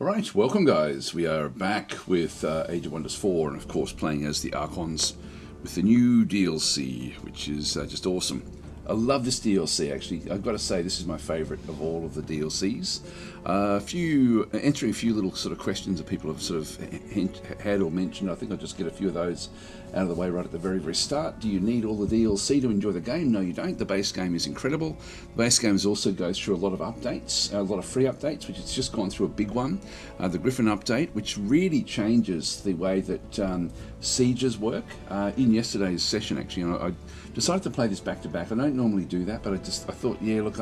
Alright, welcome guys. We are back with Age of Wonders 4 and of course playing as the Archons with the new DLC, which is just awesome. I love this DLC actually. I've got to say this is my favourite of all of the DLCs. Answering a few little sort of questions that people have sort of had or mentioned. I think I'll just get a few of those out of the way right at the very start. Do you need all the DLC to enjoy the game? No, you don't. The base game is incredible. The base game also goes through a lot of updates, a lot of free updates, which it's just gone through a big one. The Griffin update, which really changes the way that sieges work. In yesterday's session, actually, I decided to play this back to back. I don't normally do that, but I thought, yeah, look,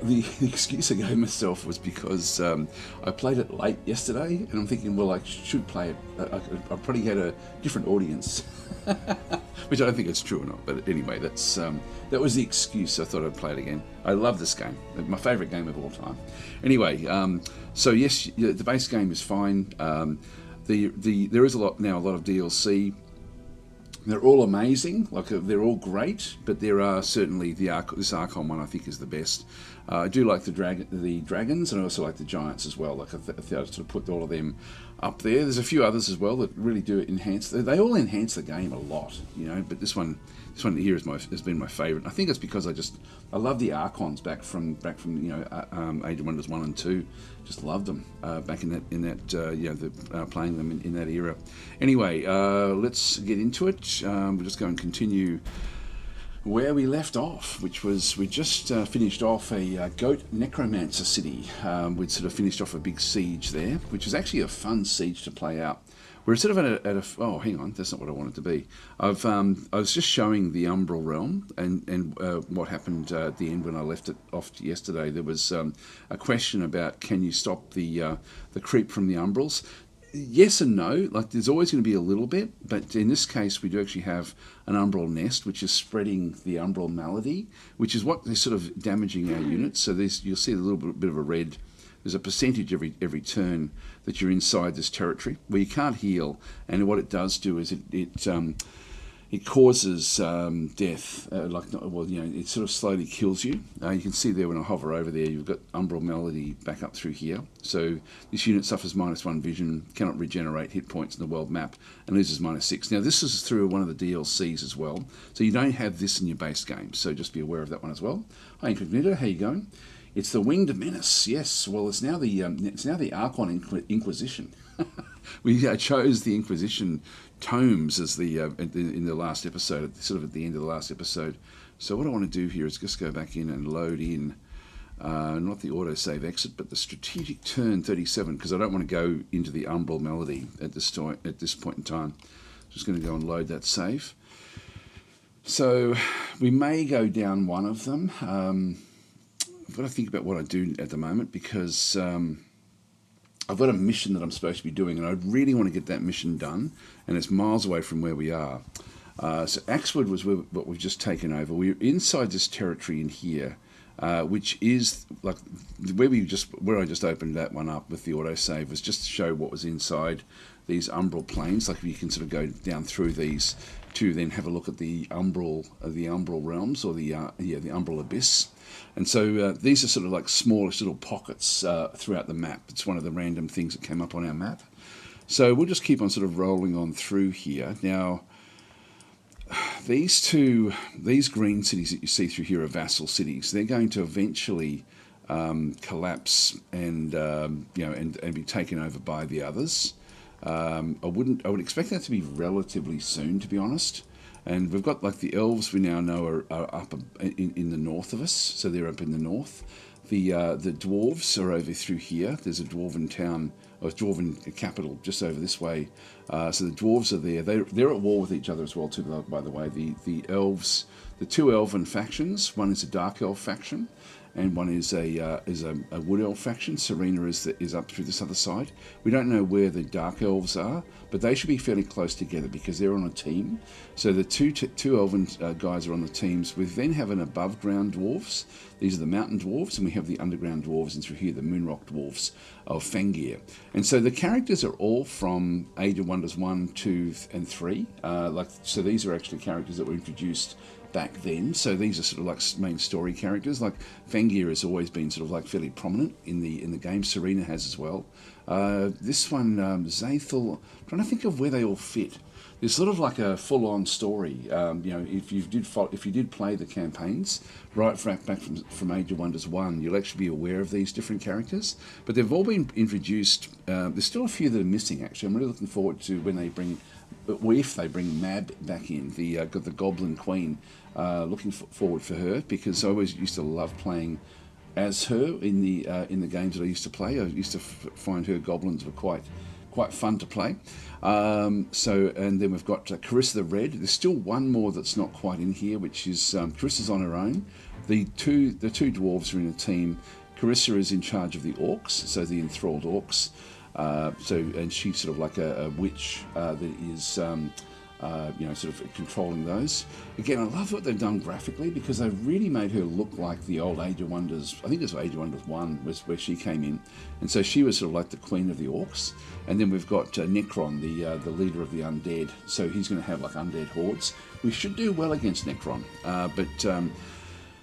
the excuse I gave myself was because I played it late yesterday, and I'm thinking, well, I should play it. I probably had a different audience, which I don't think it's true or not. But anyway, that was the excuse. I thought I'd play it again. I love this game, my favourite game of all time. Anyway, so yes, the base game is fine. There is a lot of DLC. They're all amazing, they're all great, but there are certainly this Archon one I think is the best. I do like the dragons, and I also like the giants as well. I sort of put all of them up there. There's a few others as well that really do enhance. They all enhance the game a lot, you know. But this one here has been my favourite. I think it's because I love the Archons back from you know Age of Wonders 1 and 2. Just loved them back in that playing them in that era. Anyway, let's get into it. We'll just go and continue where we left off, which was we just finished off a goat necromancer city. We'd sort of finished off a big siege there, which is actually a fun siege to play out. We're sort of oh, hang on, that's not what I wanted to be. I was just showing the Umbral Realm and what happened at the end when I left it off yesterday. There was a question about can you stop the creep from the Umbrals. Yes and no. Like there's always going to be a little bit, but in this case we do actually have an umbral nest which is spreading the umbral malady, which is what is sort of damaging our units. So you'll see a little bit of a red. There's a percentage every turn that you're inside this territory where you can't heal, and what it does do is it causes death. It sort of slowly kills you. You can see there when I hover over there, you've got umbral malady back up through here. So this unit suffers -1 vision, cannot regenerate hit points in the world map, and loses -6. Now this is through one of the DLCs as well, so you don't have this in your base game. So just be aware of that one as well. Hi Incognito, how you going? It's the Winged Menace. Yes, well, it's now the Archon Inquisition. We chose the Inquisition tomes as in the last episode, sort of at the end of the last episode. So what I want to do here is just go back in and load in, not the autosave exit, but the strategic turn 37, because I don't want to go into the umbral malady at this point in time. Just going to go and load that save. So we may go down one of them. I've got to think about what I do at the moment, because I've got a mission that I'm supposed to be doing, and I really want to get that mission done, and it's miles away from where we are. So Axwood was what we've just taken over. We're inside this territory in here, which is like where I just opened that one up with the autosave, was just to show what was inside these umbral planes. Like you can sort of go down through these to then have a look at the umbral realms, or the umbral abyss. And so these are sort of like smallish little pockets throughout the map. It's one of the random things that came up on our map. So we'll just keep on sort of rolling on through here. Now, these green cities that you see through here are vassal cities. They're going to eventually collapse and be taken over by the others. I would expect that to be relatively soon, to be honest. And we've got like the elves we now know are up in the north of us, so they're up in the north. The dwarves are over through here. There's a dwarven town, or dwarven capital just over this way. So the dwarves are there. They're at war with each other as well too, by the way. The elves, the two elven factions. One is a dark elf faction, and one is a wood elf faction. Serena is up through this other side. We don't know where the dark elves are, but they should be fairly close together because they're on a team. So the two elven guys are on the teams. We then have an above ground dwarves. These are the mountain dwarves, and we have the underground dwarves, and through here the moonrock dwarves of Fangir. And so the characters are all from Age of Wonders 1, 2, and 3. So these are actually characters that were introduced back then. So these are sort of like main story characters. Like Fangir has always been sort of like fairly prominent in the game. Serena has as well. This one, Zathel, I'm trying to think of where they all fit. There's sort of like a full-on story. If you did play the campaigns right back from Age of Wonders 1, you'll actually be aware of these different characters. But they've all been introduced. There's still a few that are missing. Actually, I'm really looking forward to when they bring, or if they bring Mab back in, the Goblin Queen. Looking forward for her, because I always used to love playing as her in the games that I used to play. I used to find her goblins were quite fun to play. And then we've got Carissa the Red. There's still one more that's not quite in here, which is Carissa's on her own. The two dwarves are in a team. Carissa is in charge of the orcs, so the enthralled orcs. And she's sort of like a witch that is sort of controlling those. Again, I love what they've done graphically, because they've really made her look like the old Age of Wonders. I think it was Age of Wonders 1 was where she came in, and so she was sort of like the queen of the orcs. And then we've got Necron, the leader of the undead. So he's going to have like undead hordes. We should do well against Necron,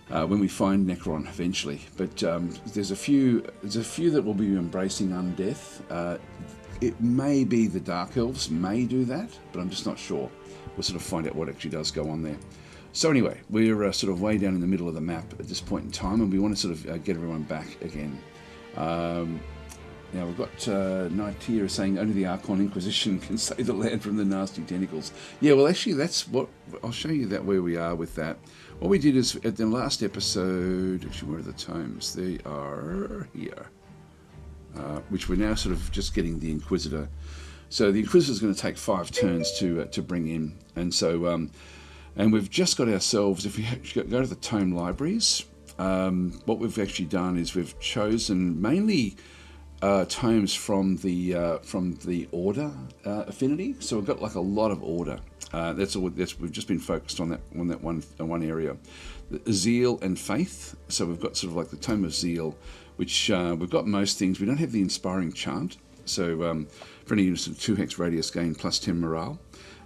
when we find Necron eventually. But there's a few that will be embracing undeath. It may be the Dark Elves may do that, but I'm just not sure. We'll sort of find out what actually does go on there. So anyway, we're sort of way down in the middle of the map at this point in time, and we want to sort of get everyone back again. Now we've got Knight here saying only the Archon Inquisition can save the land from the nasty tentacles. Yeah, well actually that's what, I'll show you that where we are with that. What we did is at the last episode, actually where are the tomes? They are here. Which we're now sort of just getting the Inquisitor. So the Inquisitor is going to take 5 turns to bring in, and so and we've just got ourselves. If we go to the Tome libraries, what we've actually done is we've chosen mainly tomes from the Order affinity. So we've got like a lot of Order. We've just been focused on that one area, the Zeal and Faith. So we've got sort of like the Tome of Zeal, which we've got most things. We don't have the Inspiring Chant. So for any units of 2 hex radius, gain plus 10 morale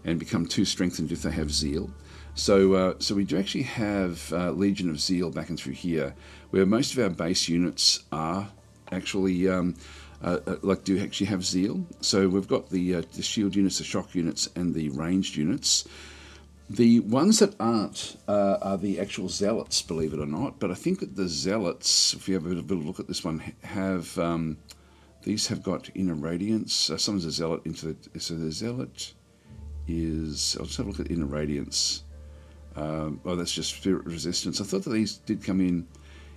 and become 2 strengthened if they have Zeal. So we do actually have Legion of Zeal back and through here, where most of our base units are actually do actually have Zeal. So we've got the shield units, the shock units, and the ranged units. The ones that aren't are the actual zealots, believe it or not. But I think that the zealots, if you have a bit of a look at this one, have these have got inner radiance. Someone's a zealot into the, so the zealot is. I'll just have a look at inner radiance. That's just spirit resistance. I thought that these did come in.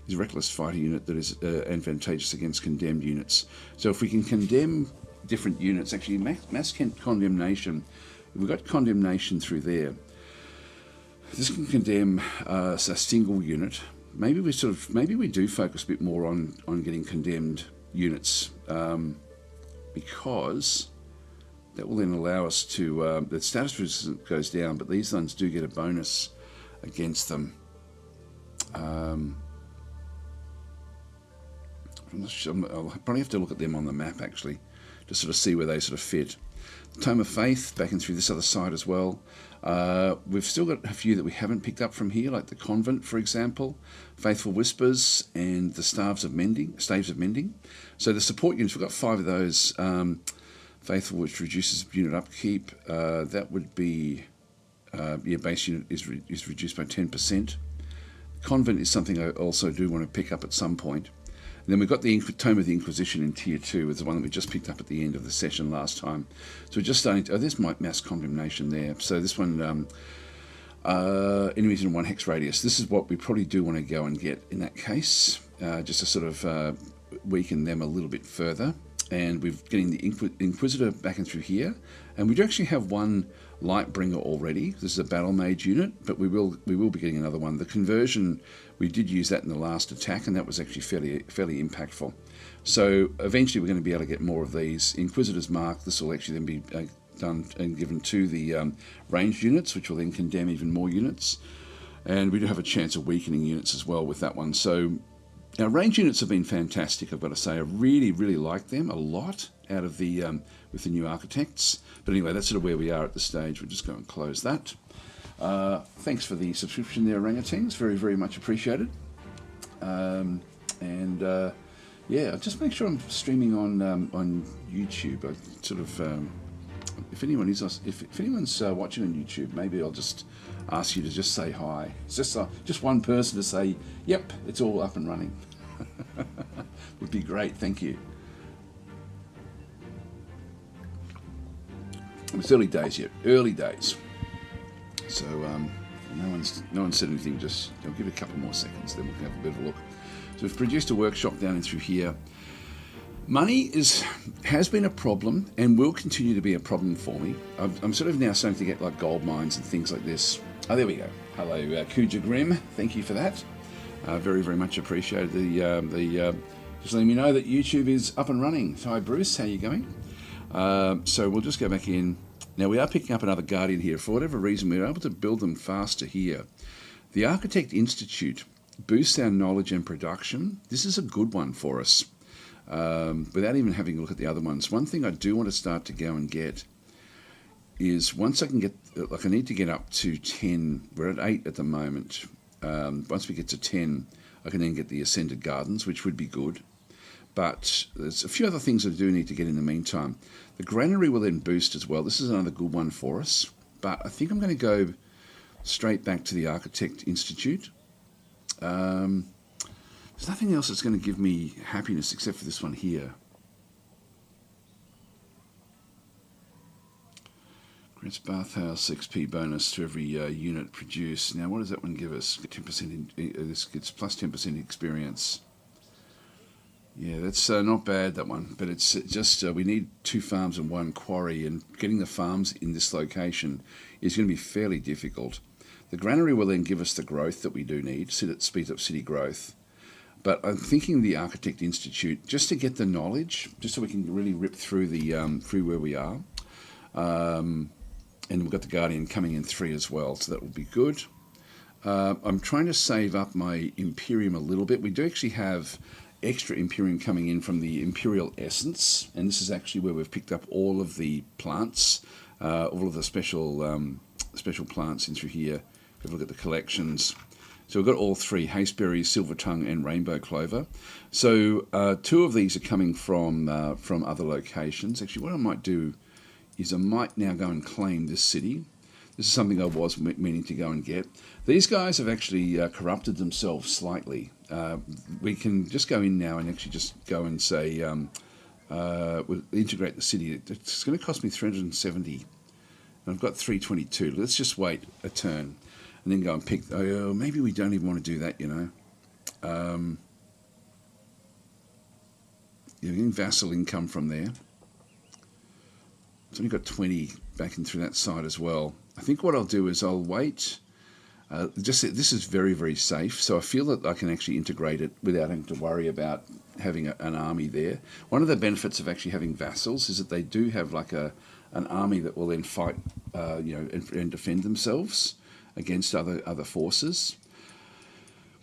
Is a reckless fighter unit that is advantageous against condemned units. So if we can condemn different units, actually mass condemnation. We've got condemnation through there. This can condemn a single unit. Maybe we do focus a bit more on getting condemned units, because that will then allow us to the status resistance goes down, but these ones do get a bonus against them. I'll probably have to look at them on the map actually, to sort of see where they sort of fit. Tome of Faith, back in through this other side as well. We've still got a few that we haven't picked up from here, like the Convent, for example, Faithful Whispers, and the Staves of Mending. So the support units, we've got 5 of those. Faithful, which reduces unit upkeep. That would be, base unit is reduced by 10%. Convent is something I also do want to pick up at some point. And then we've got the Tome of the Inquisition in Tier 2, is the one that we just picked up at the end of the session last time. So we're just starting to... there's mass condemnation there. So this one, enemies in 1 hex radius. This is what we probably do want to go and get in that case, just to sort of weaken them a little bit further. And we're getting the Inquisitor back in through here. And we do actually have 1 Lightbringer already. This is a Battle Mage unit, but we will be getting another one. The conversion, we did use that in the last attack, and that was actually fairly impactful. So eventually we're going to be able to get more of these. Inquisitor's Mark, this will actually then be done and given to the ranged units, which will then condemn even more units. And we do have a chance of weakening units as well with that one. So our range units have been fantastic, I've got to say. I really, really like them a lot out of the with the new architects. But anyway, that's sort of where we are at this stage. We'll just go and close that. Thanks for the subscription there, orangutans. Very, very much appreciated. Yeah, just make sure I'm streaming on YouTube. I sort of, if anyone's watching on YouTube, maybe I'll just ask you to just say hi. It's just one person to say, yep, it's all up and running. Would be great. Thank you. It's early days yet. Early days. So no one's said anything. Just I'll give it a couple more seconds, then we can have a bit of a look. So we've produced a workshop down in through here. Money has been a problem and will continue to be a problem for me. I'm sort of now starting to get like gold mines and things like this. Oh, there we go. Hello, Kuja Grim. Thank you for that. Very, very much appreciated. Just letting me know that YouTube is up and running. Hi, Bruce. How you going? So we'll just go back in. Now we are picking up another Guardian here. For whatever reason, we were able to build them faster here. The Architect Institute boosts our knowledge and production. This is a good one for us. Without even having a look at the other ones. One thing I do want to start to go and get is once I can get, like I need to get up to 10. We're at 8 at the moment. Once we get to 10, I can then get the Ascended Gardens, which would be good. But there's a few other things I do need to get in the meantime. The Granary will then boost as well. This is another good one for us. But I think I'm going to go straight back to the Architect Institute. There's nothing else that's going to give me happiness except for this one here. Grants Bathhouse XP bonus to every unit produced. Now, what does that one give us? 10%. This gets plus 10% experience. Yeah, that's not bad, that one. But it's just we need 2 farms and 1 quarry, and getting the farms in this location is going to be fairly difficult. The Granary will then give us the growth that we do need. Speeds up city growth. But I'm thinking the Architect Institute, just to get the knowledge, just so we can really rip through the through where we are. And we've got the Guardian coming in 3 as well, so that will be good. I'm trying to save up my Imperium a little bit. We do actually have extra Imperium coming in from the Imperial Essence, and this is actually where we've picked up all of the plants, all of the special plants in through here. Have a look at the collections. So we've got all 3, Hasteberry, Silver Tongue, and Rainbow Clover. So 2 of these are coming from other locations. Actually, what I might do is I might now go and claim this city. This is something I was meaning to go and get. These guys have actually corrupted themselves slightly. We can just go in now and actually just go and say, we'll integrate the city. It's going to cost me 370. And I've got 322. Let's just wait a turn. And then go and pick, oh, maybe we don't even want to do that, you know. Yeah, we're getting vassal income from there. It's only got 20 back in through that side as well. I think what I'll do is I'll wait. This is very, very safe. So I feel that I can actually integrate it without having to worry about having an army there. One of the benefits of actually having vassals is that they do have like an army that will then fight, and defend themselves against other forces.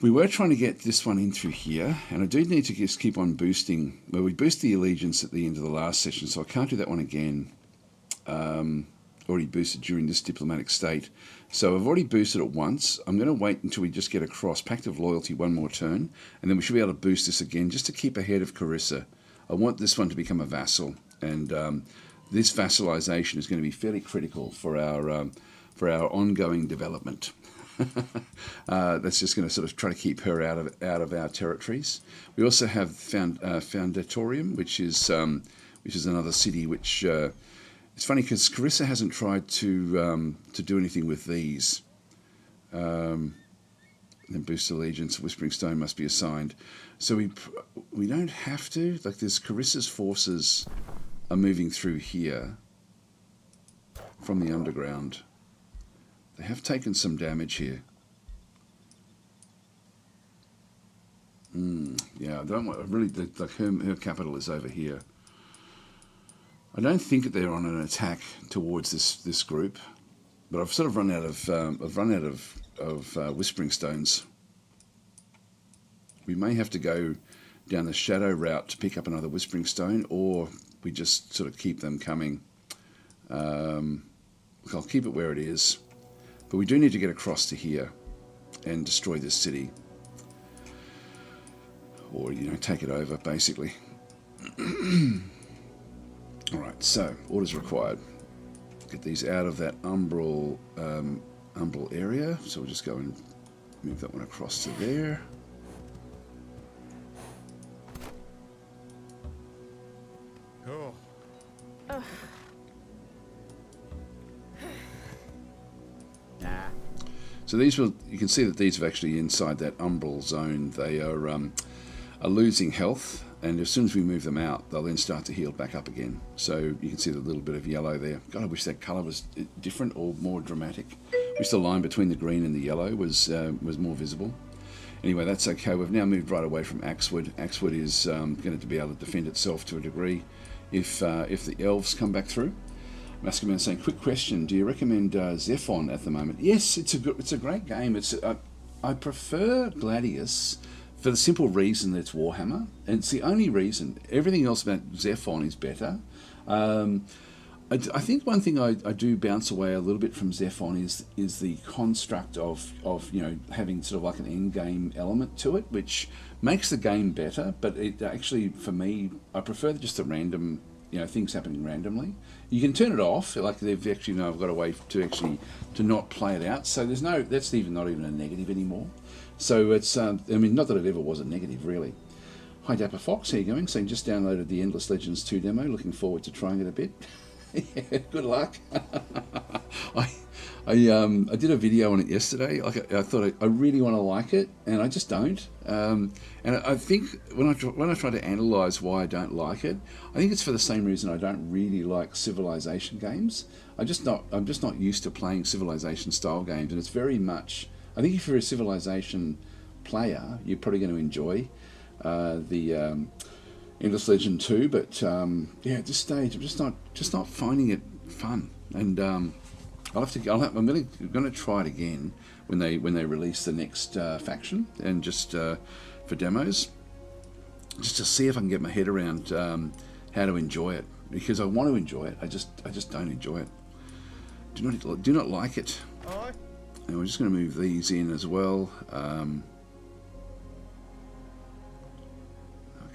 We were trying to get this one in through here, and I do need to just keep on boosting. Well, we boosted the allegiance at the end of the last session, so I can't do that one again. Already boosted during this diplomatic state. So I've already boosted it once. I'm going to wait until we just get across Pact of Loyalty one more turn, and then we should be able to boost this again just to keep ahead of Carissa. I want this one to become a vassal, and this vassalization is going to be fairly critical for our ongoing development. That's just going to sort of try to keep her out of our territories. We also have Foundatorium, which is another city which it's funny because Carissa hasn't tried to do anything with these. Then boost allegiance. Whispering Stone must be assigned. So we don't have to. Like there's Carissa's forces are moving through here from the underground. They have taken some damage here. Yeah, I don't want really like her capital is over here. I don't think that they're on an attack towards this group, but I've sort of run out of Whispering Stones. We may have to go down the Shadow route to pick up another Whispering Stone, or we just sort of keep them coming. I'll keep it where it is. But we do need to get across to here and destroy this city. Or, you know, take it over, basically. Alright, so, orders required. Get these out of that umbral area. So we'll just go and move that one across to there. Oh. So these will, you can see that these are actually inside that umbral zone. They are losing health, and as soon as we move them out, they'll then start to heal back up again. So you can see the little bit of yellow there. God, I wish that colour was different or more dramatic. I wish the line between the green and the yellow was more visible. Anyway, that's okay. We've now moved right away from Axwood. Axwood is going to be able to defend itself to a degree if the elves come back through. Masculine saying, quick question, do you recommend Zephon at the moment? Yes, it's a great game. I prefer Gladius for the simple reason that it's Warhammer, and it's the only reason. Everything else about Zephon is better. I think one thing I do bounce away a little bit from Zephon is the construct of you know, having sort of like an end game element to it, which makes the game better. But it actually, for me, I prefer just the random, you know, things happening randomly. You can turn it off, like they've actually I've got a way to not play it out. So there's that's not even a negative anymore. So it's I mean, not that it ever was a negative really. Hi Dapper Fox, how you going? Saying just downloaded the Endless Legends 2 demo. Looking forward to trying it a bit. Yeah, good luck. I did a video on it yesterday. I thought I really want to like it, and I just don't. And I think when I try to analyse why I don't like it, I think it's for the same reason I don't really like Civilization games. I'm just not used to playing Civilization style games, and it's very much. I think if you're a Civilization player, you're probably going to enjoy the Endless Legend 2, but yeah, at this stage I'm just not finding it fun, and I'm going to try it again when they release the next faction, and just for demos, just to see if I can get my head around how to enjoy it, because I want to enjoy it. I just don't enjoy it. Do not like it. Aye. And we're just going to move these in as well.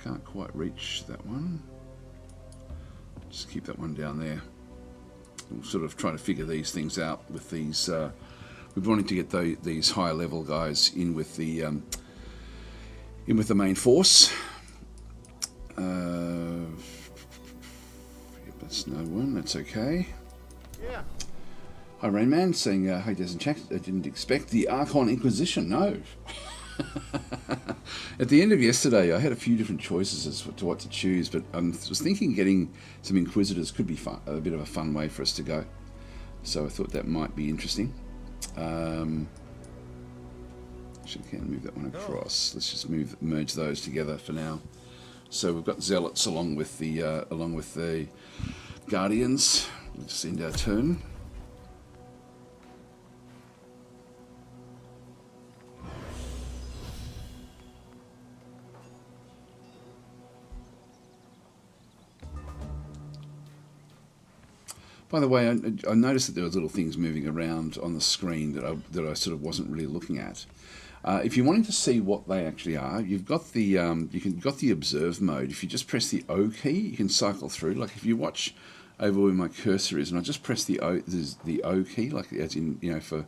Can't quite reach that one. Just keep that one down there. We'll sort of try to figure these things out with these. We're wanting to get these higher level guys in with the main force. Yep, that's no one. That's okay. Yeah. Hi Rainman saying, hey, doesn't check. I didn't expect the ARCHON Inquisition. No. At the end of yesterday, I had a few different choices as to what to choose, but I was thinking getting some Inquisitors could be fun, a bit of a fun way for us to go. So I thought that might be interesting. Actually, can't move that one across. Let's just merge those together for now. So we've got Zealots along with the Guardians. We'll just end our turn. By the way, I noticed that there were little things moving around on the screen that I sort of wasn't really looking at. If you're wanting to see what they actually are, you've got the observe mode. If you just press the O key, you can cycle through. Like if you watch over where my cursor is, and I just press the O key, like as in, you know, for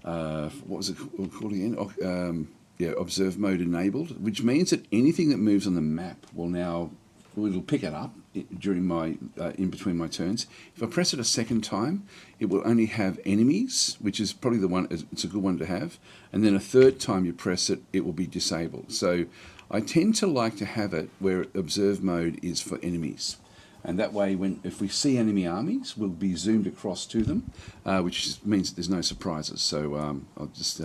what was it called again? Yeah, observe mode enabled, which means that anything that moves on the map it'll pick it up during my in between my turns. If I press it a second time, it will only have enemies, which is probably the one. It's a good one to have. And then a third time you press it, it will be disabled. So I tend to like to have it where observe mode is for enemies, and that way, if we see enemy armies, we'll be zoomed across to them, which means that there's no surprises. So I'll just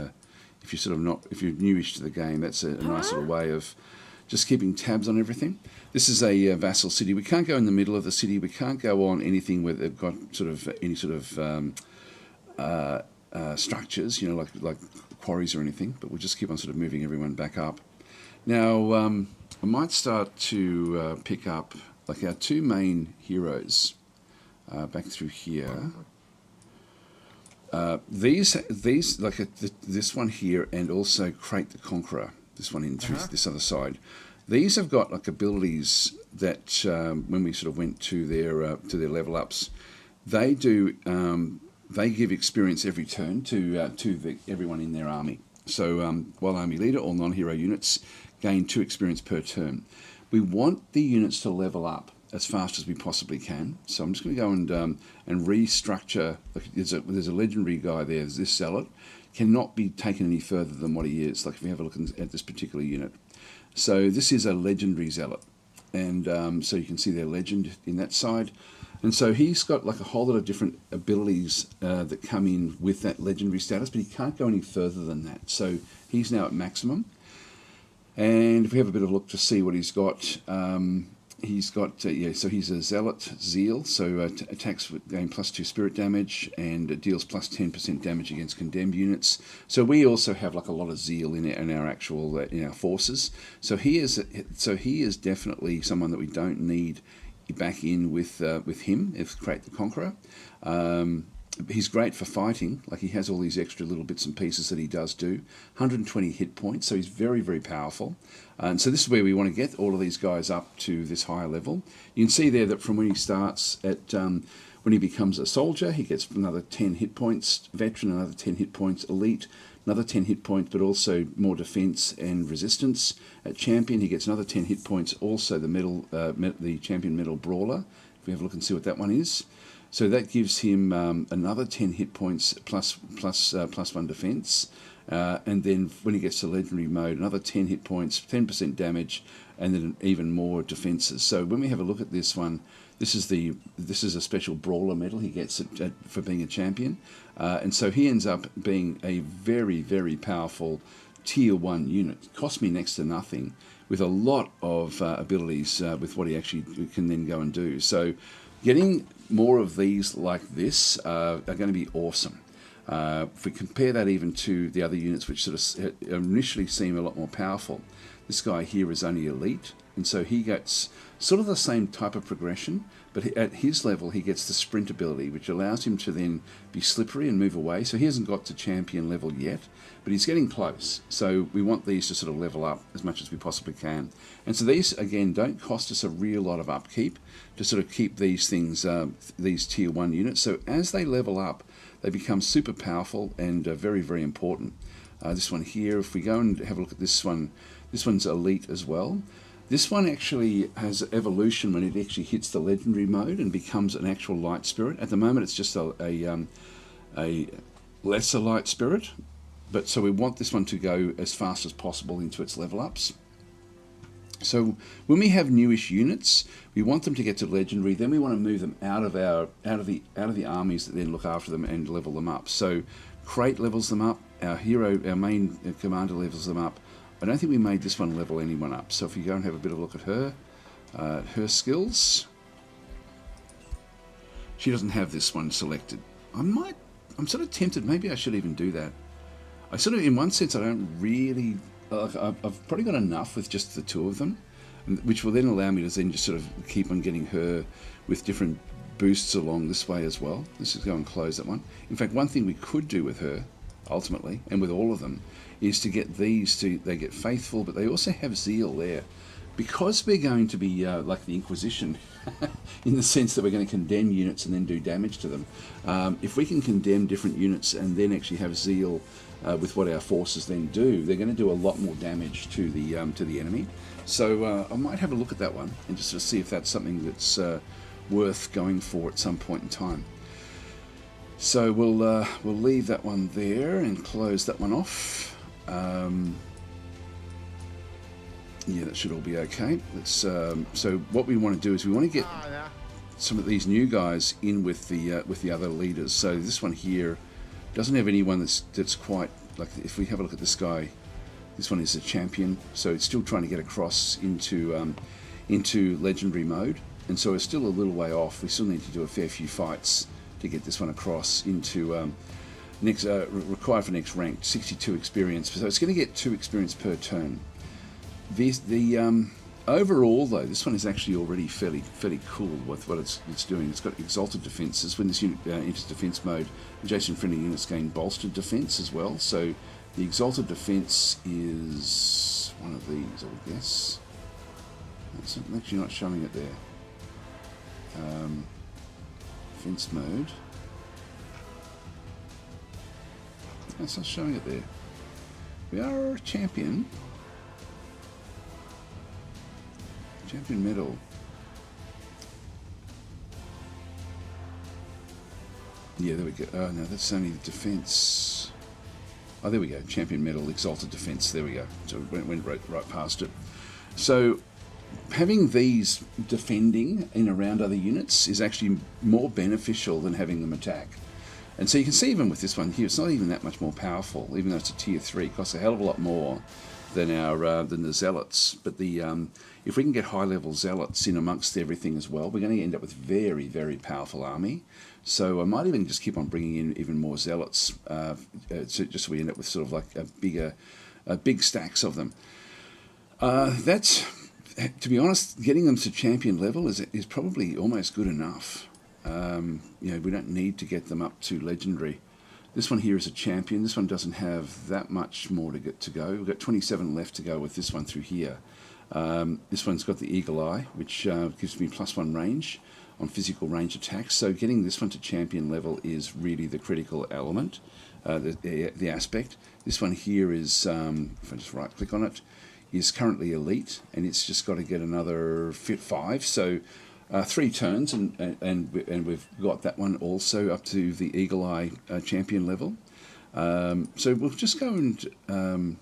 if you're newish to the game, that's a nice little way of just keeping tabs on everything. This is a vassal city. We can't go in the middle of the city. We can't go on anything where they've got any sort of structures, you know, like quarries or anything. But we'll just keep on sort of moving everyone back up. Now, I might start to pick up like our two main heroes back through here. These like this one here, and also Crate the Conqueror, this one in through this other side. These have got like abilities that when we sort of went to their level ups, they do they give experience every turn to everyone in their army. So while army leader, all non-hero units gain 2 experience per turn. We want the units to level up as fast as we possibly can. So I'm just going to go and restructure. There's a legendary guy there. There's this zealot. Cannot be taken any further than what he is. Like if we have a look at this particular unit. So this is a legendary zealot. And so you can see their legend in that side. And so he's got like a whole lot of different abilities that come in with that legendary status, but he can't go any further than that. So he's now at maximum. And if we have a bit of a look to see what he's got, so he's a zealot, zeal, so attacks with gain +2 spirit damage, and it deals +10% damage against condemned units. So we also have like a lot of zeal in our actual in our forces. So he is definitely someone that we don't need back in with him if Crate the Conqueror. He's great for fighting, like he has all these extra little bits and pieces that he does do. 120 hit points, so he's very, very powerful. And so this is where we want to get all of these guys up to this higher level. You can see there that from when he starts at, when he becomes a soldier, he gets another 10 hit points, veteran another 10 hit points, elite another 10 hit points, but also more defense and resistance. At champion, he gets another 10 hit points, also the champion medal brawler. If we have a look and see what that one is. So that gives him another 10 hit points plus 1 defense. And then when he gets to legendary mode, another 10 hit points, 10% damage, and then even more defenses. So when we have a look at this one, this is a special brawler medal he gets for being a champion. And so he ends up being a very, very powerful tier 1 unit. Cost me next to nothing, with a lot of abilities with what he actually can then go and do. So getting more of these like this are going to be awesome. If we compare that even to the other units, which sort of initially seem a lot more powerful, this guy here is only elite, and so he gets sort of the same type of progression, but at his level he gets the sprint ability, which allows him to then be slippery and move away. So he hasn't got to champion level yet, but he's getting close. So we want these to sort of level up as much as we possibly can. And so these, again, don't cost us a real lot of upkeep to sort of keep these things, these tier 1 units. So as they level up, they become super powerful and very, very important. This one here, if we go and have a look at this one, this one's elite as well. This one actually has evolution when it actually hits the legendary mode and becomes an actual light spirit. At the moment, it's just a lesser light spirit, but so we want this one to go as fast as possible into its level ups. So when we have newish units, we want them to get to legendary. Then we want to move them out of the armies that then look after them and level them up. So Crate levels them up. Our main commander levels them up. I don't think we made this one level anyone up. So if you go and have a bit of a look at her skills, she doesn't have this one selected. I'm sort of tempted. Maybe I should even do that. I sort of, in one sense, I don't really. I've probably got enough with just the 2 of them, which will then allow me to then just sort of keep on getting her with different boosts along this way as well. Let's just go and close that one. In fact, one thing we could do with her, ultimately, and with all of them, is to get these to, they get faithful, but they also have zeal there. Because we're going to be like the Inquisition, in the sense that we're going to condemn units and then do damage to them. If we can condemn different units and then actually have zeal with what our forces then do, they're going to do a lot more damage to the enemy. So I might have a look at that one and just sort of see if that's something that's worth going for at some point in time. So we'll leave that one there and close that one off. Yeah, that should all be okay. Let's. So what we want to do is we want to get some of these new guys in with the other leaders. So this one here doesn't have anyone that's quite like. If we have a look at this guy, this one is a champion, so it's still trying to get across into legendary mode, and so it's still a little way off. We still need to do a fair few fights to get this one across into next required for next rank. 62 experience, so it's going to get 2 experience per turn. Overall, though, this one is actually already fairly cool with what it's doing. It's got exalted defenses. When this unit enters defense mode, adjacent friendly units gain bolstered defense as well. So the exalted defense is one of these, I would guess. It's actually not showing it there. Defense mode. It's not showing it there. We are champion. Champion medal. Yeah, there we go. Oh no, that's only the defense. Oh, there we go. Champion medal, exalted defense. There we go. So it went right past it. So having these defending in around other units is actually more beneficial than having them attack. And so you can see even with this one here, it's not even that much more powerful, even though it's a tier 3. It costs a hell of a lot more than our than the zealots. But the if we can get high level zealots in amongst everything as well, we're going to end up with very, very powerful army. So I might even just keep on bringing in even more zealots, so just so we end up with sort of like big stacks of them. That's, to be honest, getting them to champion level is probably almost good enough. You know, we don't need to get them up to legendary. This one here is a champion. This one doesn't have that much more to go. We've got 27 left to go with this one through here. This one's got the Eagle Eye, which gives me +1 range on physical range attacks. So getting this one to champion level is really the critical element, the aspect. This one here is, if I just right click on it, is currently elite, and it's just got to get another 5. So 3 turns, and we've got that one also up to the Eagle Eye champion level. So we'll just go and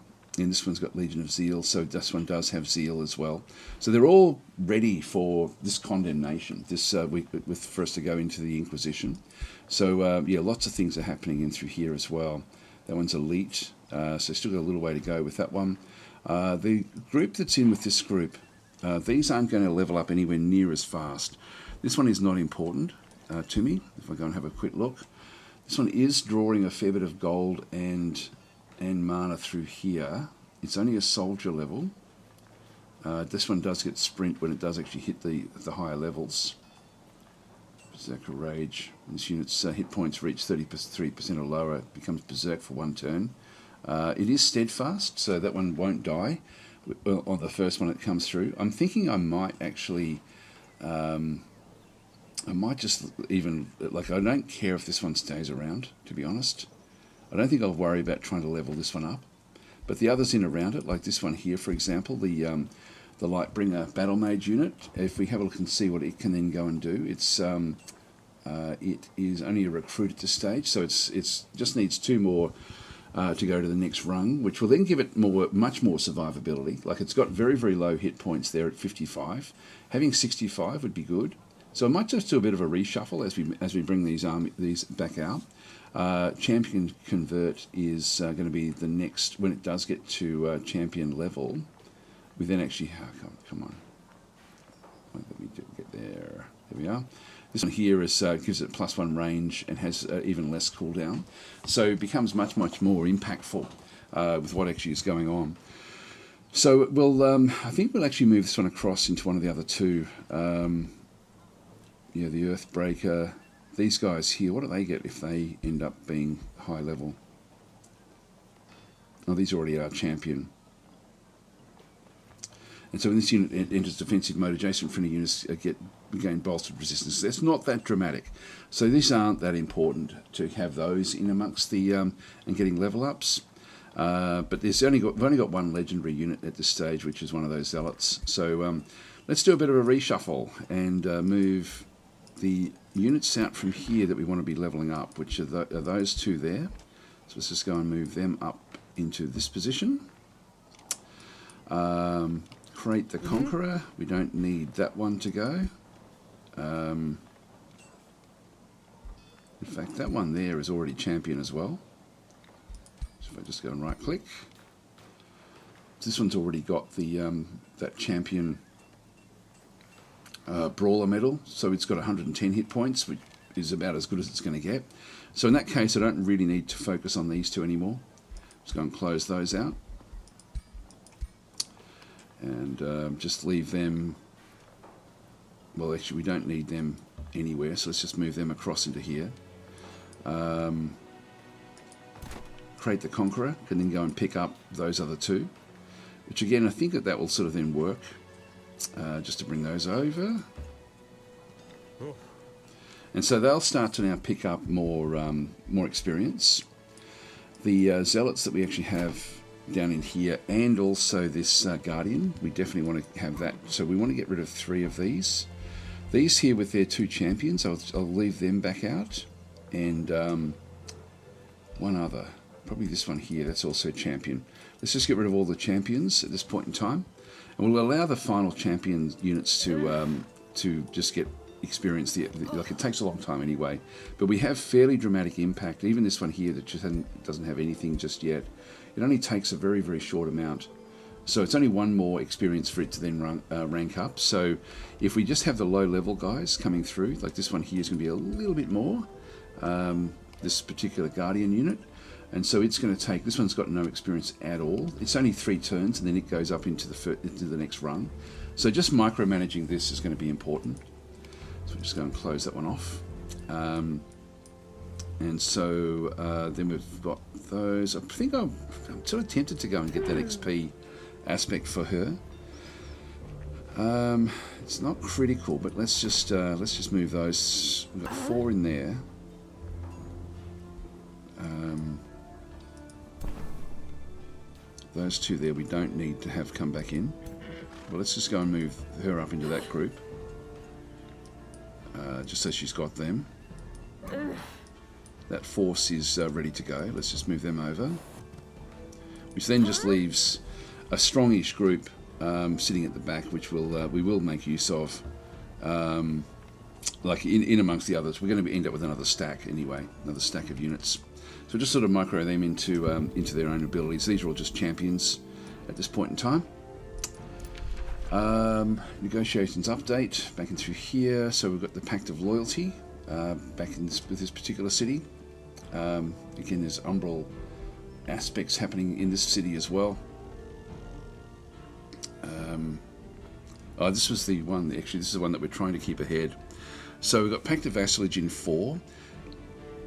this one's got Legion of Zeal, so this one does have Zeal as well. So they're all ready for this condemnation, this week for us to go into the Inquisition. So yeah, lots of things are happening in through here as well. That one's elite, so still got a little way to go with that one. The group that's in with this group, these aren't going to level up anywhere near as fast. This one is not important to me. If I go and have a quick look, this one is drawing a fair bit of gold and mana through here. It's only a soldier level. This one does get sprint when it does actually hit the higher levels. Berserker Rage. This unit's hit points reach 33% or lower. It becomes Berserk for 1 turn. It is steadfast, so that one won't die on the first one that comes through. I'm thinking I might actually, I might just even, like, I don't care if this one stays around, to be honest. I don't think I'll worry about trying to level this one up. But the others in around it, like this one here, for example, the Lightbringer Battle Mage unit, if we have a look and see what it can then go and do, it's it is only a recruit at this stage, so it's just needs 2 more to go to the next rung, which will then give it much more survivability. Like, it's got very, very low hit points there at 55. Having 65 would be good. So I might just do a bit of a reshuffle as we bring these back out. Champion Convert is going to be the next, when it does get to champion level. We then actually, come on, let me get there. There we are. This one here is gives it +1 range and has even less cooldown, so it becomes much more impactful with what actually is going on. So I think we'll actually move this one across into one of the other 2. Yeah, the Earthbreaker. These guys here, what do they get if they end up being high level? Oh, these already are champion. And so when this unit enters defensive mode, adjacent friendly units gain bolstered resistance. That's not that dramatic. So these aren't that important to have those in amongst the and getting level ups. But we've only got 1 legendary unit at this stage, which is one of those zealots. So let's do a bit of a reshuffle and move the units out from here that we want to be leveling up, which are those 2 there. So let's just go and move them up into this position. Create the Conqueror. We don't need that one to go. In fact, that one there is already champion as well. So if I just go and right click, this one's already got the that champion Brawler medal, so it's got 110 hit points, which is about as good as it's going to get. So in that case, I don't really need to focus on these 2 anymore. Just go and close those out. And just leave them. Well, actually, we don't need them anywhere, so let's just move them across into here. Create the Conqueror, can then go and pick up those other two, which again, I think that will sort of then work. Just to bring those over. And so they'll start to now pick up more experience. The Zealots that we actually have down in here, and also this Guardian, we definitely want to have that. So we want to get rid of 3 of these. These here with their 2 champions, I'll leave them back out. And one other, probably this one here, that's also champion. Let's just get rid of all the champions at this point in time. And we'll allow the final champion units to just get experience. Like it takes a long time anyway. But we have fairly dramatic impact. Even this one here that just doesn't have anything just yet. It only takes a very, very short amount. So it's only 1 more experience for it to then rank up. So if we just have the low level guys coming through, like this one here is going to be a little bit more, this particular Guardian unit. And so it's going to take, this one's got no experience at all. It's only 3 turns and then it goes up into the next run. So just micromanaging this is going to be important. So we're just going to close that one off. And so then we've got those. I think I'm sort of tempted to go and get that XP aspect for her. It's not critical, but let's just move those. We've got 4 in there. Those 2 there we don't need to have come back in. Well, let's just go and move her up into that group. Just so she's got them. That force is ready to go. Let's just move them over. Which then just leaves a strongish group sitting at the back, which we will make use of. Like in amongst the others. We're going to end up with another stack anyway. Another stack of units. So just sort of micro them into their own abilities. These are all just champions at this point in time. Negotiations update, back in through here. So we've got the Pact of Loyalty back in with this particular city. Again, there's umbral aspects happening in this city as well. This was the one, actually this is the one that we're trying to keep ahead. So we've got Pact of Vassalage in 4.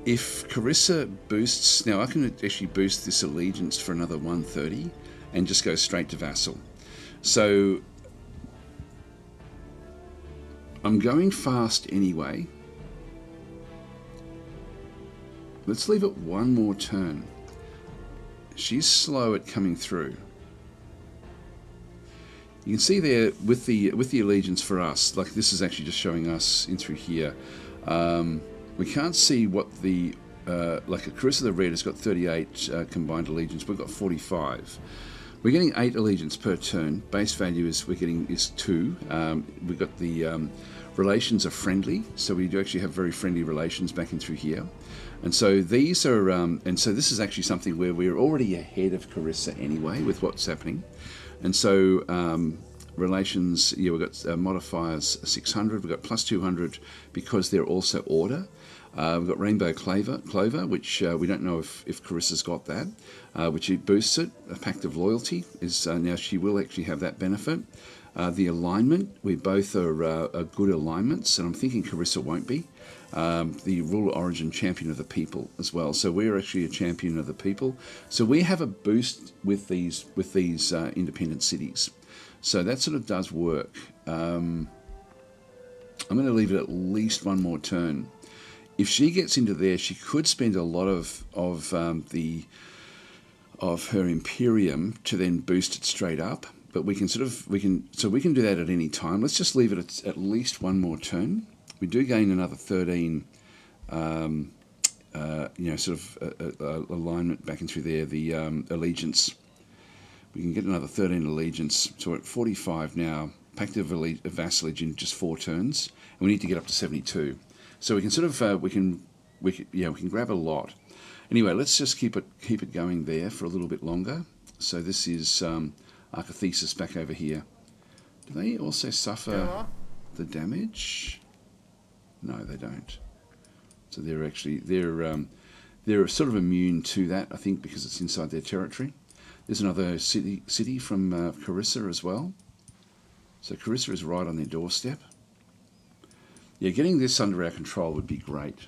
If Carissa boosts, now I can actually boost this allegiance for another 130 and just go straight to vassal. So I'm going fast anyway. Let's leave it 1 more turn. She's slow at coming through. You can see there with the allegiance for us, like this is actually just showing us in through here. We can't see what the like a Carissa the Red has got 38 combined allegiance. We've got 45. We're getting 8 allegiance per turn. Base value is 2. We've got the relations are friendly, so we do actually have very friendly relations back in through here. And so these are, and so this is actually something where we're already ahead of Carissa anyway with what's happening. And so relations, yeah, we've got modifiers 600, we've got plus 200 because they're also order. We've got Rainbow Clover, which we don't know if Carissa's got that, which it boosts it. A Pact of Loyalty is now she will actually have that benefit. The alignment, we both are good alignments, and I'm thinking Carissa won't be. The Ruler Origin Champion of the People as well. So we're actually a Champion of the People. So we have a boost with these independent cities. So that sort of does work. I'm going to leave it at least 1 more turn. If she gets into there, she could spend a lot of her Imperium to then boost it straight up. But we can we can do that at any time. Let's just leave it at least 1 more turn. We do gain another 13, alignment back in through there. The allegiance, we can get another 13 allegiance. So we're at 45 now. Pact of Vassalage in just 4 turns, and we need to get up to 72. So we can sort of we can grab a lot. Anyway, let's just keep it going there for a little bit longer. So this is Archathesis back over here. Do they also suffer the damage? No, they don't. So they're sort of immune to that, I think, because it's inside their territory. There's another city from Carissa as well. So Carissa is right on their doorstep. Yeah, getting this under our control would be great.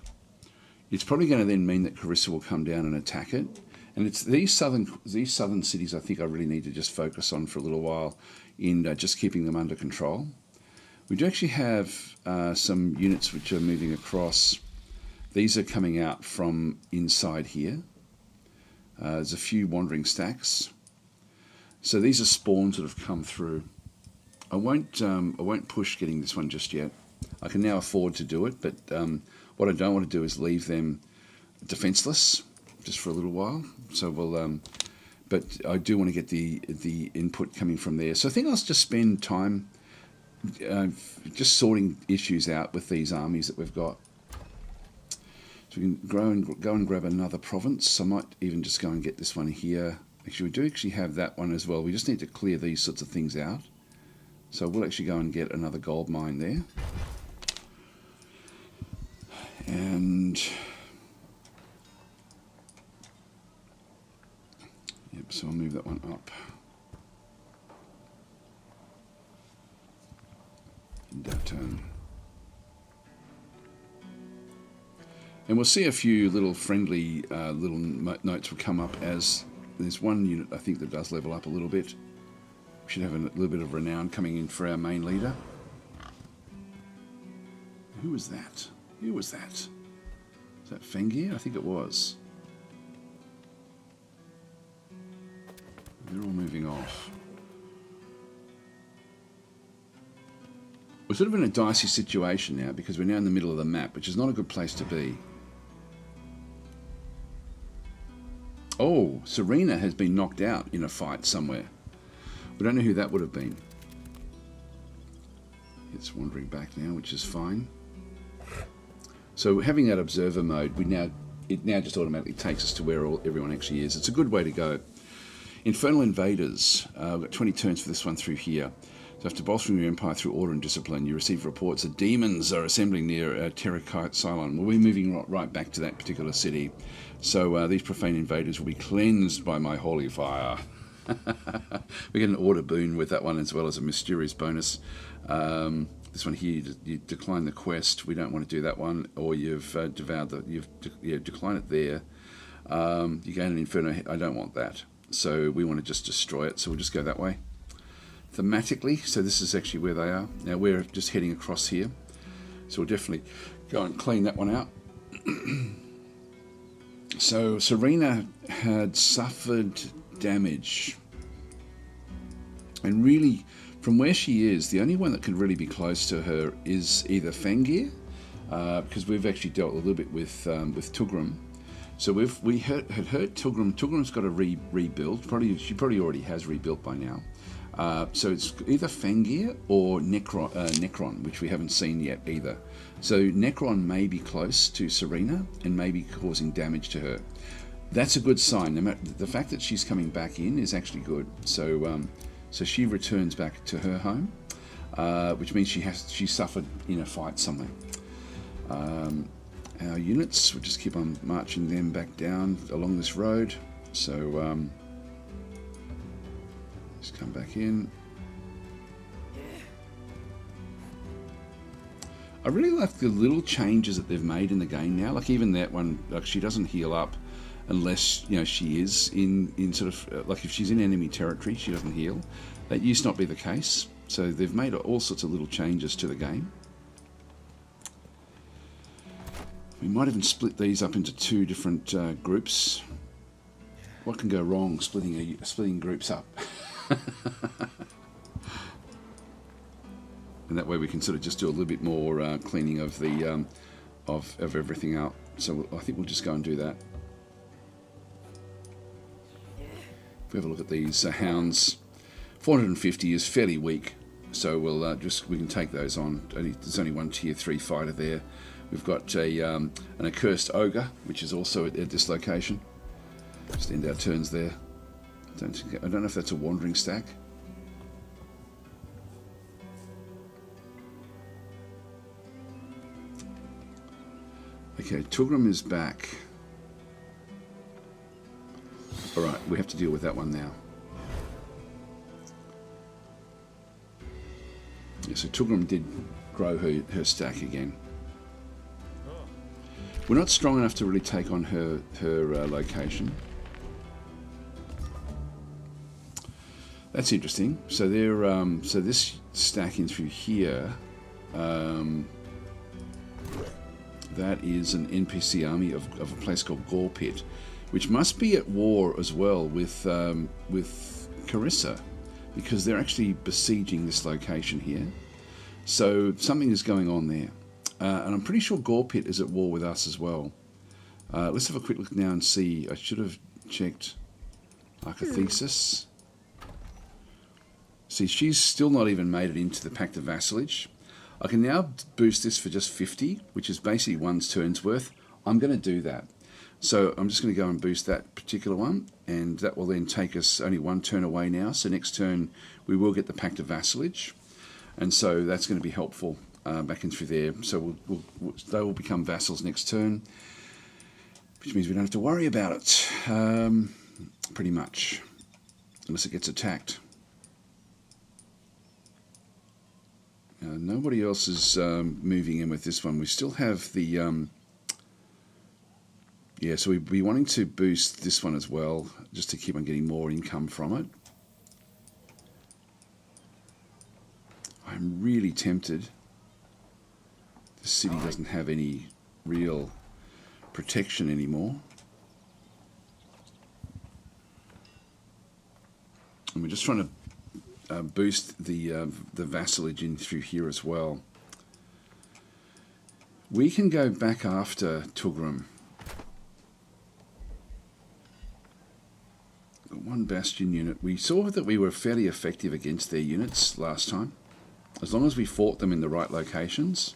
It's probably going to then mean that Carissa will come down and attack it. And it's these southern cities I think I really need to just focus on for a little while in just keeping them under control. We do actually have some units which are moving across. These are coming out from inside here. There's a few wandering stacks. So these are spawns that have come through. I won't push getting this one just yet. I can now afford to do it, but what I don't want to do is leave them defenseless just for a little while. So we'll, but I do want to get the input coming from there. So I think I'll just spend time just sorting issues out with these armies that we've got. So we can go and grab another province. I might even just go and get this one here. Actually, we do actually have that one as well. We just need to clear these sorts of things out. So we'll actually go and get another gold mine there. And yep, so I'll move that one up. In that turn. And we'll see a few little friendly little notes will come up as there's one unit I think that does level up a little bit. We should have a little bit of renown coming in for our main leader. Who was that? Who was that? Is that Fengir? I think it was. They're all moving off. We're sort of in a dicey situation now because we're now in the middle of the map, which is not a good place to be. Oh, Serena has been knocked out in a fight somewhere. We don't know who that would have been. It's wandering back now, which is fine. So having that observer mode, it now just automatically takes us to where everyone actually is. It's a good way to go. Infernal Invaders. We've got 20 turns for this one through here. So after bolstering your empire through order and discipline, you receive reports that demons are assembling near Terrakite Cylon. We'll be moving right back to that particular city. So these profane invaders will be cleansed by my holy fire. We get an order boon with that one as well as a mysterious bonus. This one here, you decline the quest. We don't want to do that one, or you've decline it there. You gain an inferno. I don't want that, so we want to just destroy it. So we'll just go that way. Thematically, so this is actually where they are. Now we're just heading across here, so we'll definitely go and clean that one out. So Serena had suffered damage, and really from where she is, the only one that can really be close to her is either Fengir, because we've actually dealt a little bit with Tugrum. So we had hurt Tugrum. Tugram's got to rebuild. She probably already has rebuilt by now. So it's either Fengir or Necron, which we haven't seen yet either. So Necron may be close to Serena and may be causing damage to her. That's a good sign. The fact that she's coming back in is actually good. So so she returns back to her home, which means she suffered in a fight somewhere. Our units, we'll just keep on marching them back down along this road. So just come back in. I really like the little changes that they've made in the game now. Like even that one, like she doesn't heal up unless she is in sort of like if she's in enemy territory, she doesn't heal. That used to not be the case. So they've made all sorts of little changes to the game. We might even split these up into two different groups. What can go wrong splitting groups up? And that way we can sort of just do a little bit more cleaning of the of everything out. So I think we'll just go and do that. If we have a look at these hounds, 450 is fairly weak, so we can take those on. There's only one tier 3 fighter there. We've got an accursed ogre, which is also at this location. Just end our turns there. I don't know if that's a wandering stack. Okay, Tugrum is back. Alright, we have to deal with that one now. Yeah, so Tugrum did grow her stack again. Oh. We're not strong enough to really take on her location. That's interesting. So they're so this stacking through here, that is an NPC army of a place called Gore Pit, which must be at war as well with Carissa, because they're actually besieging this location here. So something is going on there, and I'm pretty sure Gore Pit is at war with us as well. Let's have a quick look now and see. I should have checked Archathesis. See, she's still not even made it into the Pact of Vassalage. I can now boost this for just 50, which is basically one's turn's worth. I'm going to do that. So I'm just going to go and boost that particular one, and that will then take us only one turn away now. So next turn we will get the Pact of Vassalage, and so that's going to be helpful back in through there. So they will become vassals next turn, which means we don't have to worry about it, pretty much, unless it gets attacked. Nobody else is moving in with this one. We still have the... yeah, so we'd be wanting to boost this one as well, just to keep on getting more income from it. I'm really tempted. The city doesn't have any real protection anymore. And we're just trying to boost the vassalage in through here as well. We can go back after Tugrum. Got one bastion unit. We saw that we were fairly effective against their units last time. As long as we fought them in the right locations,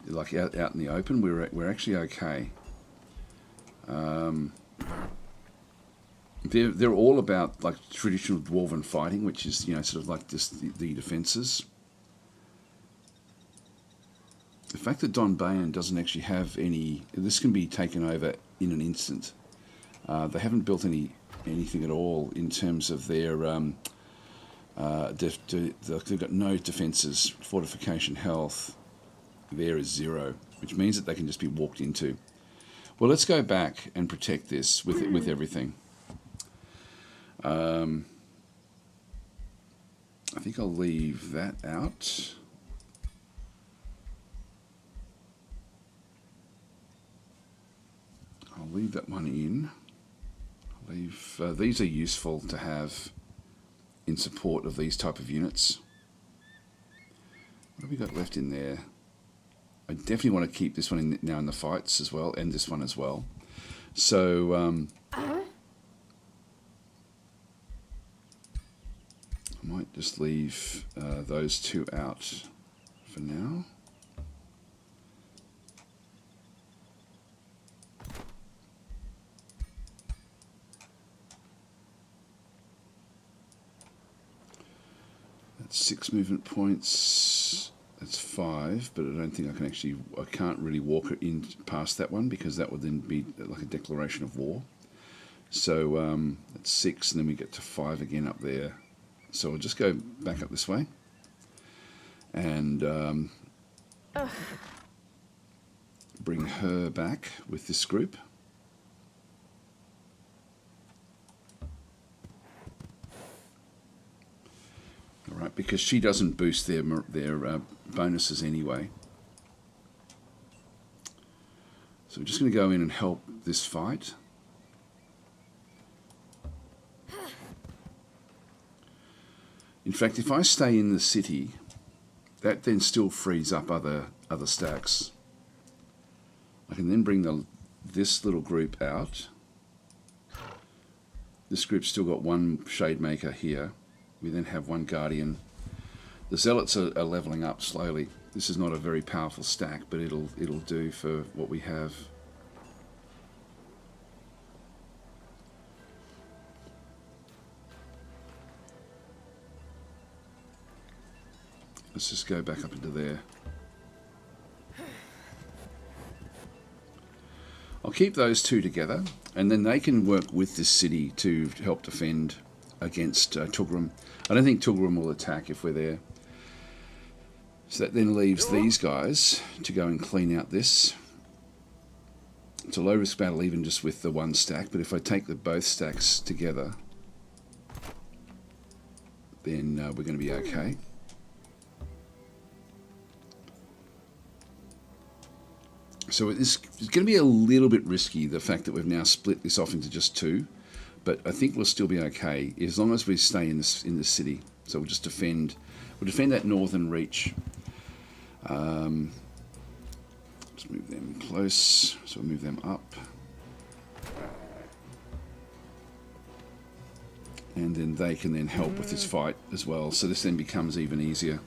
like out in the open, we're actually okay. They're all about like traditional dwarven fighting, which is, you know, sort of like just the defences. The fact that Don Bayan doesn't actually have any, this can be taken over in an instant. They haven't built anything at all in terms of their they've got no defences. Fortification health there is 0, which means that they can just be walked into. Well, let's go back and protect this with everything. I think I'll leave that out. I'll leave that one in. I'll leave, these are useful to have in support of these type of units. What have we got left in there? I definitely want to keep this one in now in the fights as well, and this one as well. So I might just leave those two out for now. That's 6 movement points. That's 5, but I don't think I can't really walk it in past that one, because that would then be like a declaration of war. So that's 6, and then we get to 5 again up there. So I'll just go back up this way, and bring her back with this group. All right, because she doesn't boost their bonuses anyway. So we're just going to go in and help this fight. In fact, if I stay in the city, that then still frees up other stacks. I can then bring this little group out. This group's still got one Shademaker here. We then have one Guardian. The Zealots are leveling up slowly. This is not a very powerful stack, but it'll do for what we have. Let's just go back up into there. I'll keep those two together, and then they can work with this city to help defend against Tugrum. I don't think Tugrum will attack if we're there. So that then leaves these guys to go and clean out this. It's a low risk battle even just with the one stack, but if I take both stacks together, then we're going to be okay. So it's going to be a little bit risky, the fact that we've now split this off into just two, but I think we'll still be okay as long as we stay in the city. So we'll just defend that northern reach. Let's move them close, so we'll move them up. And then they can then help with this fight as well. So this then becomes even easier.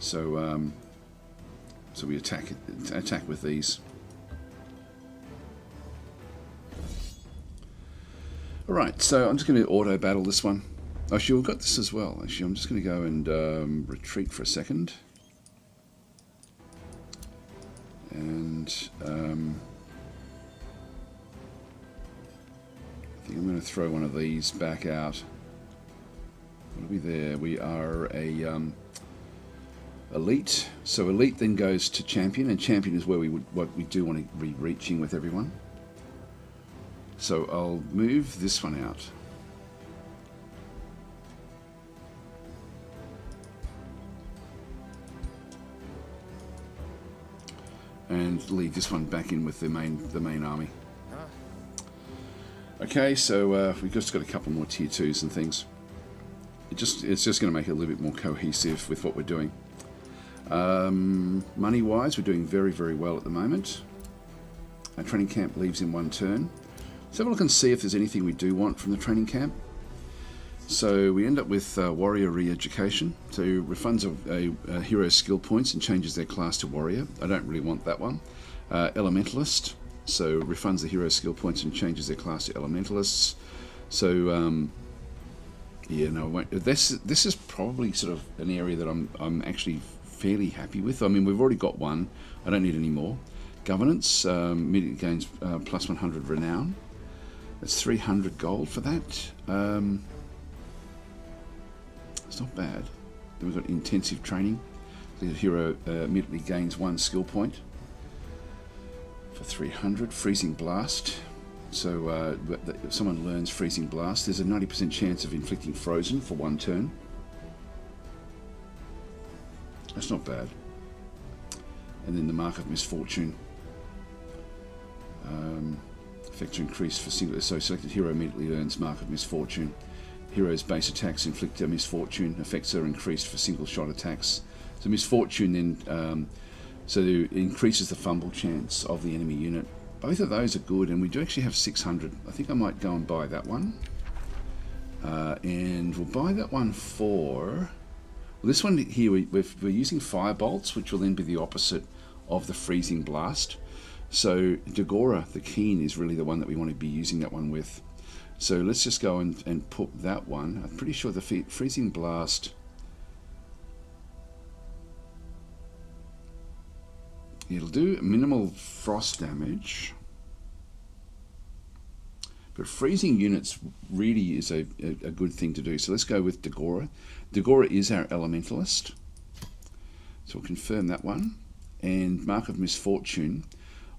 So so we attack with these. Alright, so I'm just going to auto battle this one. Actually, we've got this as well. Actually, I'm just going to go and retreat for a second. And I think I'm going to throw one of these back out. What are we there? We are a elite. So elite then goes to champion, and champion is where what we do want to be reaching with everyone. So I'll move this one out. And leave this one back in with the main army. Okay, so we've just got a couple more tier 2s and things. It's just going to make it a little bit more cohesive with what we're doing. Money wise, we're doing very, very well at the moment. Our training camp leaves in one turn. Let's have a look and see if there's anything we do want from the training camp. So we end up with warrior re-education. So refunds a hero's skill points and changes their class to warrior. I don't really want that one. Elementalist. So refunds the hero's skill points and changes their class to elementalists. So yeah, no, I won't. This is probably sort of an area that I'm actually fairly happy with. I mean, we've already got one. I don't need any more. Governance immediately gains plus 100 renown. That's 300 gold for that. It's not bad. Then we've got intensive training. The hero immediately gains 1 skill point for 300. Freezing blast. So if someone learns freezing blast, there's a 90% chance of inflicting frozen for 1 turn. That's not bad. And then the mark of misfortune. Effects are increased for single. So selected hero immediately earns mark of misfortune. Hero's base attacks inflict a misfortune. Effects are increased for single shot attacks. So misfortune then so it increases the fumble chance of the enemy unit. Both of those are good, and we do actually have 600. I think I might go and buy that one. And we'll buy that one for... Well, this one here, we're using fire bolts, which will then be the opposite of the freezing blast. So Dagora, the Keen, is really the one that we want to be using that one with. So let's just go and put that one. I'm pretty sure the freezing blast... It'll do minimal frost damage. But freezing units really is a good thing to do. So let's go with Dagora. Dagora is our elementalist. So we'll confirm that one. And Mark of Misfortune,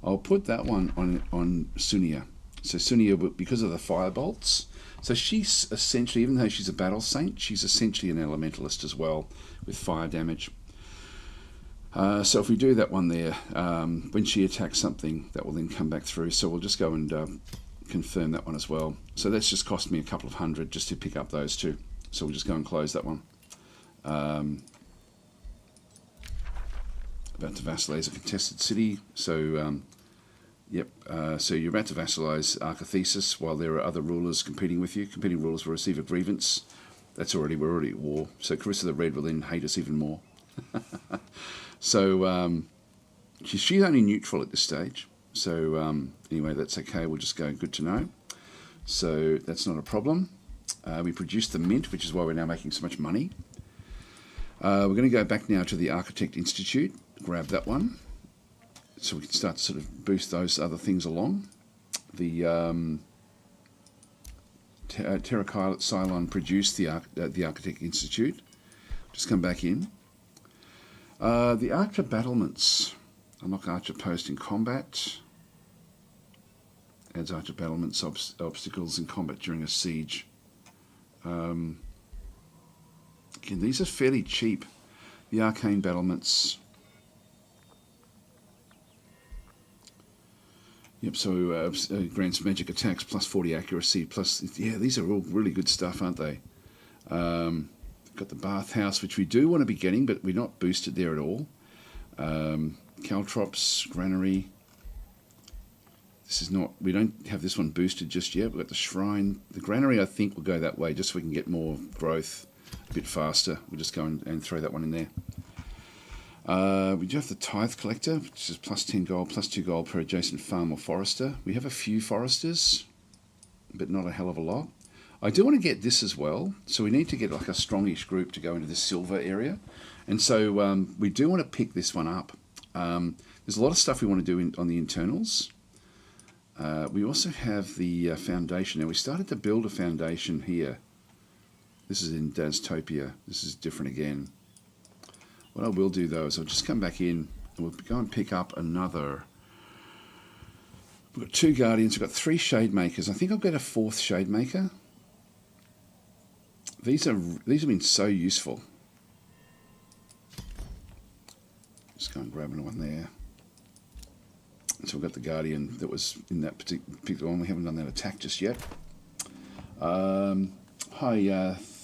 I'll put that one on Sunia. So Sunia, because of the fire bolts, so she's essentially, even though she's a battle saint, she's essentially an elementalist as well with fire damage. So if we do that one there, when she attacks something, that will then come back through. So we'll just go and confirm that one as well. So that's just cost me a couple of hundred just to pick up those two. So we'll just go and close that one. About to vassalize a contested city. So yep. So you're about to vassalize Archathesis while there are other rulers competing with you. Competing rulers will receive a grievance. We're already at war. So Carissa the Red will then hate us even more. So she's only neutral at this stage. So anyway, that's okay. We'll just go good to know. So that's not a problem. We produced the mint, which is why we're now making so much money. We're going to go back now to the Architect Institute. Grab that one. So we can start to sort of boost those other things along. The Terracotta Cylon produced the Architect Institute. Just come back in. The archer battlements. Unlock archer post in combat. Adds archer battlements obstacles in combat during a siege. Again, these are fairly cheap. The arcane battlements. Yep, so grants magic attacks plus 40 accuracy plus, yeah, these are all really good stuff, aren't they? Got the bathhouse, which we do want to be getting, but we're not boosted there at all. Caltrops, granary. This is not, we don't have this one boosted just yet. We've got the shrine. The granary, I think, will go that way just so we can get more growth a bit faster. We'll just go and throw that one in there. We do have the tithe collector, which is plus 10 gold, plus 2 gold per adjacent farm or forester. We have a few foresters, but not a hell of a lot. I do want to get this as well, so we need to get like a strongish group to go into the silver area. And so we do want to pick this one up. There's a lot of stuff we want to do on the internals. We also have the foundation. Now we started to build a foundation here. This is in DasTopia. This is different again. What I will do though is I'll just come back in and we'll go and pick up another. We've got 2 guardians, we've got 3 shade makers. I think I'll get a 4th shade maker. These have been so useful. Just go and grab another one there. So we've got the guardian that was in that particular one. We haven't done that attack just yet. Hi,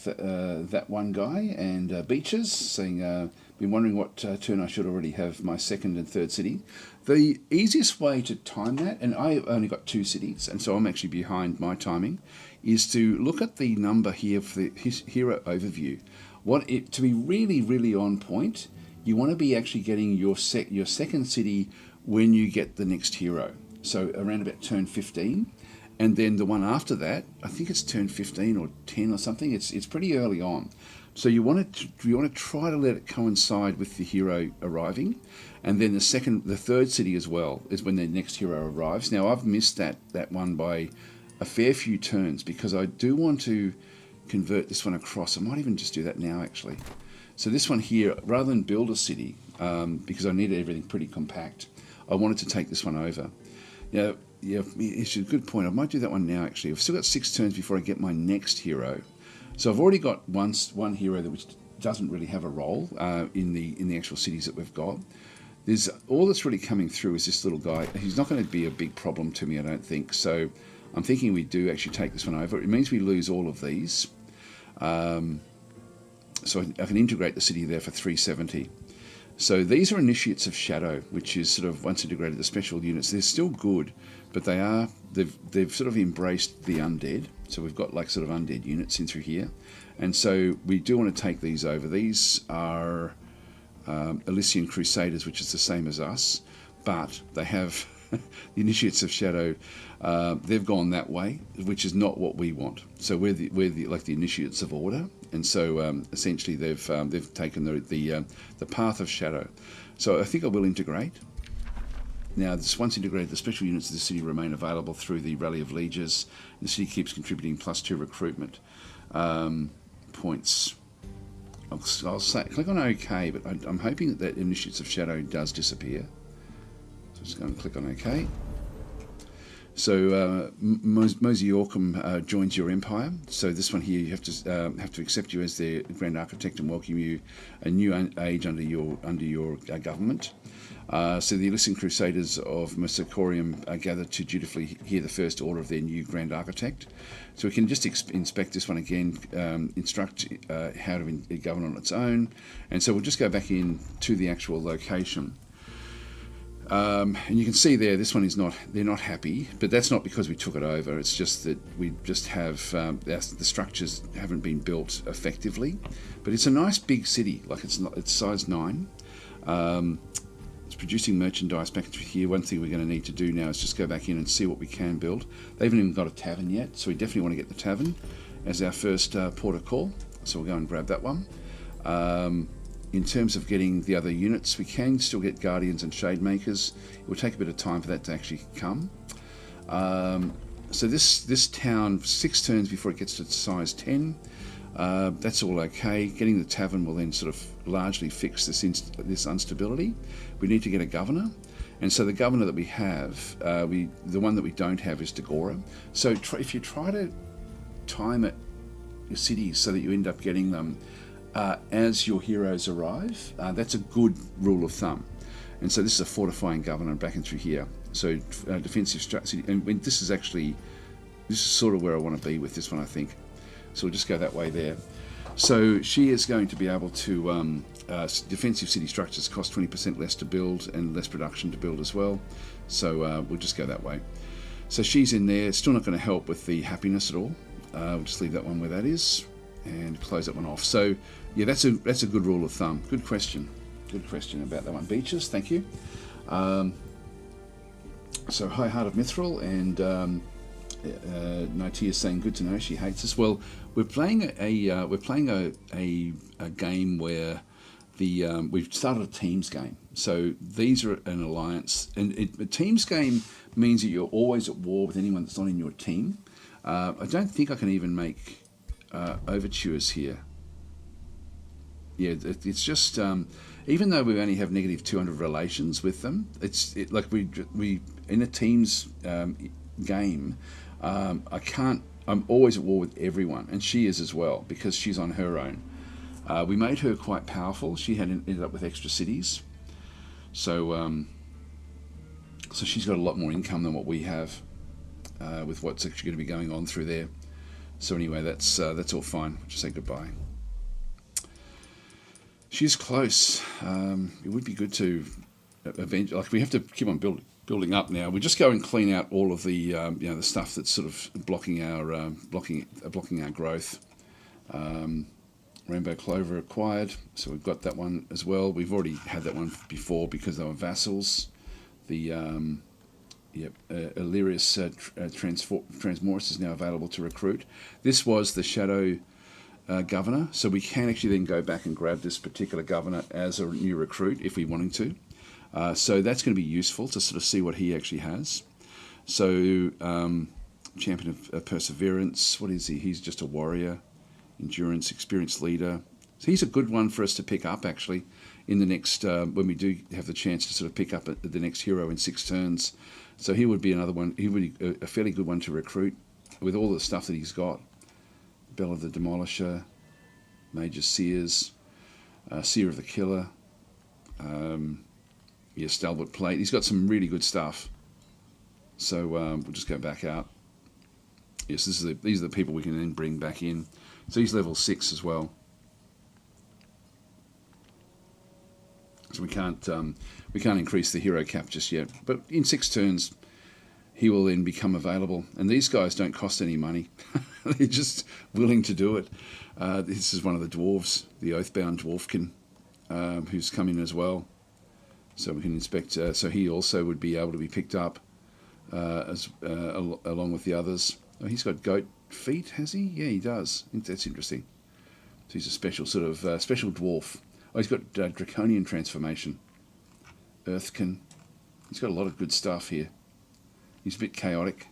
that one guy and Beaches saying, been wondering what turn I should already have my 2nd and 3rd city. The easiest way to time that, and I've only got 2 cities, and so I'm actually behind my timing, is to look at the number here for the hero overview. To be really, really on point, you want to be actually getting your 2nd city when you get the next hero. So around about turn 15. And then the one after that, I think it's turn 15 or 10 or something. It's pretty early on. So you want to try to let it coincide with the hero arriving. And then the 3rd city as well is when the next hero arrives. Now I've missed that one by a fair few turns because I do want to convert this one across. I might even just do that now actually. So this one here, rather than build a city, because I needed everything pretty compact, I wanted to take this one over. Now, yeah, it's a good point. I might do that one now actually. I've still got 6 turns before I get my next hero. So I've already got one hero which doesn't really have a role in the actual cities that we've got. There's all that's really coming through is this little guy. He's not going to be a big problem to me, I don't think. So I'm thinking we do actually take this one over. It means we lose all of these. So I can integrate the city there for 370. So these are Initiates of Shadow, which is sort of once integrated the special units. They're still good, but they've sort of embraced the undead. So we've got like sort of undead units in through here. And so we do want to take these over. These are Elysian Crusaders, which is the same as us, but they have the Initiates of Shadow. They've gone that way, which is not what we want. So we're like the Initiates of Order, and so essentially they've taken the path of Shadow. So I think I will integrate. Now, once integrated, the special units of the city remain available through the Rally of Lieges. The city keeps contributing +2 recruitment points. I'll say click on OK, but I'm hoping that Initiates of Shadow does disappear. So just go and click on OK. So Mosiorcum joins your empire. So this one here, you have to accept you as their Grand Architect and welcome you a new age under your government. So the Elysian Crusaders of Mosicorium are gathered to dutifully hear the first order of their new Grand Architect. So we can just inspect this one again, instruct how to govern on its own, and so we'll just go back in to the actual location. And you can see there, this one is they're not happy, but that's not because we took it over. It's just that we just have, the structures haven't been built effectively. But it's a nice big city, like it's size 9. It's producing merchandise back here. One thing we're going to need to do now is just go back in and see what we can build. They haven't even got a tavern yet, so we definitely want to get the tavern as our first port of call. So we'll go and grab that one. In terms of getting the other units, we can still get Guardians and Shade Makers. It will take a bit of time for that to actually come. So this town, 6 turns before it gets to size 10. That's all okay. Getting the tavern will then sort of largely fix this instability. We need to get a governor. And so the governor that we have, the one that we don't have is Dagora. So if you try to time it, your cities, so that you end up getting them as your heroes arrive, that's a good rule of thumb. And so this is a fortifying governor back and through here. So defensive strategy, and this is sort of where I want to be with this one, I think. So we'll just go that way there. So she is going to be able to, defensive city structures cost 20% less to build and less production to build as well. So we'll just go that way. So she's in there, still not going to help with the happiness at all. We'll just leave that one where that is and close that one off. So yeah, that's a good rule of thumb. Good question about that one. Beaches, thank you. So High Heart of Mithril and Natia saying good to know she hates us. Well, we're playing a game where we've started a teams game. So these are an alliance, and a teams game means that you're always at war with anyone that's not in your team. I don't think I can even make overtures here. Yeah, it's just even though we only have negative 200 relations with them, like we in a teams game. I'm always at war with everyone, and she is as well because she's on her own. We made her quite powerful. She had ended up with extra cities, so she's got a lot more income than what we have with what's actually going to be going on through there. So anyway, that's all fine. We'll just say goodbye. She's close. It would be good to eventually, like we have to keep on building up now. We just go and clean out all of the the stuff that's sort of blocking our growth. Rainbow Clover acquired, so we've got that one as well. We've already had that one before because they were vassals. The Illyrius Transmorus is now available to recruit. This was the Shadow Governor, so we can actually then go back and grab this particular governor as a new recruit if we wanted to. So that's going to be useful to sort of see what he actually has. So Champion of Perseverance, what is he? He's just a warrior. Endurance, experienced leader. So he's a good one for us to pick up actually in the next, when we do have the chance to sort of pick up the next hero in 6 turns. So he would be another one, he would be a fairly good one to recruit with all the stuff that he's got. Bell of the Demolisher, Major Seers, Seer of the Killer, Stalwart Plate. He's got some really good stuff. So we'll just go back out. Yes, these are the people we can then bring back in. So he's level 6 as well. So we can't increase the hero cap just yet. But in 6 turns, he will then become available. And these guys don't cost any money. They're just willing to do it. This is one of the dwarves, the Oathbound Dwarfkin, who's come in as well. So we can inspect. So he also would be able to be picked up along with the others. Oh, he's got goat feet, has he? Yeah, he does. That's interesting. So he's a special sort of special dwarf. Oh, he's got draconian transformation. Earthkin. He's got a lot of good stuff here. He's a bit chaotic.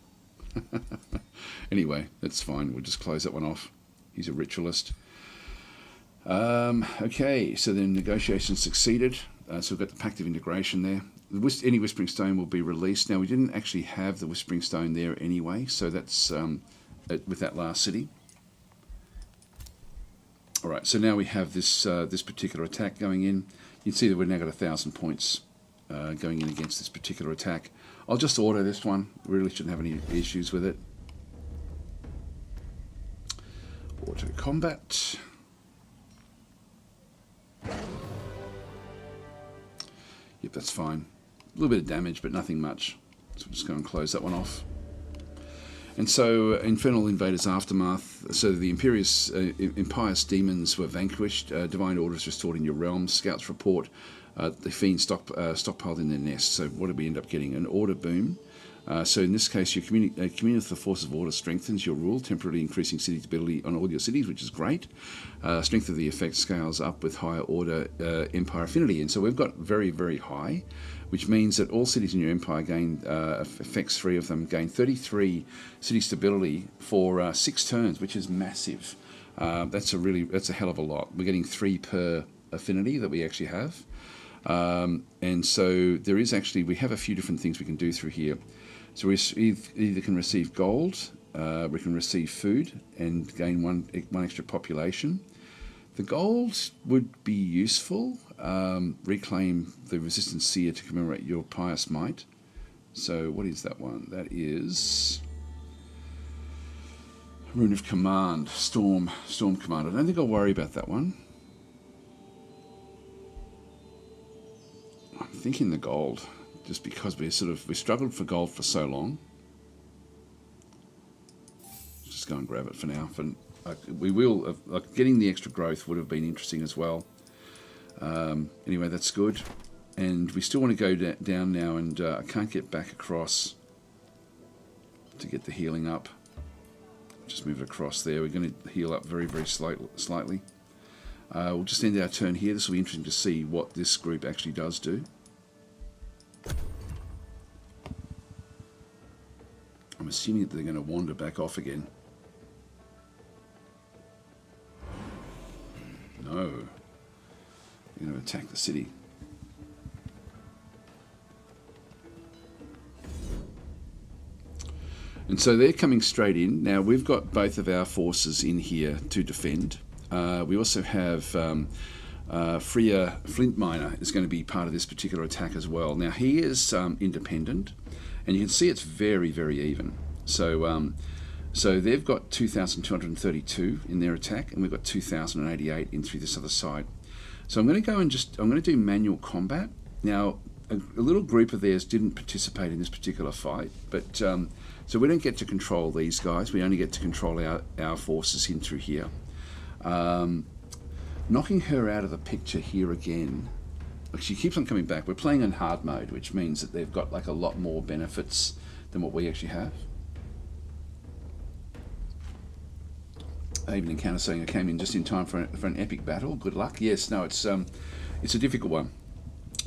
Anyway, that's fine. We'll just close that one off. He's a ritualist. Okay, so then negotiations succeeded. So we've got the Pact of Integration there. Any Whispering Stone will be released. Now, we didn't actually have the Whispering Stone there anyway, so that's with that last city. All right, so now we have this this particular attack going in. You can see that we've now got 1,000 points going in against this particular attack. I'll just auto this one. We really shouldn't have any issues with it. Auto combat. Yep, that's fine. A little bit of damage, but nothing much. So we'll just go and close that one off. And so, Infernal Invaders Aftermath. So the impious demons were vanquished. Divine orders restored in your realm. Scouts report the fiends stockpiled in their nest. So what did we end up getting? An order boom. So in this case, your communion with the forces of order strengthens your rule, temporarily increasing city stability on all your cities, which is great. Strength of the effect scales up with higher order empire affinity. And so we've got very, very high, which means that all cities in your empire gain, effects 3 of them, gain 33 city stability for 6 turns, which is massive. That's a hell of a lot. We're getting 3 per affinity that we actually have. And so there is actually, we have a few different things we can do through here. So we either can receive gold, we can receive food and gain one extra population. The gold would be useful. Reclaim the resistance seer to commemorate your pious might. So what is that one? That is Rune of Command, Storm Command. I don't think I'll worry about that one. I'm thinking the gold, just because we struggled for gold for so long. Let's just go and grab it for now. We will, getting the extra growth would have been interesting as well. Anyway, that's good. And we still want to go down now, and I can't get back across to get the healing up. Just move it across there. We're going to heal up very, very slightly. We'll just end our turn here. This will be interesting to see what this group actually does do. I'm assuming that they're going to wander back off again. No. They're going to attack the city. And so they're coming straight in. Now we've got both of our forces in here to defend. We also have Freya Flint Miner is going to be part of this particular attack as well. Now he is independent, and you can see it's very, very even. So so they've got 2,232 in their attack, and we've got 2,088 in through this other side. So I'm going to go and I'm going to do manual combat. Now a little group of theirs didn't participate in this particular fight, but so we don't get to control these guys. We only get to control our forces in through here. Knocking her out of the picture here again. Like, she keeps on coming back. We're playing in hard mode, which means that they've got like a lot more benefits than what we actually have. I even encounter saying I came in just in time for an epic battle. Good luck. Yes, no, it's a difficult one.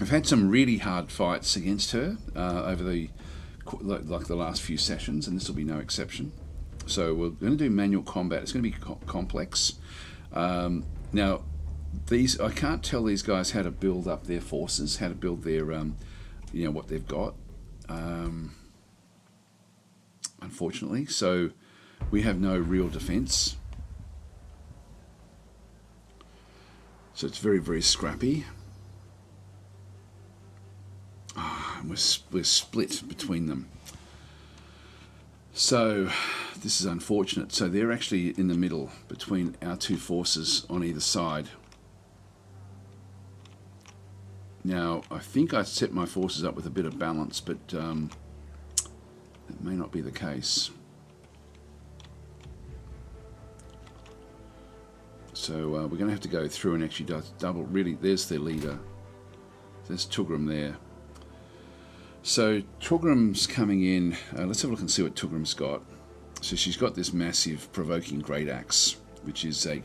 I've had some really hard fights against her over the last few sessions, and this will be no exception. So we're going to do manual combat. It's going to be complex. Now, I can't tell these guys how to build up their forces, how to build their, what they've got. Unfortunately, so we have no real defense. So it's very, very scrappy. And we're split between them. So this is unfortunate. So they're actually in the middle between our two forces on either side. Now, I think I set my forces up with a bit of balance, but that may not be the case. So we're going to have to go through and actually double. Really, there's their leader. There's Tugram there. So Tugram's coming in. Let's have a look and see what Tugram's got. So she's got this massive provoking great axe, which is a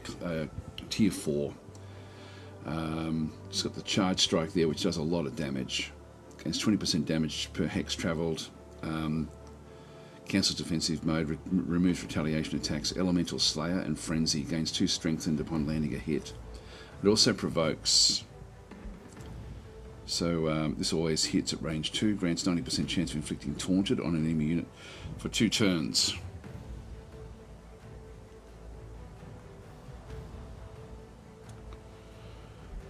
tier 4. She's got the charge strike there, which does a lot of damage. Gains 20% damage per hex travelled. Cancels defensive mode, removes retaliation attacks, elemental slayer and frenzy, gains 2 strengthened upon landing a hit. It also provokes. So this always hits at range 2, grants 90% chance of inflicting taunted on an enemy unit for 2 turns.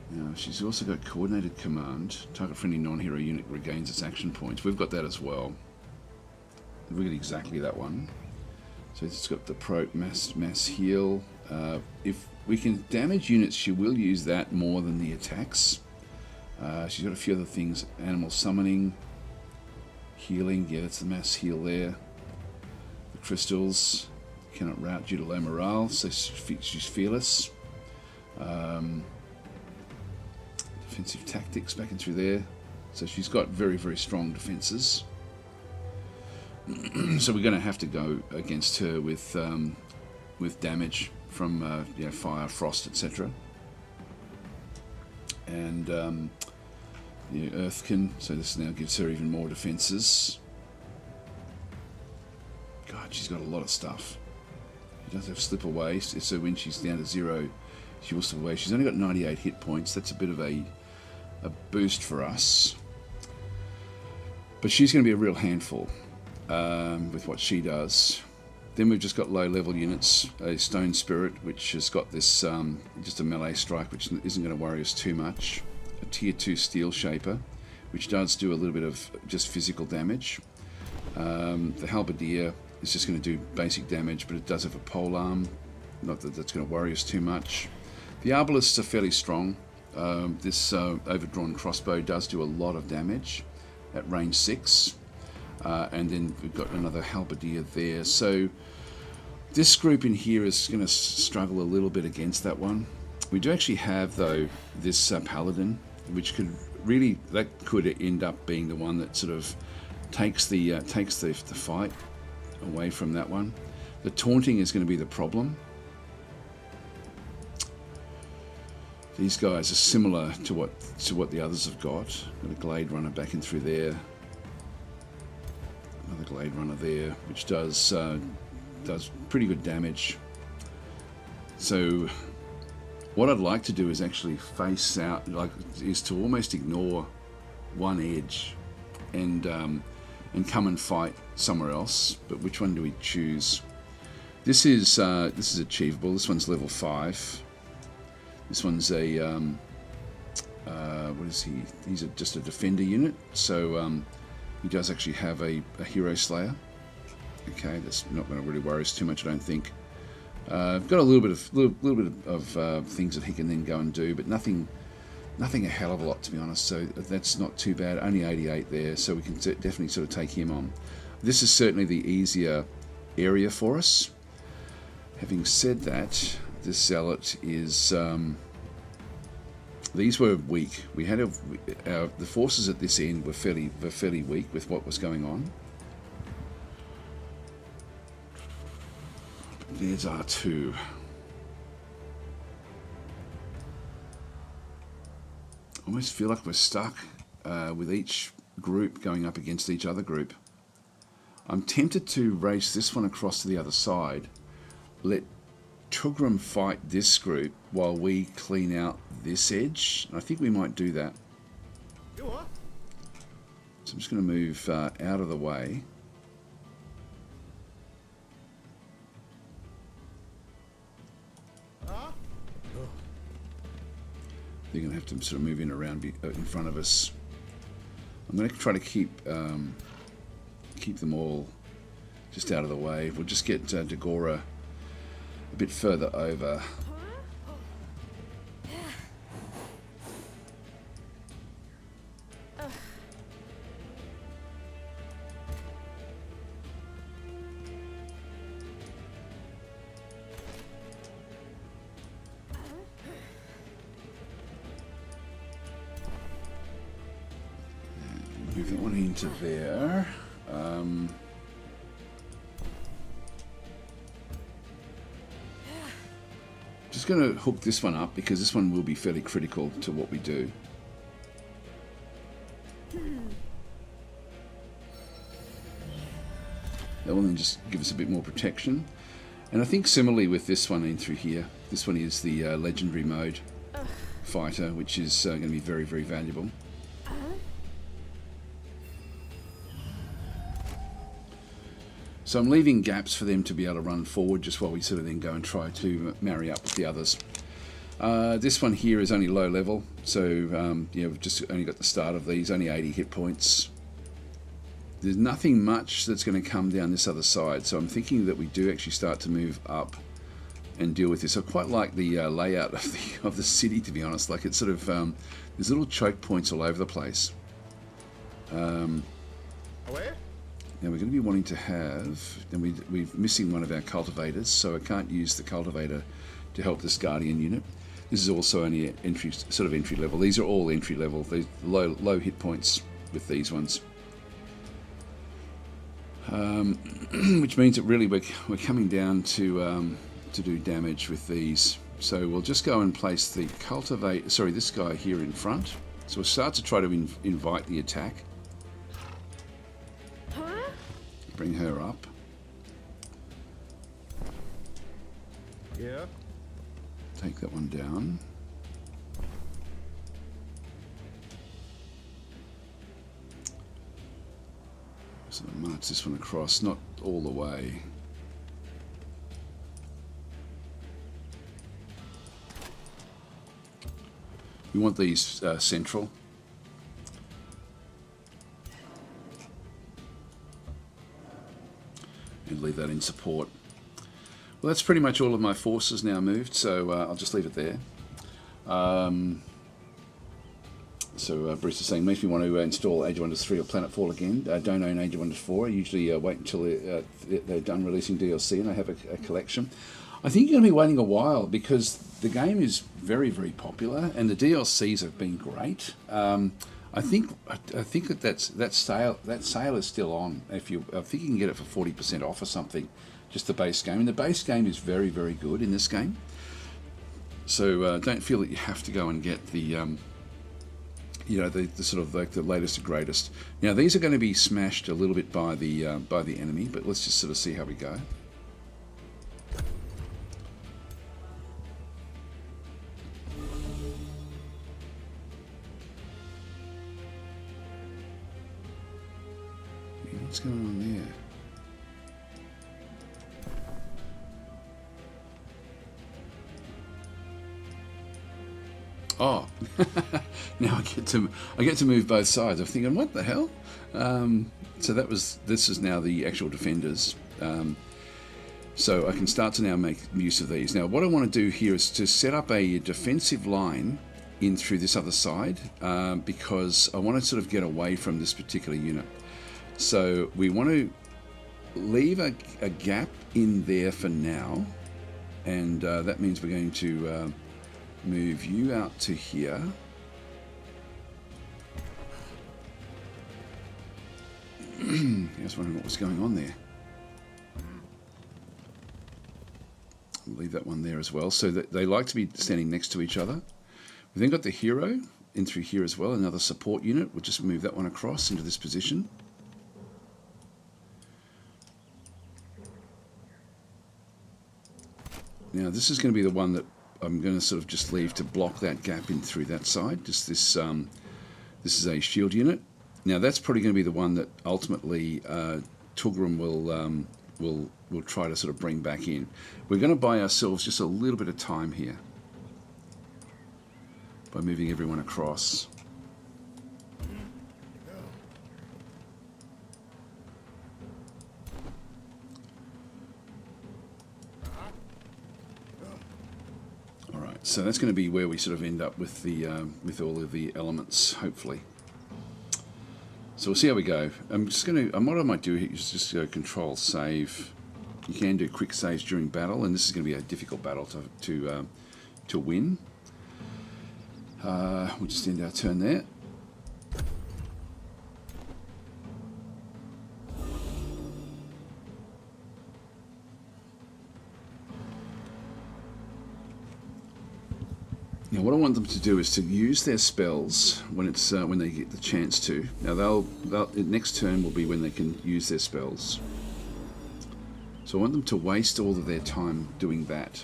Now she's also got coordinated command. Target friendly non-hero unit regains its action points. We've got that as well. We've got exactly that one. So it's got the pro mass heal. If we can damage units, she will use that more than the attacks. She's got a few other things. Animal summoning, healing. Yeah, that's the mass heal there. The crystals cannot rout due to low morale, so she's fearless. Defensive tactics back in through there. So she's got very, very strong defenses. So we're going to have to go against her with damage from fire, frost, etc. And Earthkin. So this now gives her even more defenses. God, she's got a lot of stuff. She does have slip away, so when she's down to 0, she will slip away. She's only got 98 hit points. That's a bit of a boost for us. But she's going to be a real handful with what she does. Then we've just got low-level units, a Stone Spirit, which has got this just a melee strike, which isn't going to worry us too much. A Tier 2 Steel Shaper, which does do a little bit of just physical damage. The Halberdier is just going to do basic damage, but it does have a polearm. Not that that's going to worry us too much. The Arbalists are fairly strong. This overdrawn crossbow does do a lot of damage at range 6. And then we've got another Halberdier there. So this group in here is going to struggle a little bit against that one. We do actually have, though, this Paladin, which could really, that could end up being the one that sort of takes the fight away from that one. The taunting is going to be the problem. These guys are similar to what the others have got. Got a Glade Runner back in through there. Another Glade Runner there, which does pretty good damage. So what I'd like to do is actually face out, is to almost ignore one edge and come and fight somewhere else. But which one do we choose? This is achievable. This one's level 5. This one's a what is he? He's just a defender unit. So he does actually have a Hero Slayer. Okay, that's not going to really worry us too much, I don't think. Got a little bit of things that he can then go and do, but nothing a hell of a lot, to be honest. So that's not too bad. Only 88 there, so we can definitely sort of take him on. This is certainly the easier area for us. Having said that, this Zealot is. These were weak. We had the forces at this end were fairly weak with what was going on. There's R2. I almost feel like we're stuck with each group going up against each other group. I'm tempted to race this one across to the other side. Let Tugram fight this group while we clean out this edge. I think we might do that. So I'm just going to move out of the way. They're going to have to sort of move in around in front of us. I'm going to try to keep them all just out of the way. We'll just get Dagora a bit further over. Move that one into there. Just going to hook this one up because this one will be fairly critical to what we do. That will then just give us a bit more protection. And I think similarly with this one in through here, this one is the legendary mode fighter, which is going to be very, very valuable. So I'm leaving gaps for them to be able to run forward just while we sort of then go and try to marry up with the others. This one here is only low level, so yeah, we've just only got the start of these, only 80 hit points. There's nothing much that's going to come down this other side, so I'm thinking that we do actually start to move up and deal with this. I quite like the layout of the city, to be honest. Like it's sort of there's little choke points all over the place. Away? Now we're going to be wanting to have, and we're missing one of our cultivators, so I can't use the cultivator to help this guardian unit. This is also only entry level. These are all entry level. These low hit points with these ones, which means that really we're coming down to do damage with these. So we'll just go and place the this guy here in front. So we'll start to try to invite the attack. Bring her up. Yeah. Take that one down. So march this one across, not all the way. We want these central. And leave that in support. Well, that's pretty much all of my forces now moved, so I'll just leave it there. So Bruce is saying, makes me want to install Age of Wonders 3 or Planetfall again. Don't own Age of Wonders 4. I usually wait until they're done releasing DLC and I have a collection. I think you're going to be waiting a while because the game is very, very popular and the DLCs have been great. I think that sale is still on. I think you can get it for 40% off or something, just the base game. And the base game is very, very good in this game. So don't feel that you have to go and get the the sort of like the latest and greatest. Now these are going to be smashed a little bit by the enemy, but let's just sort of see how we go. What's going on there? Oh, now I get to move both sides. I'm thinking, what the hell? So this is now the actual defenders. So I can start to now make use of these. Now what I want to do here is to set up a defensive line in through this other side because I want to sort of get away from this particular unit. So we want to leave a gap in there for now, and that means we're going to move you out to here. I was wondering what was going on there. I'll leave that one there as well. So that they like to be standing next to each other. We've then got the hero in through here as well, another support unit. We'll just move that one across into this position. Now this is going to be the one that I'm going to sort of just leave to block that gap in through that side. Just this, this is a shield unit. Now that's probably going to be the one that ultimately Tulgrim will try to sort of bring back in. We're going to buy ourselves just a little bit of time here by moving everyone across. So that's going to be where we sort of end up with the with all of the elements, hopefully. So we'll see how we go. I'm just going to. What I might do here is just go Control Save. You can do quick saves during battle, and this is going to be a difficult battle to win. We'll just end our turn there. Now what I want them to do is to use their spells when it's when they get the chance to. Now they'll next turn will be when they can use their spells. So I want them to waste all of their time doing that.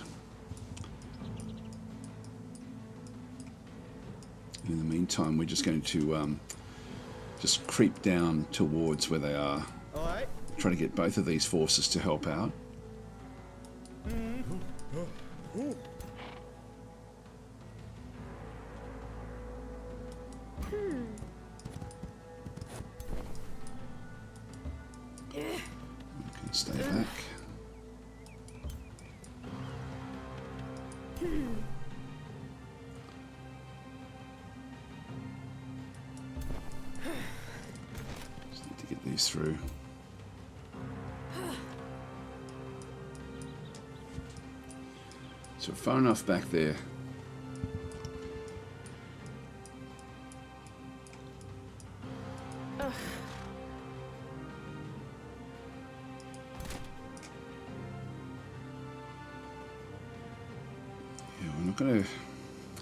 In the meantime, we're just going to just creep down towards where they are. All right. Try to get both of these forces to help out. Stay back. Just need to get these through. So far enough back there.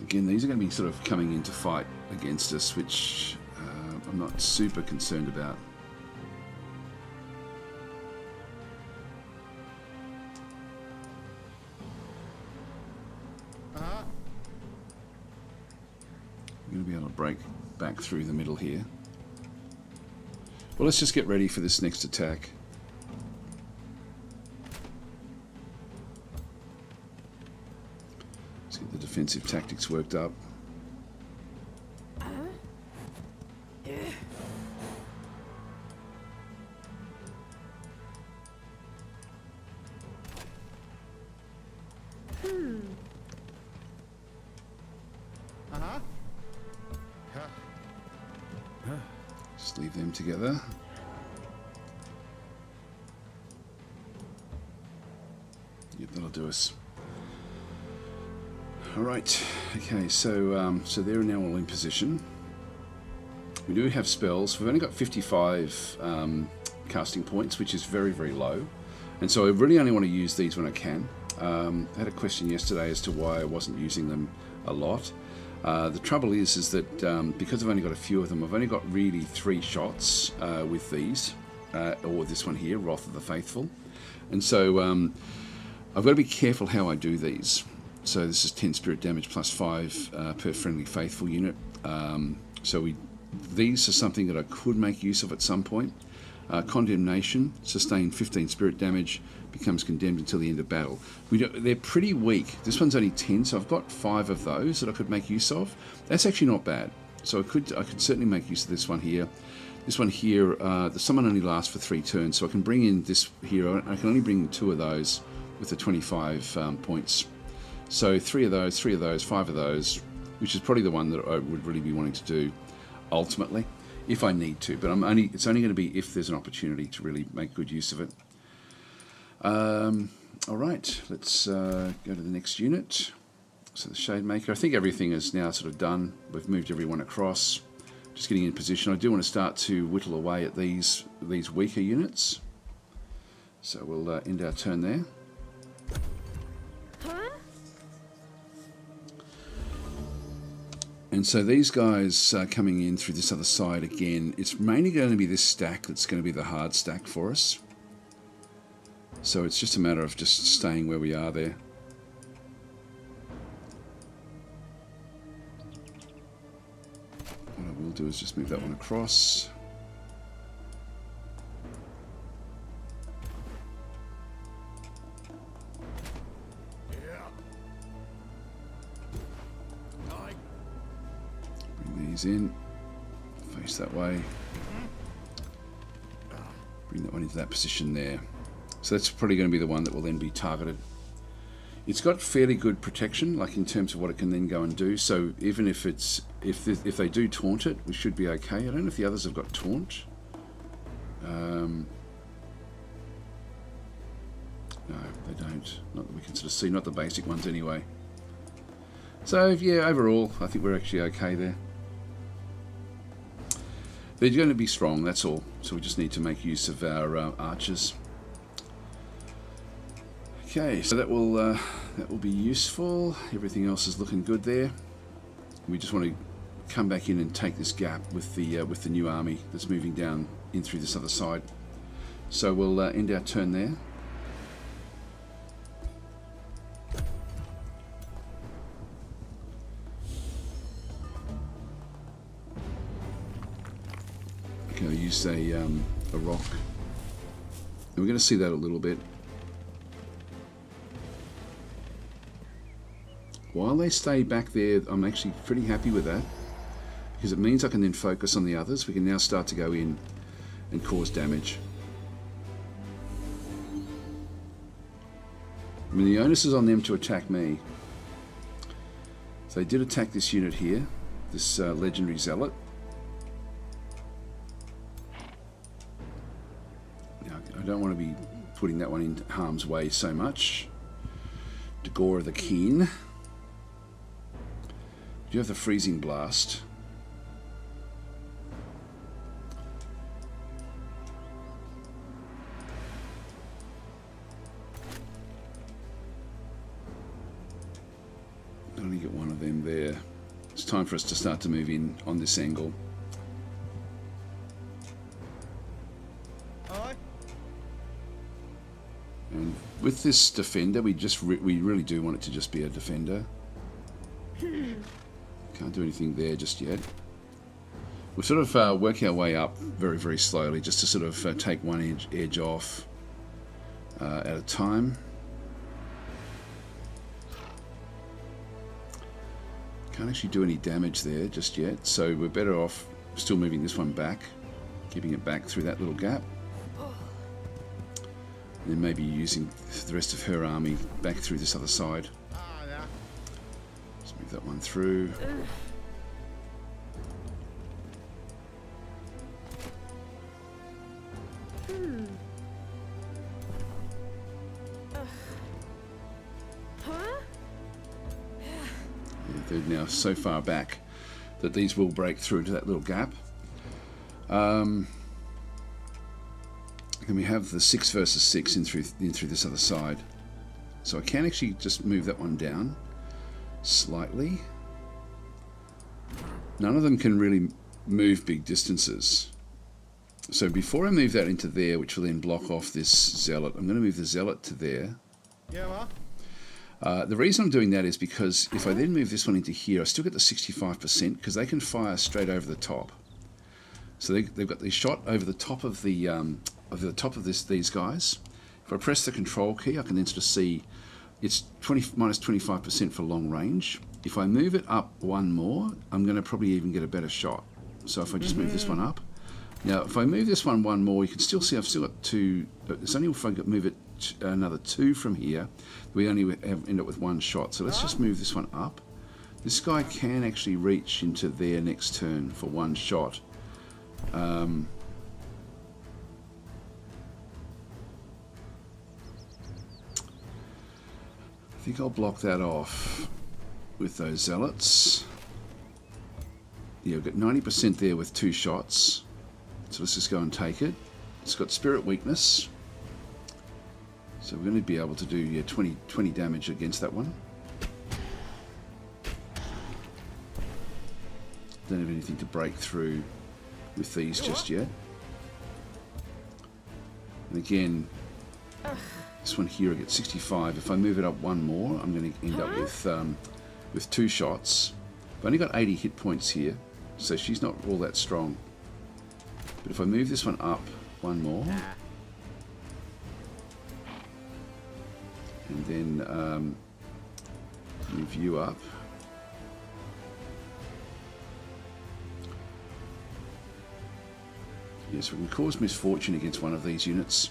Again, these are going to be sort of coming in to fight against us, which I'm not super concerned about. We're going to be able to break back through the middle here. Well, let's just get ready for this next attack. Let's get the defensive tactics worked up. Just leave them together. Yep, that'll do us. All right. Okay, so they're now all in position. We do have spells. We've only got 55 casting points, which is very, very low. And so I really only want to use these when I can. I had a question yesterday as to why I wasn't using them a lot. The trouble is that because I've only got a few of them, I've only got really 3 shots with these, or this one here, Wrath of the Faithful. And so I've got to be careful how I do these. So this is 10 spirit damage plus 5 per friendly faithful unit. These are something that I could make use of at some point. Condemnation, sustain 15 spirit damage, becomes condemned until the end of battle. They're pretty weak. This one's only 10, so I've got 5 of those that I could make use of. That's actually not bad. So I could certainly make use of this one here. This one here, the summon only lasts for 3 turns, so I can bring in this here. I can only bring 2 of those with the 25 points. So 3 of those, 5 of those, which is probably the one that I would really be wanting to do ultimately, if I need to. But it's only going to be if there's an opportunity to really make good use of it. All right, let's go to the next unit. So the Shademaker, I think everything is now sort of done. We've moved everyone across, just getting in position. I do want to start to whittle away at these weaker units. So we'll end our turn there. And so these guys coming in through this other side again, it's mainly going to be this stack that's going to be the hard stack for us. So it's just a matter of just staying where we are there. What I will do is just move that one across. Bring these in, face that way. Bring that one into that position there. So that's probably going to be the one that will then be targeted. It's got fairly good protection, like in terms of what it can then go and do. So even if they do taunt it, we should be okay. I don't know if the others have got taunt. No, they don't. Not that we can sort of see. Not the basic ones anyway. So yeah, overall, I think we're actually okay there. They're going to be strong. That's all. So we just need to make use of our archers. Okay, so that will be useful. Everything else is looking good there. We just want to come back in and take this gap with the new army that's moving down in through this other side. So we'll end our turn there. Okay, I'll use a rock, and we're going to see that a little bit. While they stay back there, I'm actually pretty happy with that, because it means I can then focus on the others. We can now start to go in and cause damage. I mean, the onus is on them to attack me. So they did attack this unit here, this legendary zealot. Now, I don't want to be putting that one in harm's way so much. Dagora the Keen. You have the freezing blast. I only get one of them there. It's time for us to start to move in on this angle. And with this defender, we really do want it to just be a defender. Can't do anything there just yet. We're sort of working our way up very, very slowly, just to sort of take one edge off at a time. Can't actually do any damage there just yet, so we're better off still moving this one back, keeping it back through that little gap. And then maybe using the rest of her army back through this other side. Let's move that one through. They're now so far back that these will break through to that little gap. And we have the 6 versus 6 in through this other side. So I can actually just move that one down slightly. None of them can really move big distances. So before I move that into there, which will then block off this zealot, I'm going to move the zealot to there. Yeah, what? The reason I'm doing that is because if I then move this one into here, I still get the 65% because they can fire straight over the top. So they've got the shot over the top of the these guys. If I press the control key, I can then sort of see it's minus 25% for long range. If I move it up one more, I'm going to probably even get a better shot. So if I just move this one up. Now, if I move this one more, you can still see I've still got 2. It's only if I move it another 2 from here, we only end up with 1 shot. So let's just move this one up. This guy can actually reach into there next turn for 1 shot. I think I'll block that off with those zealots. Yeah, we've got 90% there with 2 shots. So let's just go and take it. It's got spirit weakness. So we're going to be able to do 20 damage against that one. Don't have anything to break through with these just yet. And again, this one here I get 65. If I move it up 1 more, I'm going to end up with 2 shots. I've only got 80 hit points here, so she's not all that strong. But if I move this one up 1 more, and then move you up, yes, we can cause misfortune against one of these units.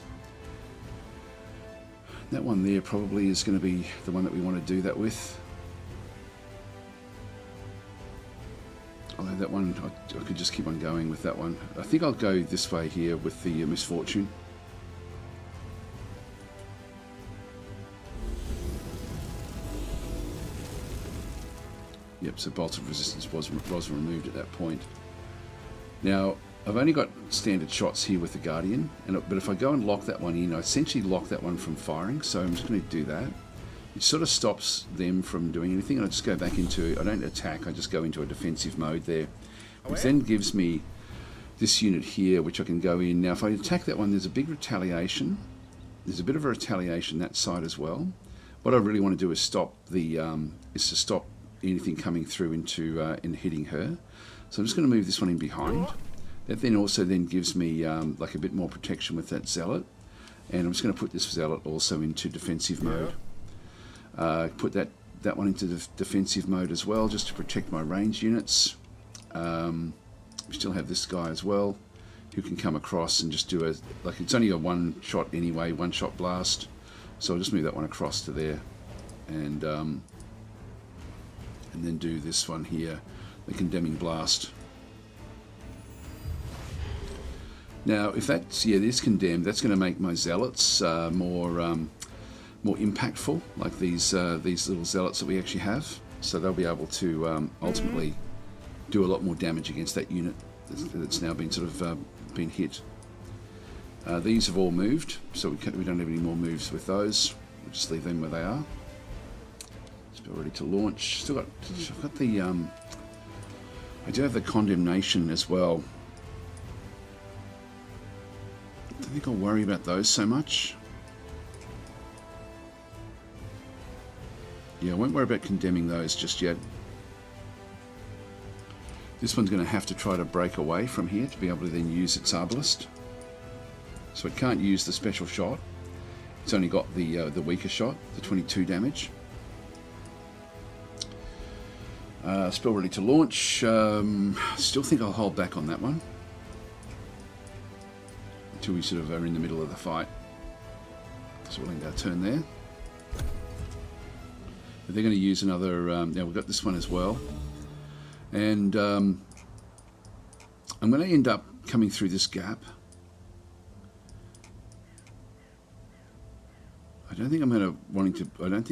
That one there probably is going to be the one that we want to do that with. Although that one, I could just keep on going with that one. I think I'll go this way here with the misfortune. Yep, so bolts of resistance was removed at that point. Now, I've only got standard shots here with the Guardian, but if I go and lock that one in, I essentially lock that one from firing, so I'm just going to do that. It sort of stops them from doing anything, and I just go back into, I don't attack, I just go into a defensive mode there, which then gives me this unit here, which I can go in. Now, if I attack that one, there's a big retaliation. There's a bit of a retaliation that side as well. What I really want to do is stop stop anything coming through into in hitting her. So I'm just going to move this one in behind. That then also gives me like a bit more protection with that zealot, and I'm just going to put this zealot also into defensive mode. Put that one into defensive mode as well, just to protect my ranged units. We still have this guy as well, who can come across and just do it's only a 1 shot anyway, 1 shot blast. So I'll just move that one across to there, and then do this one here, the condemning blast. Now, if that's, it is condemned, that's going to make my zealots more impactful, like these little zealots that we actually have. So they'll be able to ultimately do a lot more damage against that unit that's now been sort of been hit. These have all moved, so we don't have any more moves with those. We'll just leave them where they are. Just about ready to launch. I've got the I do have the condemnation as well. I don't think I'll worry about those so much. Yeah, I won't worry about condemning those just yet. This one's going to have to try to break away from here to be able to then use its arbalist. So it can't use the special shot. It's only got the weaker shot, the 22 damage. Spell ready to launch. Still think I'll hold back on that one until we sort of are in the middle of the fight. So we'll end our turn there. But they're going to use another. Now we've got this one as well, and I'm going to end up coming through this gap. I don't think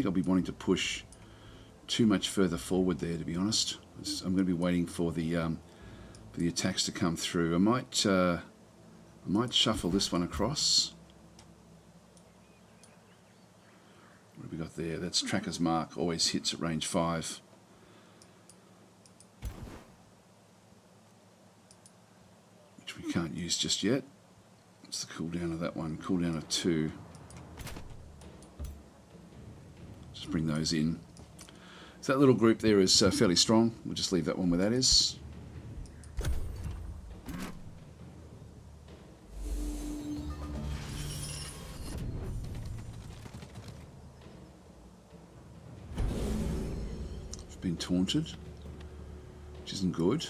I'll be wanting to push too much further forward there, to be honest. I'm going to be waiting for the attacks to come through. I might shuffle this one across. What have we got there? That's Tracker's Mark. Always hits at range 5. Which we can't use just yet. What's the cooldown of that one? Cooldown of 2. Just bring those in. So that little group there is fairly strong. We'll just leave that one where that is. We've been taunted, which isn't good.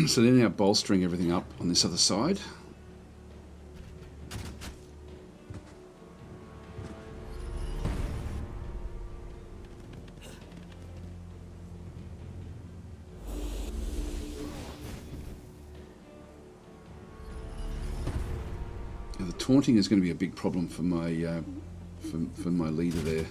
So they're now bolstering everything up on this other side. Now the taunting is going to be a big problem for my for my leader there.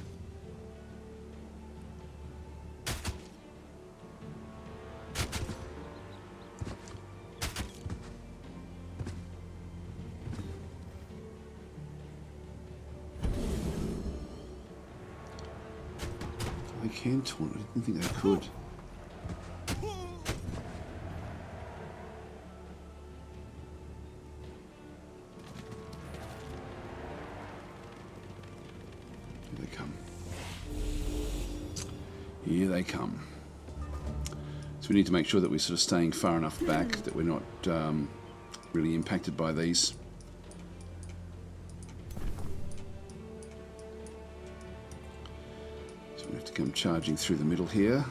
They can taunt. I didn't think they could. Here they come. Here they come. So we need to make sure that we're sort of staying far enough back that we're not really impacted by these. We have to come charging through the middle here.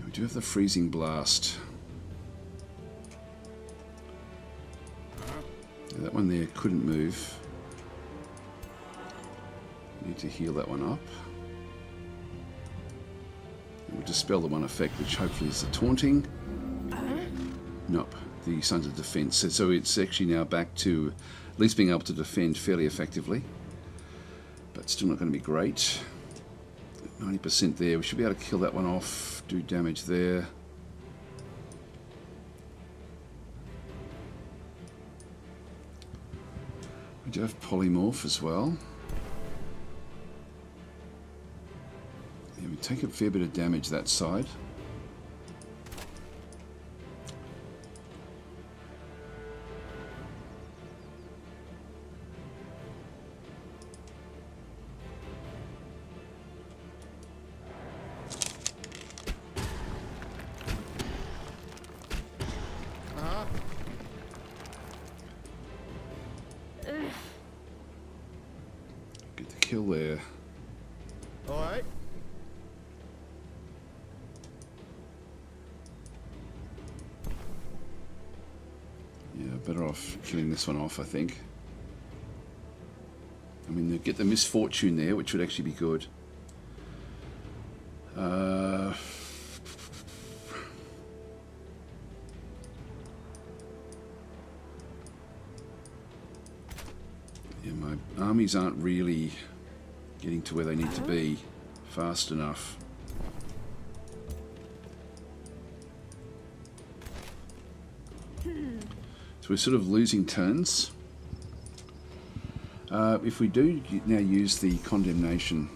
We do have the freezing blast. That one there couldn't move. Need to heal that one up. We'll dispel the one effect, which hopefully is the taunting. Nope, the Sons of Defense. So it's actually now back to at least being able to defend fairly effectively. But still not going to be great. 90% there. We should be able to kill that one off, do damage there. We do have Polymorph as well. Yeah, we take a fair bit of damage that side. Get the kill there. All right. Yeah, better off killing this one off, I think. I mean, they get the misfortune there, which would actually be good. Yeah, my armies aren't really getting to where they need to be fast enough. So we're sort of losing turns. If we do now use the condemnation,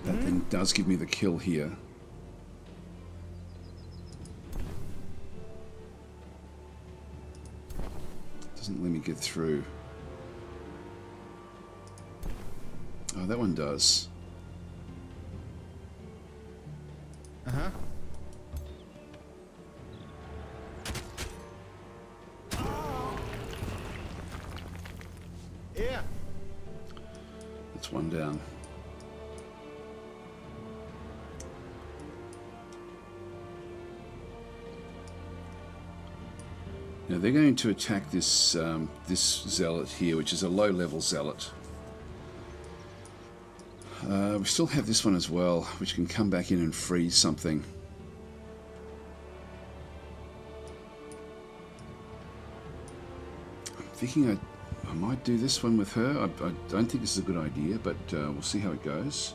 that then does give me the kill here. Doesn't let me get through. Oh, that one does. Uh-huh. Yeah. That's one down. Now they're going to attack this this zealot here, which is a low-level zealot. We still have this one as well, which can come back in and freeze something. I'm thinking I might do this one with her. I don't think this is a good idea, but we'll see how it goes.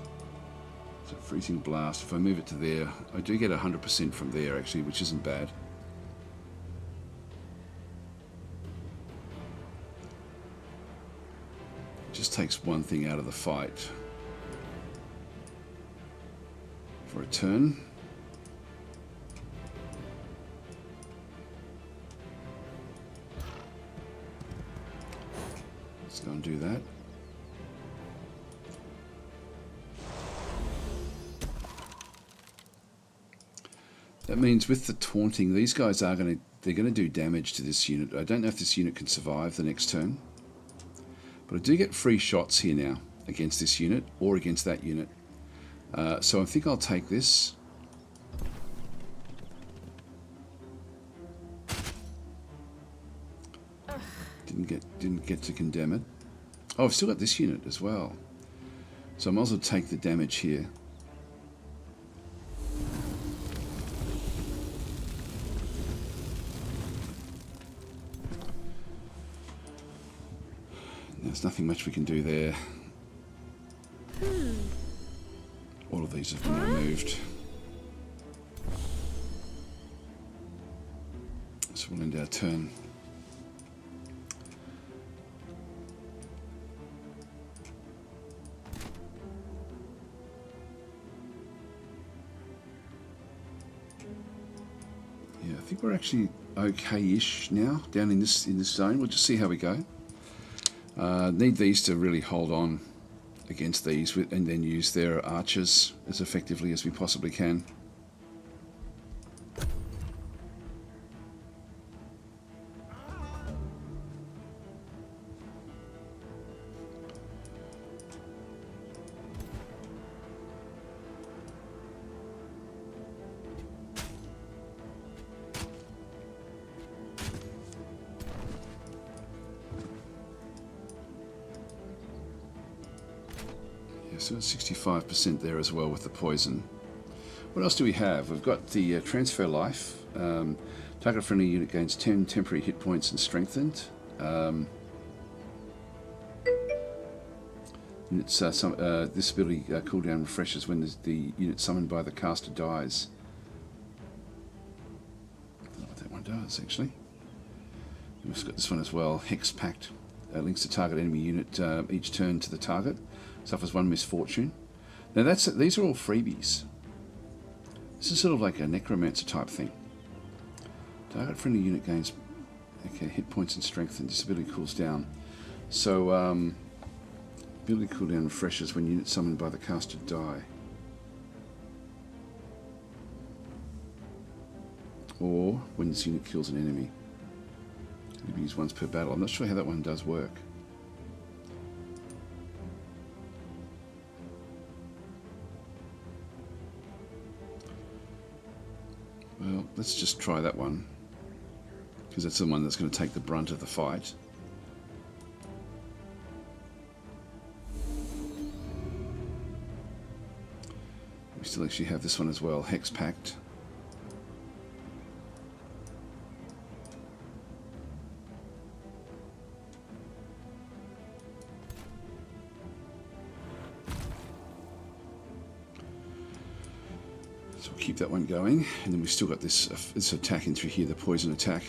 So freezing blast. If I move it to there, I do get 100% from there actually, which isn't bad. Just takes one thing out of the fight. For a turn. Let's go and do that. That means with the taunting, these guys are they're going to do damage to this unit. I don't know if this unit can survive the next turn. But I do get free shots here now against this unit or against that unit. So I think I'll take this. Didn't get to condemn it. Oh, I've still got this unit as well. So I might as well take the damage here. There's nothing much we can do there. All of these have been removed. So we'll end our turn. Yeah, I think we're actually okay-ish now down in this zone. We'll just see how we go. Need these to really hold on against these and then use their archers as effectively as we possibly can. So 65% there as well with the poison. What else do we have? We've got the transfer life. Target friendly unit gains 10 temporary hit points and strengthened. It's, this ability cooldown refreshes when the unit summoned by the caster dies. I don't know what that one does actually. We've got this one as well. Hex Pact. Links to target enemy unit each turn to the target. Suffers one misfortune. Now these are all freebies. This is sort of like a necromancer type thing. Target friendly unit gains hit points and strength, and disability cools down. So ability cooldown refreshes when units summoned by the caster die. Or when this unit kills an enemy. It can be used once per battle. I'm not sure how that one does work. Well, let's just try that one, because that's the one that's going to take the brunt of the fight. We still actually have this one as well, Hex Pact. we'll keep that one going, and then we've still got this attack in through here, the poison attack.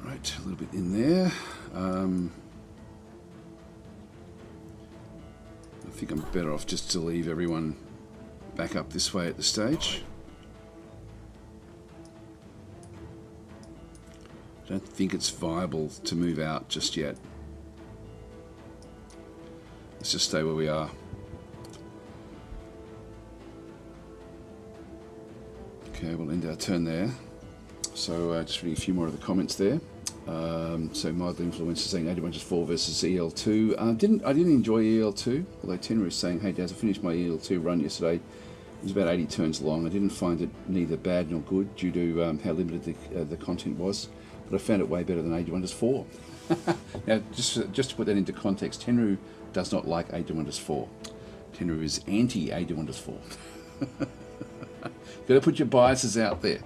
Right, a little bit in there. I think I'm better off just to leave everyone back up this way at this stage. I don't think it's viable to move out just yet. Let's just stay where we are. Okay, we'll end our turn there. So just reading a few more of the comments there. So mildly influenced is saying 81-4 versus EL2. I didn't enjoy EL2, although Tenru is saying, hey Daz, I finished my EL2 run yesterday. It was about 80 turns long. I didn't find it neither bad nor good due to how limited the content was, but I found it way better than 81-4. Now, just to put that into context, Tenru does not like 81-4. Tenru is anti-81-4. Got to put your biases out there.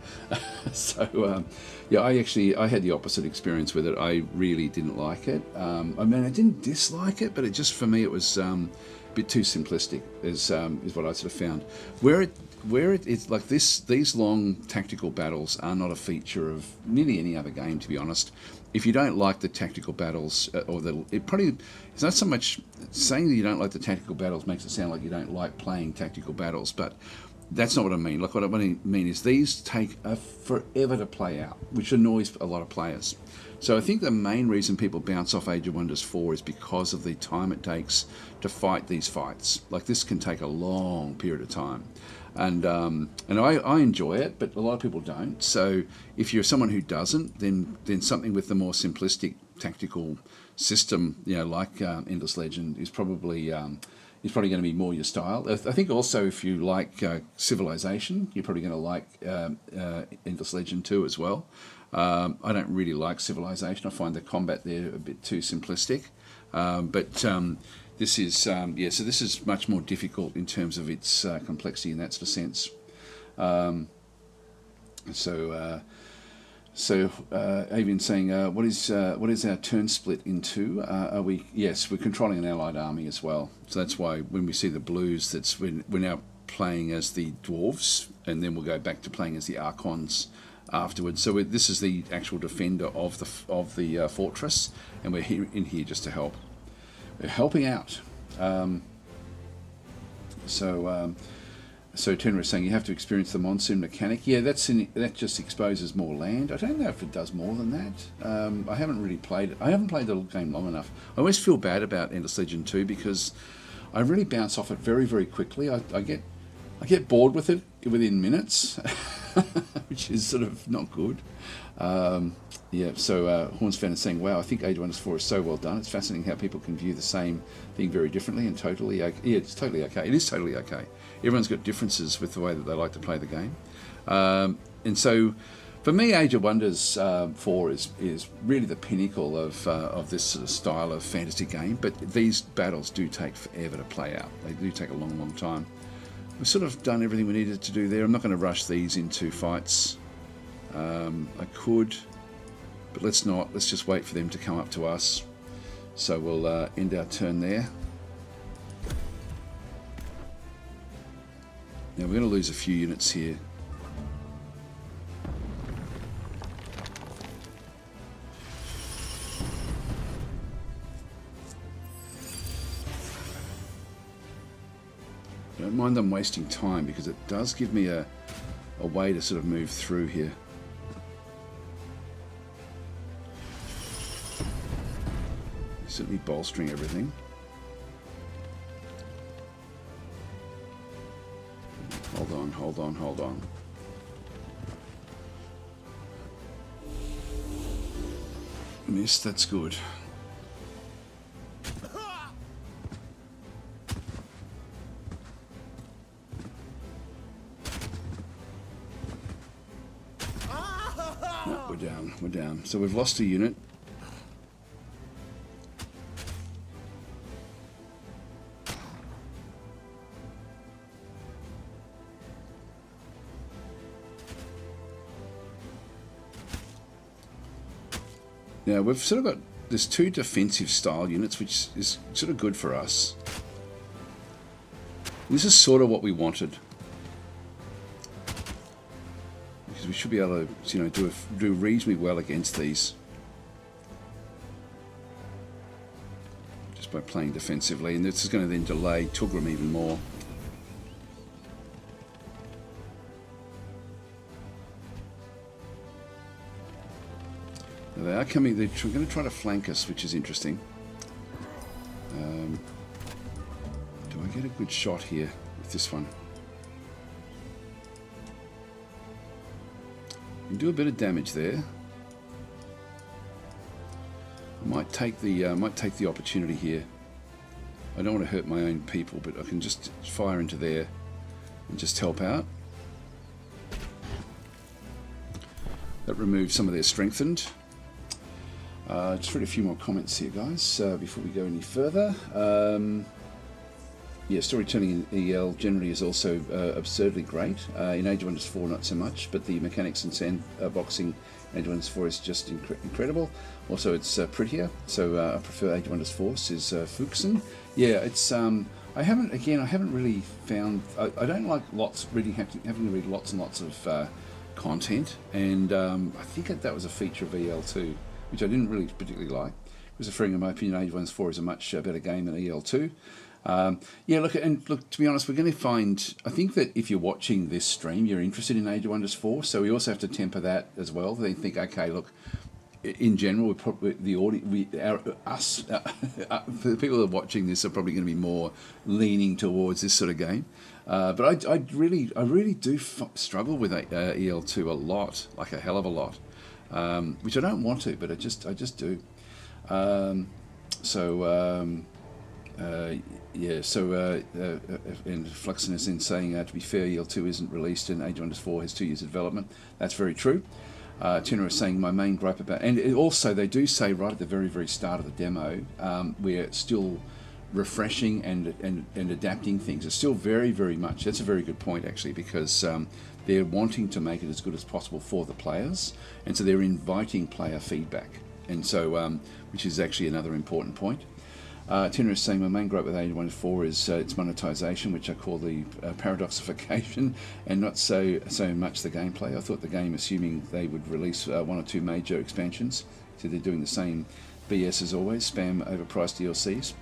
So, yeah, I had the opposite experience with it. I really didn't like it. I mean, I didn't dislike it, but it just, for me, it was a bit too simplistic, is what I sort of found. Where it is like this, these long tactical battles are not a feature of nearly any other game, to be honest. If you don't like the tactical battles, it's not so much saying that you don't like the tactical battles makes it sound like you don't like playing tactical battles, but that's not what I mean. Like, what I mean is these take forever to play out, which annoys a lot of players. So I think the main reason people bounce off Age of Wonders 4 is because of the time it takes to fight these fights. Like, this can take a long period of time. And I enjoy it, but a lot of people don't. So if you're someone who doesn't, then something with the more simplistic tactical system, you know, like Endless Legend is probably going to be more your style. I think also if you like Civilization, you're probably going to like Endless Legend 2 as well. I don't really like Civilization. I find the combat there a bit too simplistic. This is, so this is much more difficult in terms of its complexity in that sort of sense. Avian saying, what is our turn split into? Yes, we're controlling an allied army as well. So that's why when we see the blues, that's when we're now playing as the dwarves, and then we'll go back to playing as the archons afterwards. So this is the actual defender of the fortress, and we're in here just to help. We're helping out. So Tenra is saying you have to experience the monsoon mechanic. Yeah, that just exposes more land. I don't know if it does more than that. I haven't really played it. I haven't played the game long enough. I always feel bad about Endless Legend 2 because I really bounce off it very, very quickly. I get bored with it within minutes, which is sort of not good. Horns fan is saying, wow, I think Age of Wonders 4 is so well done. It's fascinating how people can view the same thing very differently and totally okay. Yeah, it's totally okay. It is totally okay. Everyone's got differences with the way that they like to play the game. And so, for me, Age of Wonders 4 is really the pinnacle of this sort of style of fantasy game. But these battles do take forever to play out. They do take a long, long time. We've sort of done everything we needed to do there. I'm not going to rush these into fights. I could, but let's not. Let's just wait for them to come up to us. So we'll end our turn there. Now we're going to lose a few units here. Don't mind them wasting time because it does give me a way to sort of move through here. Certainly bolstering everything. Hold on. Miss, that's good. No, we're down. So we've lost a unit. Now we've sort of got there's 2 defensive style units, which is sort of good for us. This is sort of what we wanted, because we should be able to, you know, do reasonably well against these just by playing defensively, and this is going to then delay Tulgrim even more. Now they are coming. They're going to try to flank us, which is interesting. Do I get a good shot here with this one? Can do a bit of damage there. I might take the opportunity here. I don't want to hurt my own people, but I can just fire into there and just help out. That removes some of their strengthened. Just read a few more comments here, guys, before we go any further. Yeah, storytelling in EL generally is also absurdly great. In Age of Wonders 4, not so much, but the mechanics in sandboxing in Age of Wonders 4 is just incredible. Also, it's prettier, so I prefer Age of Wonders 4, says Fuchsen. Yeah, it's I haven't really found. I don't like having to read lots and lots of content, and I think that was a feature of EL2, which I didn't really particularly like. Because referring in my opinion, Age of Wonders 4 is a much better game than EL2. Yeah, look, to be honest, we're going to find, I think that if you're watching this stream, you're interested in Age of Wonders 4, so we also have to temper that as well. They think, okay, look, in general, we're probably, the audience, the people that are watching this are probably going to be more leaning towards this sort of game. But I really do struggle with EL2 a lot, like a hell of a lot, which I don't want to, but I just do. Yeah, so and Fluxen is in saying, to be fair, EL2 isn't released and Age of Wonders 4 has 2 years of development. That's very true. Tenor is saying my main gripe about, and also they do say right at the very, very start of the demo, we're still refreshing and adapting things. It's still very, very much, that's a very good point actually, because they're wanting to make it as good as possible for the players, and so they're inviting player feedback, and so which is actually another important point. Tenor is saying my main gripe with Age of Wonders 4 is its monetization, which I call the paradoxification, and not so much the gameplay. I thought the game, assuming they would release 1 or 2 major expansions, so they're doing the same BS as always, spam overpriced DLCs.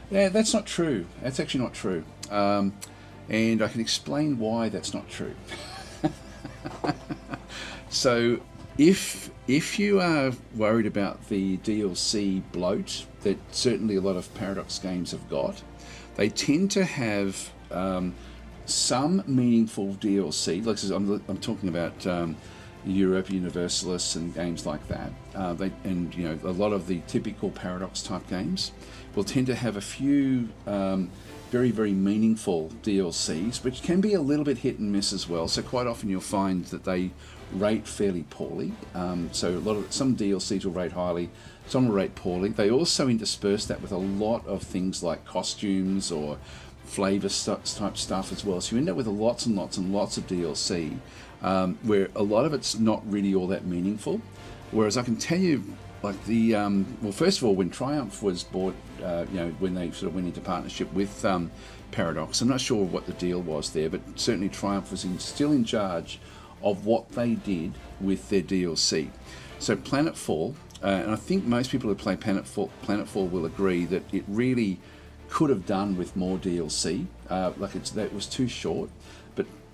Yeah, that's not true. That's actually not true, and I can explain why that's not true. So, if you are worried about the DLC bloat that certainly a lot of Paradox games have got, they tend to have some meaningful DLC. Like I'm talking about Europe Universalists and games like that. And you know, a lot of the typical Paradox type games will tend to have a few very, very meaningful DLCs, which can be a little bit hit and miss as well. So quite often you'll find that they rate fairly poorly. So some DLCs will rate highly, some will rate poorly. They also intersperse that with a lot of things like costumes or flavor type stuff as well. So you end up with lots and lots and lots of DLC, where a lot of it's not really all that meaningful. Whereas I can tell you, like the well, first of all, when Triumph was bought, you know, when they sort of went into partnership with Paradox, I'm not sure what the deal was there, but certainly Triumph was still in charge of what they did with their DLC. So Planetfall, and I think most people who play Planetfall will agree that it really could have done with more DLC. That was too short.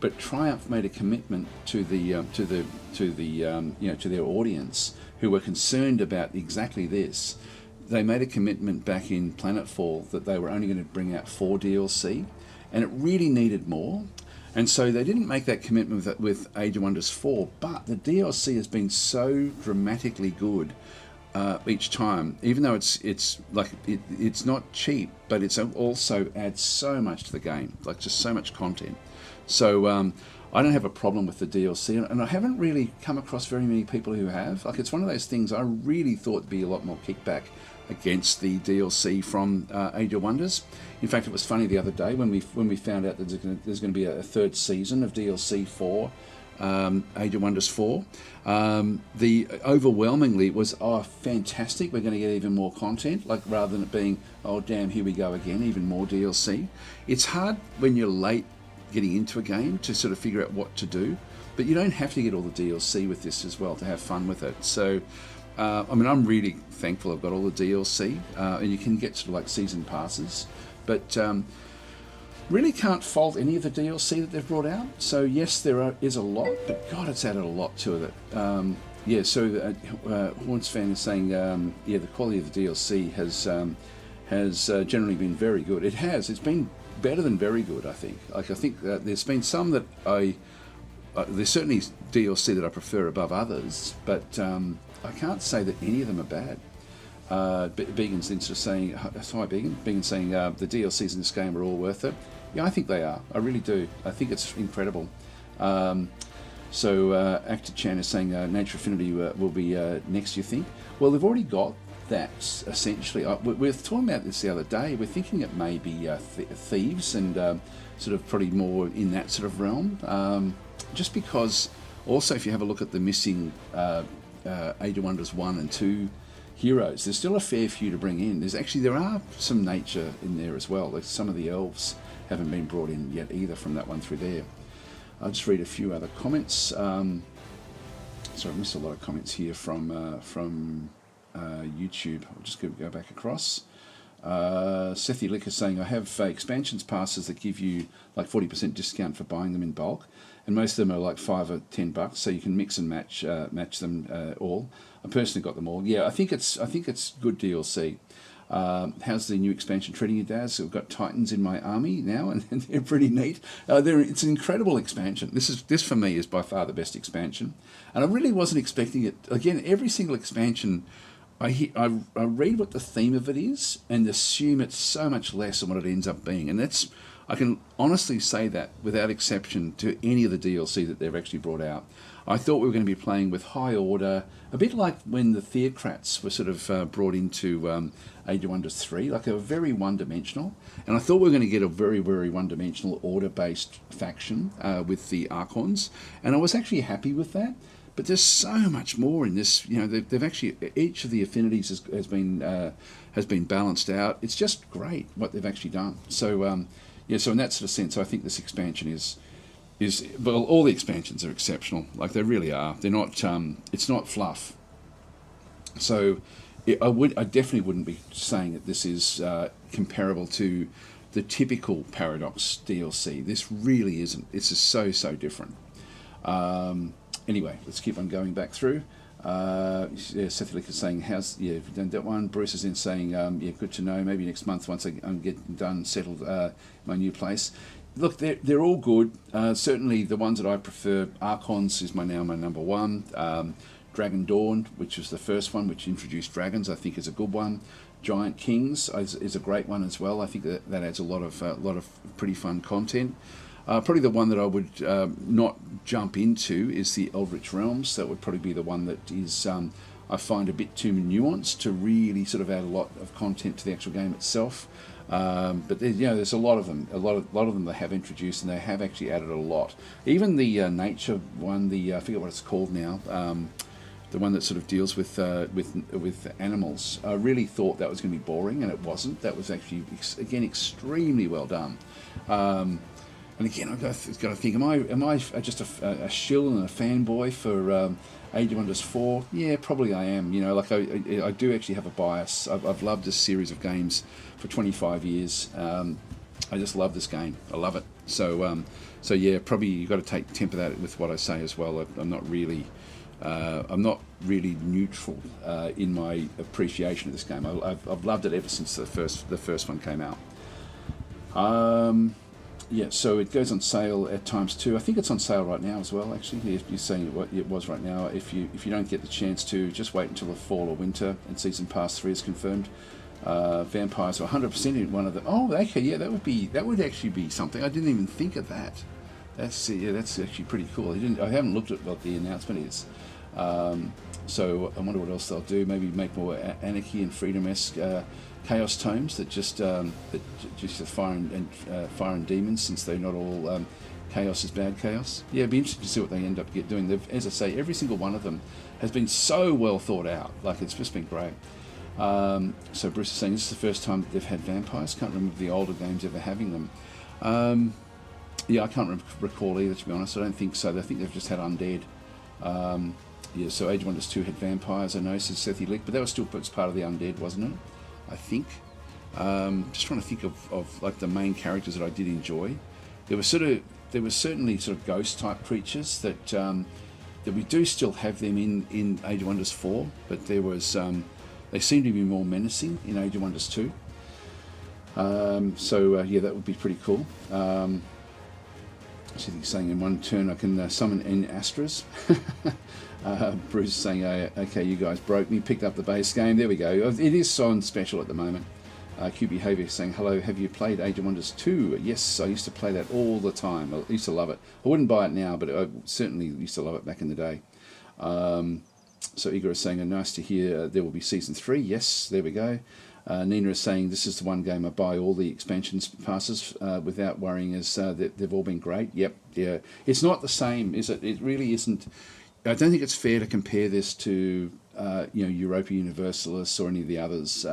But Triumph made a commitment to their audience who were concerned about exactly this. They made a commitment back in Planetfall that they were only going to bring out 4 DLC, and it really needed more. And so they didn't make that commitment with Age of Wonders 4, but the DLC has been so dramatically good each time, even though it's not cheap, but it's also adds so much to the game, like just so much content. So I don't have a problem with the DLC, and I haven't really come across very many people who have. Like, it's one of those things I really thought there'd be a lot more kickback against the DLC from Age of Wonders. In fact, it was funny the other day when we found out that there's going to be a 3rd season of DLC for Age of Wonders 4. The overwhelmingly was, oh, fantastic, we're going to get even more content, like rather than it being, oh damn, here we go again, even more DLC. It's hard when you're late getting into a game to sort of figure out what to do, but you don't have to get all the DLC with this as well to have fun with it. So I mean, I'm really thankful I've got all the DLC, and you can get sort of like season passes, but really can't fault any of the DLC that they've brought out. So yes, is a lot, but God, it's added a lot to it. Yeah, so Horns fan is saying, yeah, the quality of the DLC has generally been very good. It has. It's been better than very good, I think. Like, I think there's been some that there's certainly DLC that I prefer above others, but I can't say that any of them are bad. Began's then sort of saying, hi Began. Began's saying the DLCs in this game are all worth it. Yeah, I think they are. I really do. I think it's incredible. So Actor Chan is saying Nature Affinity will be next, you think? Well, they've already got that, essentially. We were talking about this the other day. We're thinking it may be Thieves and sort of probably more in that sort of realm. Just because, also, if you have a look at the missing Age of Wonders 1 and 2 heroes, there's still a fair few to bring in. There are some nature in there as well. Like some of the elves haven't been brought in yet either from that one through there. I'll just read a few other comments. So I've missed a lot of comments here from YouTube. I'll just go back across. Sethi Lick is saying, I have expansions passes that give you like 40% discount for buying them in bulk, and most of them are like $5 or $10, so you can mix and match them all. I personally got them all. Yeah, I think it's good DLC. How's the new expansion treating you, Daz? We've got Titans in my army now, and they're pretty neat. It's an incredible expansion. This for me is by far the best expansion, and I really wasn't expecting it. Again, every single expansion, I read what the theme of it is and assume it's so much less than what it ends up being, and I can honestly say that without exception to any of the DLC that they've actually brought out. I thought we were going to be playing with High Order, a bit like when the Theocrats were sort of brought into Age of Wonders 3, like they were very one-dimensional, and I thought we were going to get a very, very one-dimensional order-based faction with the Archons, and I was actually happy with that. But there's so much more in this. You know, they've actually, each of the affinities has been balanced out. It's just great what they've actually done. So yeah, so in that sort of sense, I think this expansion is well, all the expansions are exceptional. Like they really are. They're not. It's not fluff. So I definitely wouldn't be saying that this is comparable to the typical Paradox DLC. This really isn't. It's just so different. Anyway, let's keep on going back through. Sethilik is saying, have you done that one? Bruce is then saying, yeah, good to know. Maybe next month once I'm get done, settled my new place. Look, they're all good. Certainly the ones that I prefer, Archons is my number one. Dragon Dawn, which was the first one, which introduced dragons, I think is a good one. Giant Kings is a great one as well. I think that adds a lot of pretty fun content. Probably the one that I would not jump into is the Eldritch Realms. That would probably be the one that is I find a bit too nuanced to really sort of add a lot of content to the actual game itself. But there's a lot of them. A lot of them they have introduced, and they have actually added a lot. Even the nature one, I forget what it's called now. The one that sort of deals with animals. I really thought that was going to be boring, and it wasn't. That was actually again extremely well done. And again, I've got to think: am I just a shill and a fanboy for Age of Wonders 4? Yeah, probably I am. You know, like I do actually have a bias. I've loved this series of games for 25 years. I just love this game. I love it. So yeah, probably you've got to temper that with what I say as well. I'm not really neutral in my appreciation of this game. I've loved it ever since the first one came out. Yeah, so it goes on sale at ×2. I think it's on sale right now as well, actually. If you're saying it was right now, if you don't get the chance to, just wait until the fall or winter and Season Pass 3 is confirmed. Vampires are 100% in one of the... Oh, okay, yeah, that would actually be something. I didn't even think of that. That's actually pretty cool. I haven't looked at what the announcement is. So I wonder what else they'll do. Maybe make more Anarchy and Freedom-esque Chaos Tomes that just fire and demons, since they're not all chaos is bad chaos. Yeah, it'd be interesting to see what they end up doing. As I say, every single one of them has been so well thought out. Like, it's just been great. So Bruce is saying this is the first time that they've had vampires. Can't remember the older games ever having them. Yeah, I can't recall either, to be honest. I don't think so. I think they've just had undead. Yeah, so Age of Wonders 2 had vampires, I know, says Sethy Lick, but that was still part of the undead, wasn't it? I think. Just trying to think of like the main characters that I did enjoy. There was certainly sort of ghost type creatures that that we do still have them in Age of Wonders 4, but there was they seem to be more menacing in Age of Wonders 2. So yeah, that would be pretty cool. So he's saying in one turn I can summon N Astras. Bruce is saying, okay, you guys broke me, picked up the base game. There we go. It is so on special at the moment. Q Behaviour saying, hello, have you played Age of Wonders 2? Yes, I used to play that all the time. I used to love it. I wouldn't buy it now, but I certainly used to love it back in the day. So Igor is saying, nice to hear there will be Season 3. Yes, there we go. Nina is saying, this is the one game I buy all the expansion passes without worrying, as that they've all been great. Yep, yeah. It's not the same, is it? It really isn't. I don't think it's fair to compare this to Europa Universalis or any of the others,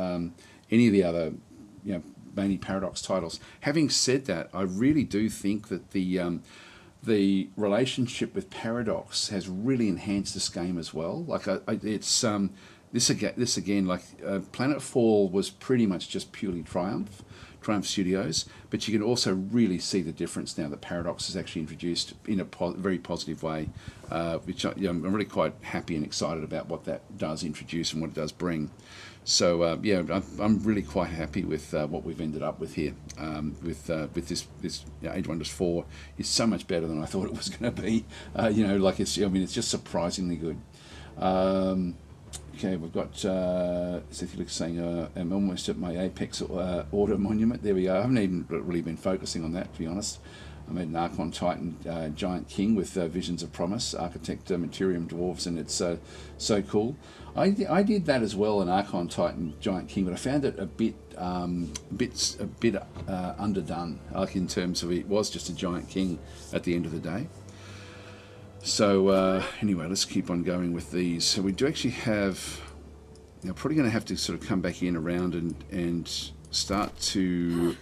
mainly Paradox titles. Having said that, I really do think that the relationship with Paradox has really enhanced this game as well. Like it's this again, like Planetfall was pretty much just purely Triumph Studios, but you can also really see the difference now that Paradox is actually introduced in a very positive way, which I'm really quite happy and excited about what that does introduce and what it does bring. So yeah, I'm really quite happy with what we've ended up with here. With this Age of Wonders 4 is so much better than I thought it was going to be. It's just surprisingly good. Okay, we've got Sethy saying, I'm almost at my Apex Order Monument. There we go. I haven't even really been focusing on that, to be honest. I made an Archon Titan Giant King with Visions of Promise, Architect Materium Dwarves, and it's so cool. I did that as well, an Archon Titan Giant King, but I found it a bit underdone, like in terms of it was just a Giant King at the end of the day. So anyway, let's keep on going with these. So we do actually have, probably going to have to sort of come back in around and start to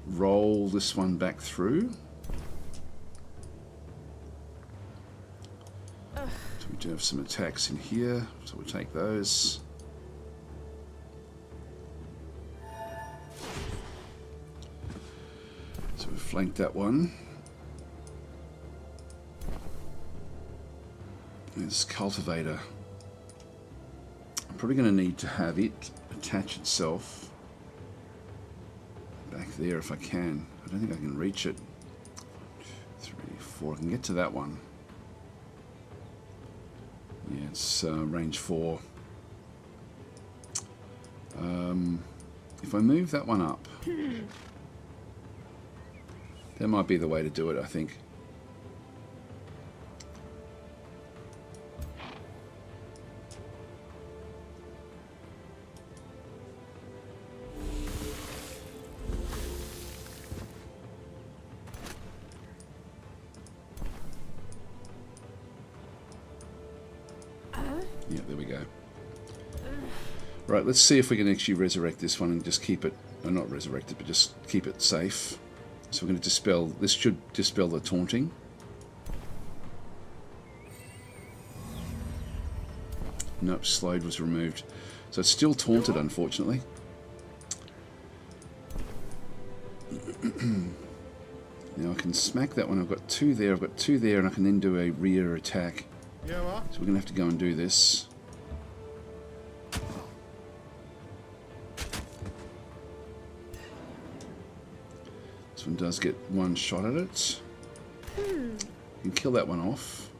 roll this one back through. So we do have some attacks in here, so we'll take those. So we've flanked that one. This Cultivator. I'm probably going to need to have it attach itself back there if I can. I don't think I can reach it. 3, 4. I can get to that one. Yeah, it's range 4. If I move that one up, that might be the way to do it, I think. Yeah, there we go. Right, let's see if we can actually resurrect this one and just keep it, or not resurrect it, but just keep it safe. So we're going to dispel, this should dispel the taunting. Nope, slide was removed. So it's still taunted, unfortunately. Now I can smack that one. I've got 2 there, I've got 2 there, and I can then do a rear attack. Yeah, what? So we're going to have to go and do this. This one does get 1 shot at it. You can kill that one off.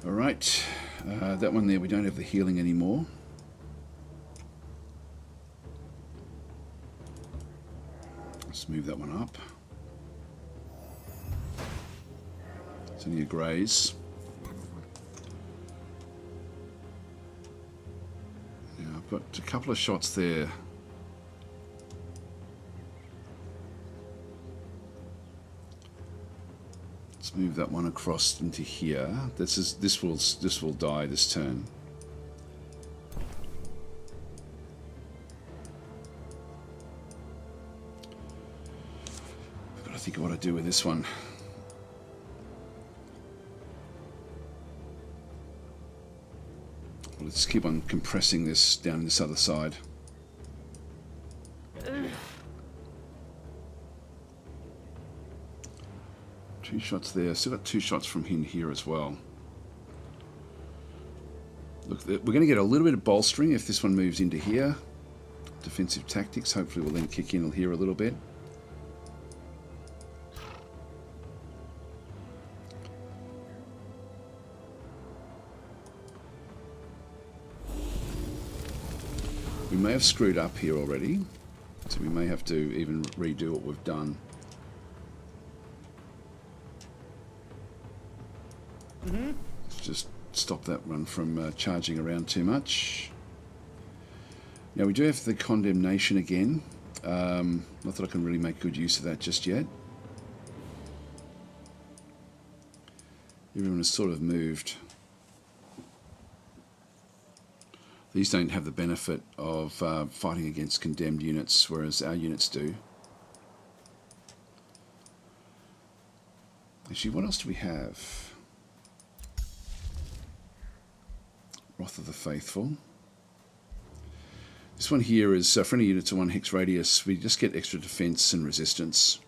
Alright, that one there, we don't have the healing anymore. Let's move that one up. It's only a graze. got a couple of shots there. Let's move that one across into here. This will die this turn. I've got to think of what I do with this one. Well, let's keep on compressing this down this other side. Two shots there. Still got two shots from in here as well. Look, we're going to get a little bit of bolstering if this one moves into here. Defensive tactics. Hopefully will then kick in here a little bit. We may have screwed up here already, so we may have to even redo what we've done. Let's just stop that one from charging around too much. Now we do have the condemnation again. Not that I can really make good use of that just yet. Everyone has sort of moved. These don't have the benefit of fighting against condemned units, whereas our units do. Actually, what else do we have? Wrath of the Faithful. This one here is friendly units to 1 hex radius. We just get extra defense and resistance.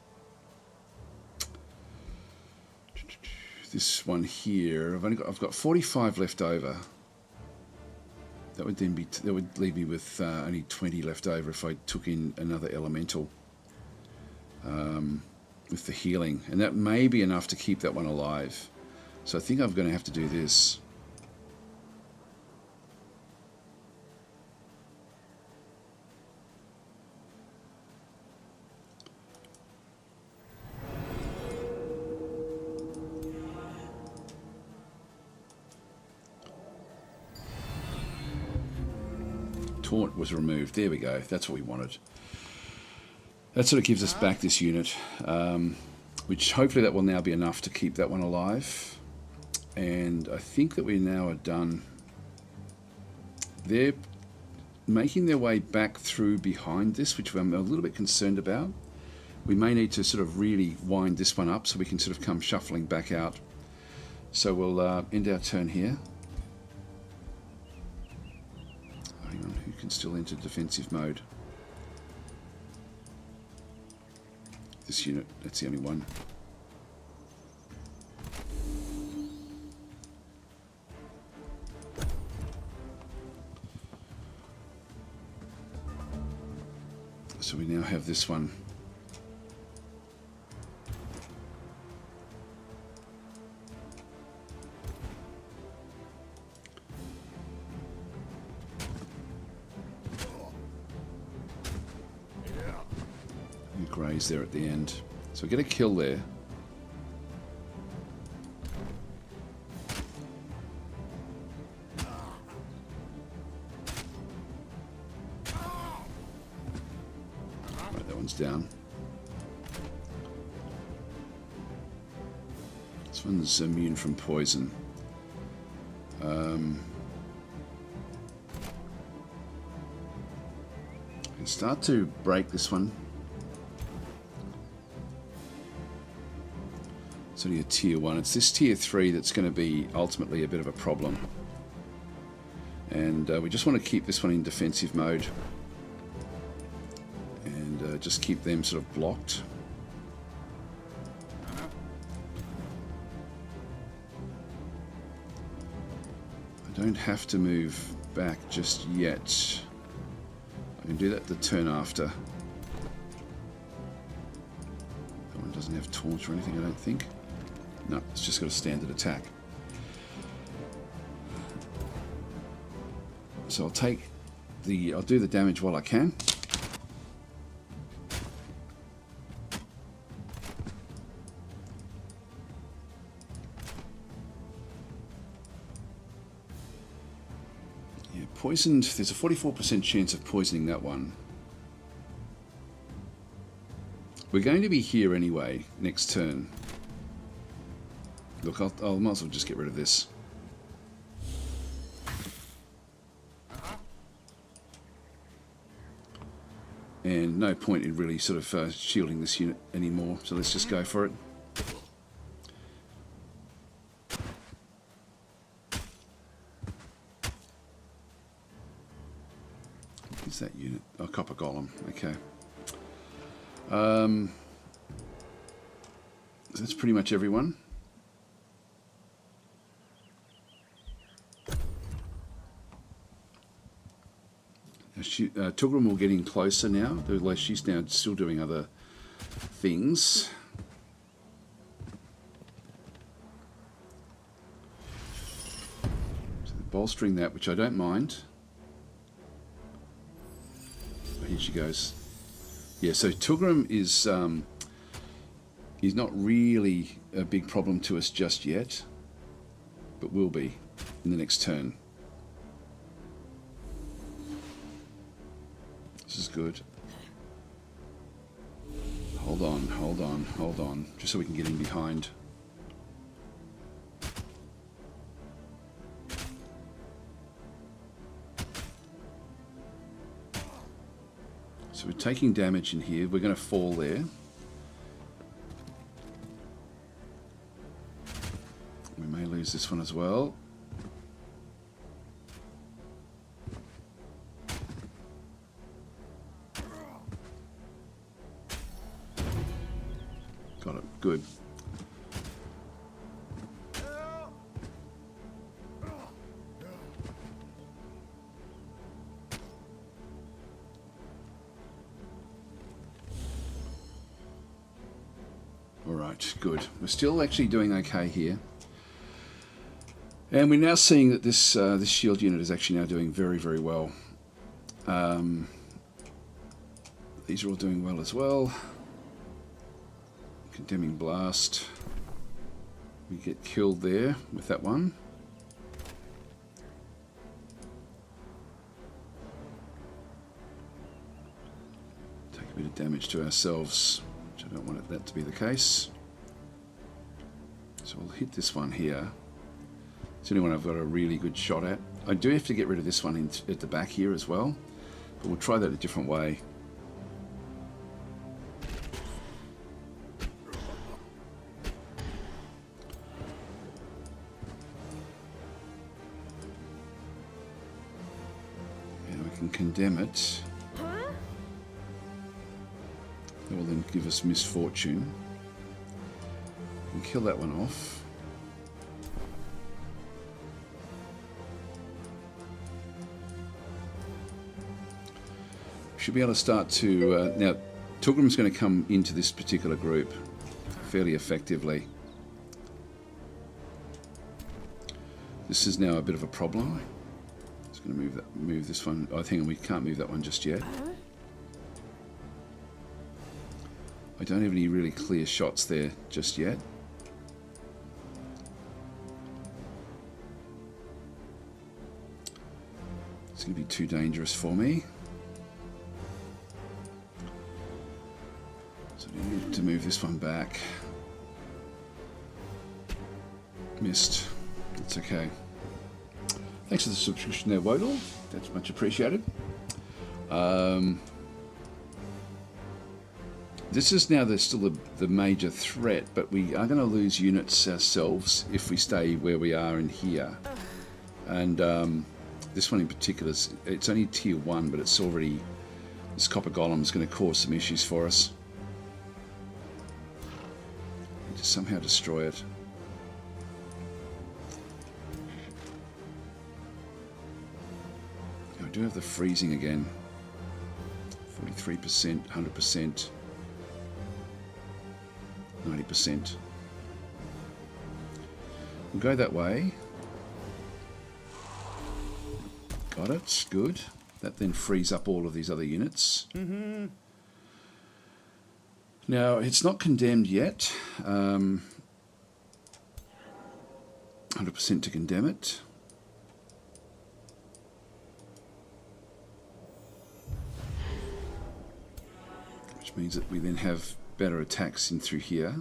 This one here, I've got 45 left over. That would then be that would leave me with only 20 left over if I took in another elemental with the healing, and that may be enough to keep that one alive. So I think I'm going to have to do this. Taunt was removed. There we go. That's what we wanted. That sort of gives us back this unit, which hopefully that will now be enough to keep that one alive. And I think that we now are done. They're making their way back through behind this, which I'm a little bit concerned about. We may need to sort of really wind this one up so we can sort of come shuffling back out. So we'll end our turn here. Hang on, who can still enter defensive mode? This unit, that's the only one. So we now have this one. Graze there at the end. So we get a kill there. Right, that one's down. This one's immune from poison. I can start to break this one. It's only a tier 1. It's this tier 3 that's going to be ultimately a bit of a problem. And we just want to keep this one in defensive mode. And just keep them sort of blocked. I don't have to move back just yet. I can do that the turn after. That one doesn't have taunt or anything, I don't think. No, it's just got a standard attack. So I'll do the damage while I can. poisoned. There's a 44% chance of poisoning that one. We're going to be here anyway next turn. Look, I'll might as well just get rid of this. And no point in really sort of shielding this unit anymore, so let's just go for it. What is that unit? Oh, copper golem, okay. So that's pretty much everyone. Tugram will getting closer now, though she's now still doing other things. So they're bolstering that, which I don't mind. Oh, here she goes. Yeah, so Tugram is not really a big problem to us just yet, but will be in the next turn. This is good. Hold on, hold on, hold on. Just so we can get in behind. So we're taking damage in here. We're going to fall there. We may lose this one as well. Got it. Good. Alright, good. We're still actually doing okay here. And we're now seeing that this this shield unit is actually now doing very, very well. These are all doing well as well. Condemning blast. We get killed there with that one. Take a bit of damage to ourselves, which I don't want that to be the case. So we'll hit this one here. It's the only one I've got a really good shot at. I do have to get rid of this one at the back here as well, but we'll try that a different way. Condemn it. That will then give us misfortune. We can kill that one off. Should be able to start to now. Tugram's going to come into this particular group fairly effectively. This is now a bit of a problem. Going to move this one. I think we can't move that one just yet. I don't have any really clear shots there just yet. It's going to be too dangerous for me. So I need to move this one back. Missed. It's okay. Thanks for the subscription there, Wodel. That's much appreciated. This is now still the major threat, but we are going to lose units ourselves if we stay where we are in here. And this one in particular, it's only tier 1, but it's already... This copper golem is going to cause some issues for us. Need to somehow destroy it. I do have the freezing again. 43%, 100%, 90%. We'll go that way. Got it, good. That then frees up all of these other units. Now, it's not condemned yet. 100% to condemn it. which means that we then have better attacks in through here.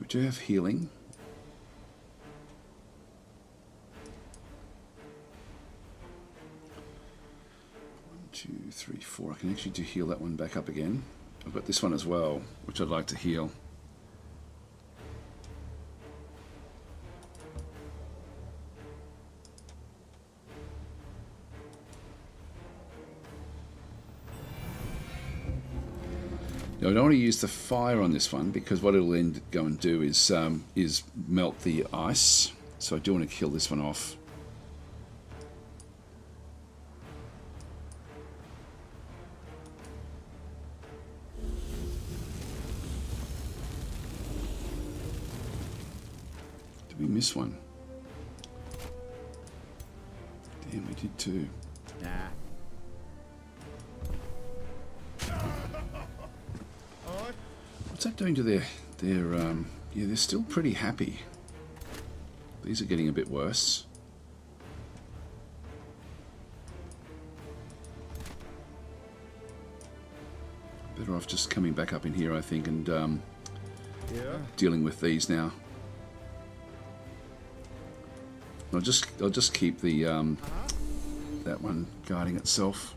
2 have healing. 1, 2, 3, 4. I can actually do heal that one back up again. I've got this one as well, which I'd like to heal. Now, I don't want to use the fire on this one because what it'll go and do is melt the ice. So I do want to kill this one off. Did we miss one? Damn, we did too. Nah. What's that doing to their yeah, they're still pretty happy. These are getting a bit worse. Better off just coming back up in here, I think, and Yeah. dealing with these now. I'll just keep the that one guarding itself.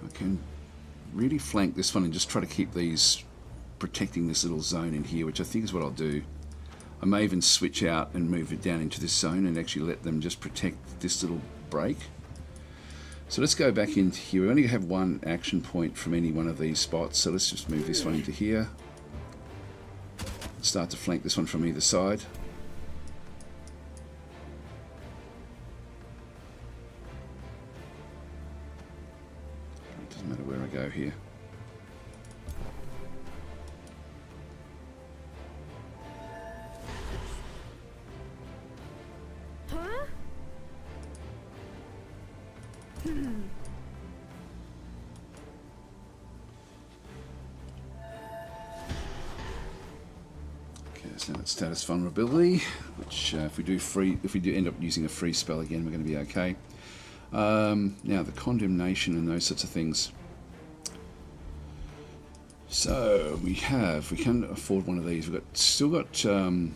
I can really flank this one and just try to keep these protecting this little zone in here, which I think is what I'll do. I may even switch out and move it down into this zone and actually let them just protect this little break. So let's go back into here. We only have one action point from any one of these spots, so let's just move this one into here. Start to flank this one from either side. Doesn't matter where I go here. So that's status vulnerability, which if we do end up using a free spell again, we're going to be okay. Now the condemnation and those sorts of things. So we can afford one of these. We've still got 2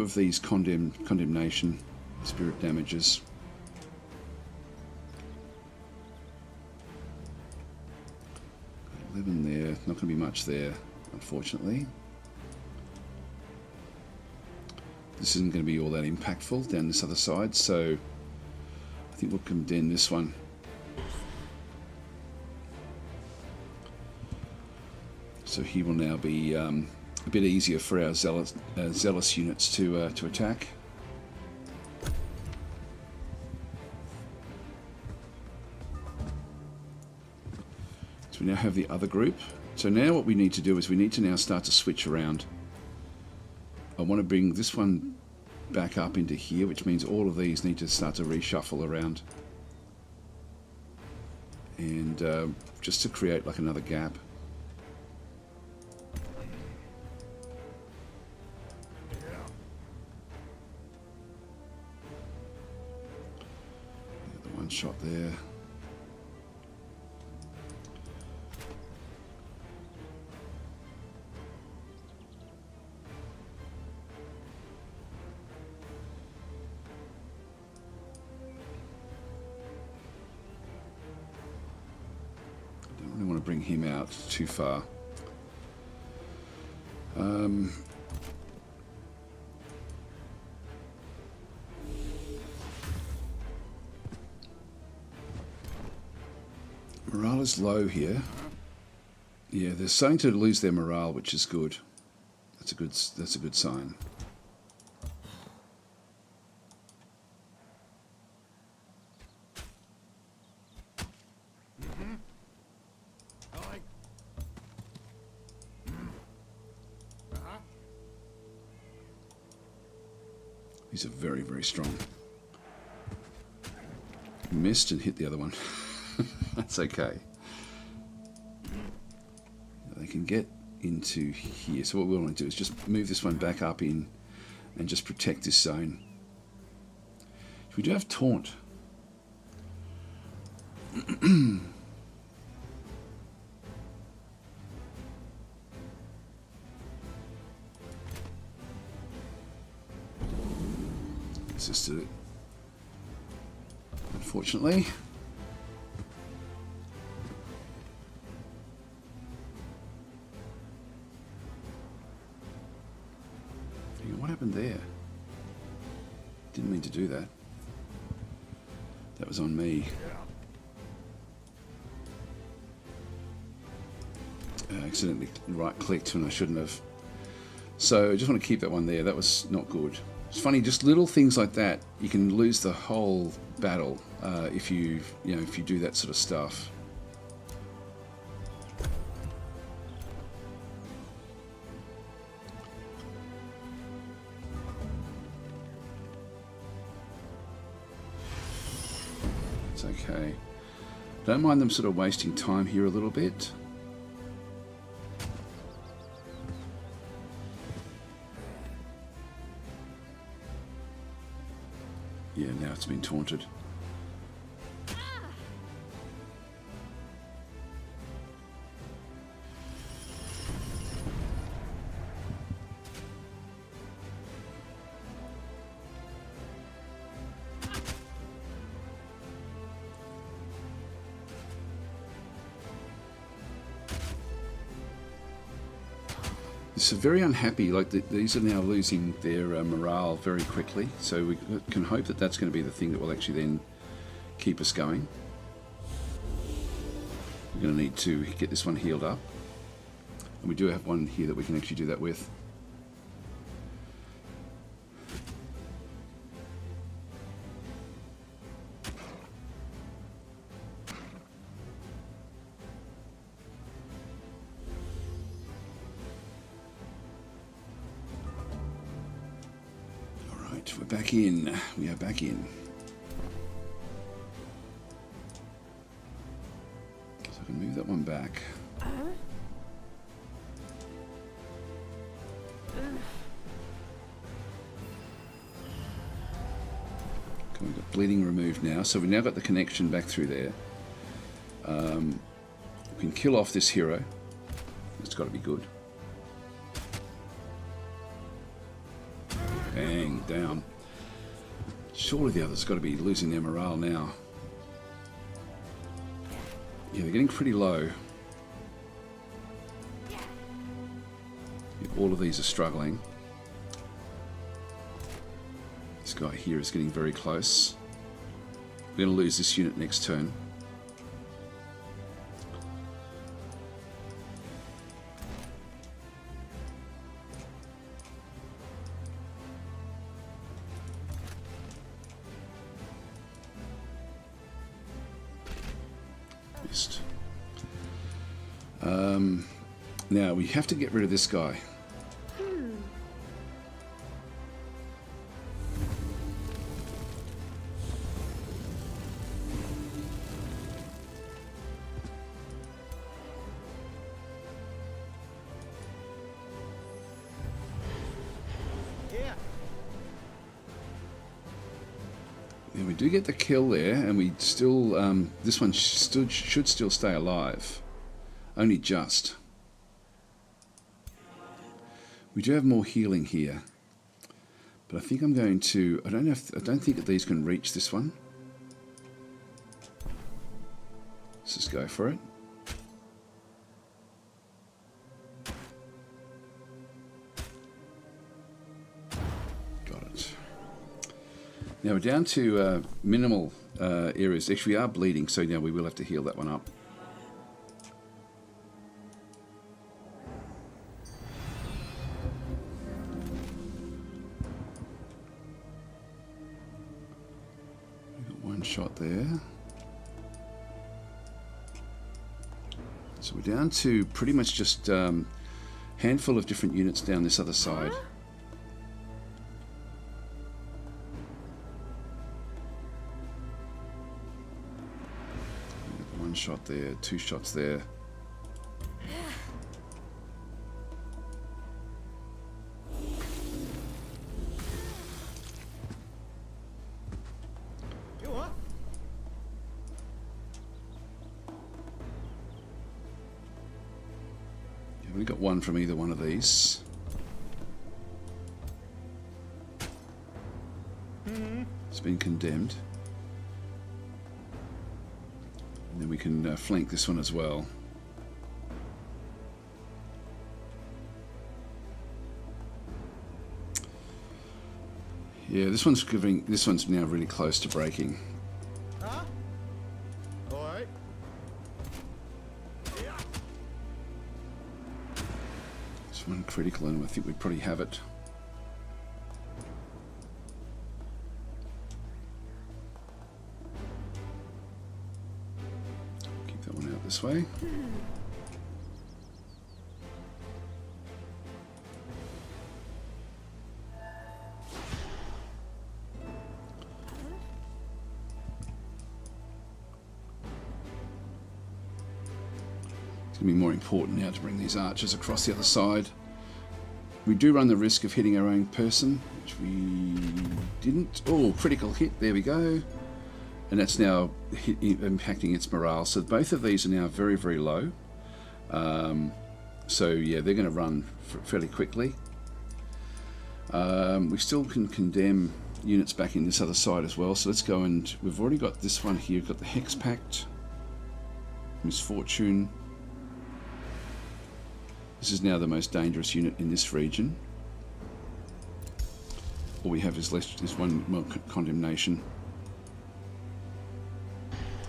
of these condemnation spirit damages. Got 11 there. Not going to be much there, unfortunately. This isn't going to be all that impactful down this other side, so I think we'll condemn this one. So he will now be a bit easier for our zealous units to attack. So we now have the other group. So now what we need to do is we need to now start to switch around. I want to bring this one back up into here, which means all of these need to start to reshuffle around. And just to create like another gap. The one shot there. Bring him out too far. Morale is low here. Yeah, they're starting to lose their morale, which is good. That's a good sign. These are very, very strong. Missed and hit the other one. That's okay. can get into here. So what we want to do is just move this one back up in and just protect this zone. We do have taunt. Resisted it, unfortunately. What happened there? Didn't mean to do that. That was on me. I accidentally right-clicked when I shouldn't have. So I just want to keep that one there. That was not good. It's funny, just little things like that. You can lose the whole battle if you do that sort of stuff. It's okay. Don't mind them sort of wasting time here a little bit. Yeah, now it's been taunted. It's very unhappy, like these are now losing their morale very quickly, so we can hope that that's going to be the thing that will actually then keep us going. We're going to need to get this one healed up, and we do have one here that we can actually do that with. We're back in. We are back in. So I can move that one back. Okay, we've got bleeding removed now. So we've now got the connection back through there. We can kill off this hero. It's got to be good. Bang, down. Surely the others got to be losing their morale now. Yeah, they're getting pretty low. Yeah, all of these are struggling. This guy here is getting very close. We're going to lose this unit next turn. Now we have to get rid of this guy. Yeah. Yeah, we do get the kill there, and we still this one should still stay alive. Only just. We do have more healing here, but I think I'm going to. I don't think that these can reach this one. Let's just go for it. Got it. Now we're down to minimal areas. Actually, we are bleeding, so now we will have to heal that one up. Shot there. So we're down to pretty much just handful of different units down this other side. One shot there, two shots there. We got one from either one of these. It's been condemned. And then we can flank this one as well. Yeah, this one's now really close to breaking. Huh? All right. This one critical, and I think we probably have it. Keep that one out this way. Be more important now to bring these archers across the other side. We do run the risk of hitting our own person, which we didn't. Oh, critical hit, there we go. And that's now impacting its morale. So both of these are now very, very low. So yeah, they're going to run fairly quickly. We still can condemn units back in this other side as well. So let's go, and we've already got this one here. We've got the Hex Pact, Misfortune. This is now the most dangerous unit in this region. All we have is one more condemnation.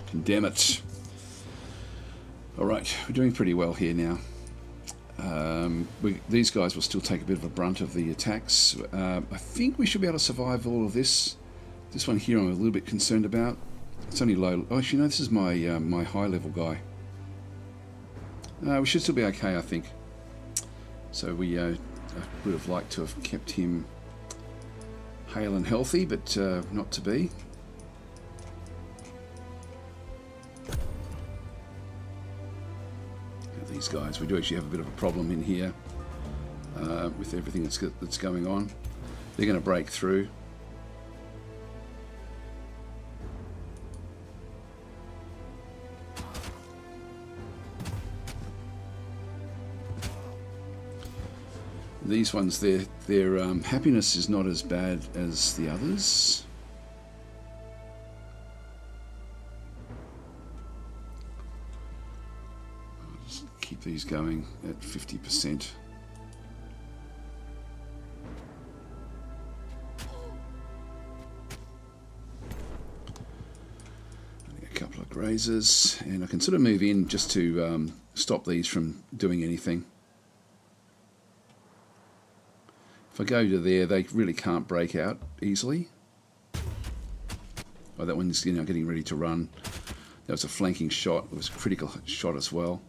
Condemn it. Alright, we're doing pretty well here now. These guys will still take a bit of a brunt of the attacks. I think we should be able to survive all of this. This one here I'm a little bit concerned about. It's only low. Oh, actually no, this is my my high level guy. We should still be okay, I think. So we would have liked to have kept him hale and healthy, but not to be. These guys, we do actually have a bit of a problem in here with everything that's going on. They're going to break through. These ones, their happiness is not as bad as the others. I'll just keep these going at 50%. A couple of grazers, and I can sort of move in just to stop these from doing anything. If I go to there, they really can't break out easily. Oh, that one's getting ready to run. That was a flanking shot. It was a critical shot as well.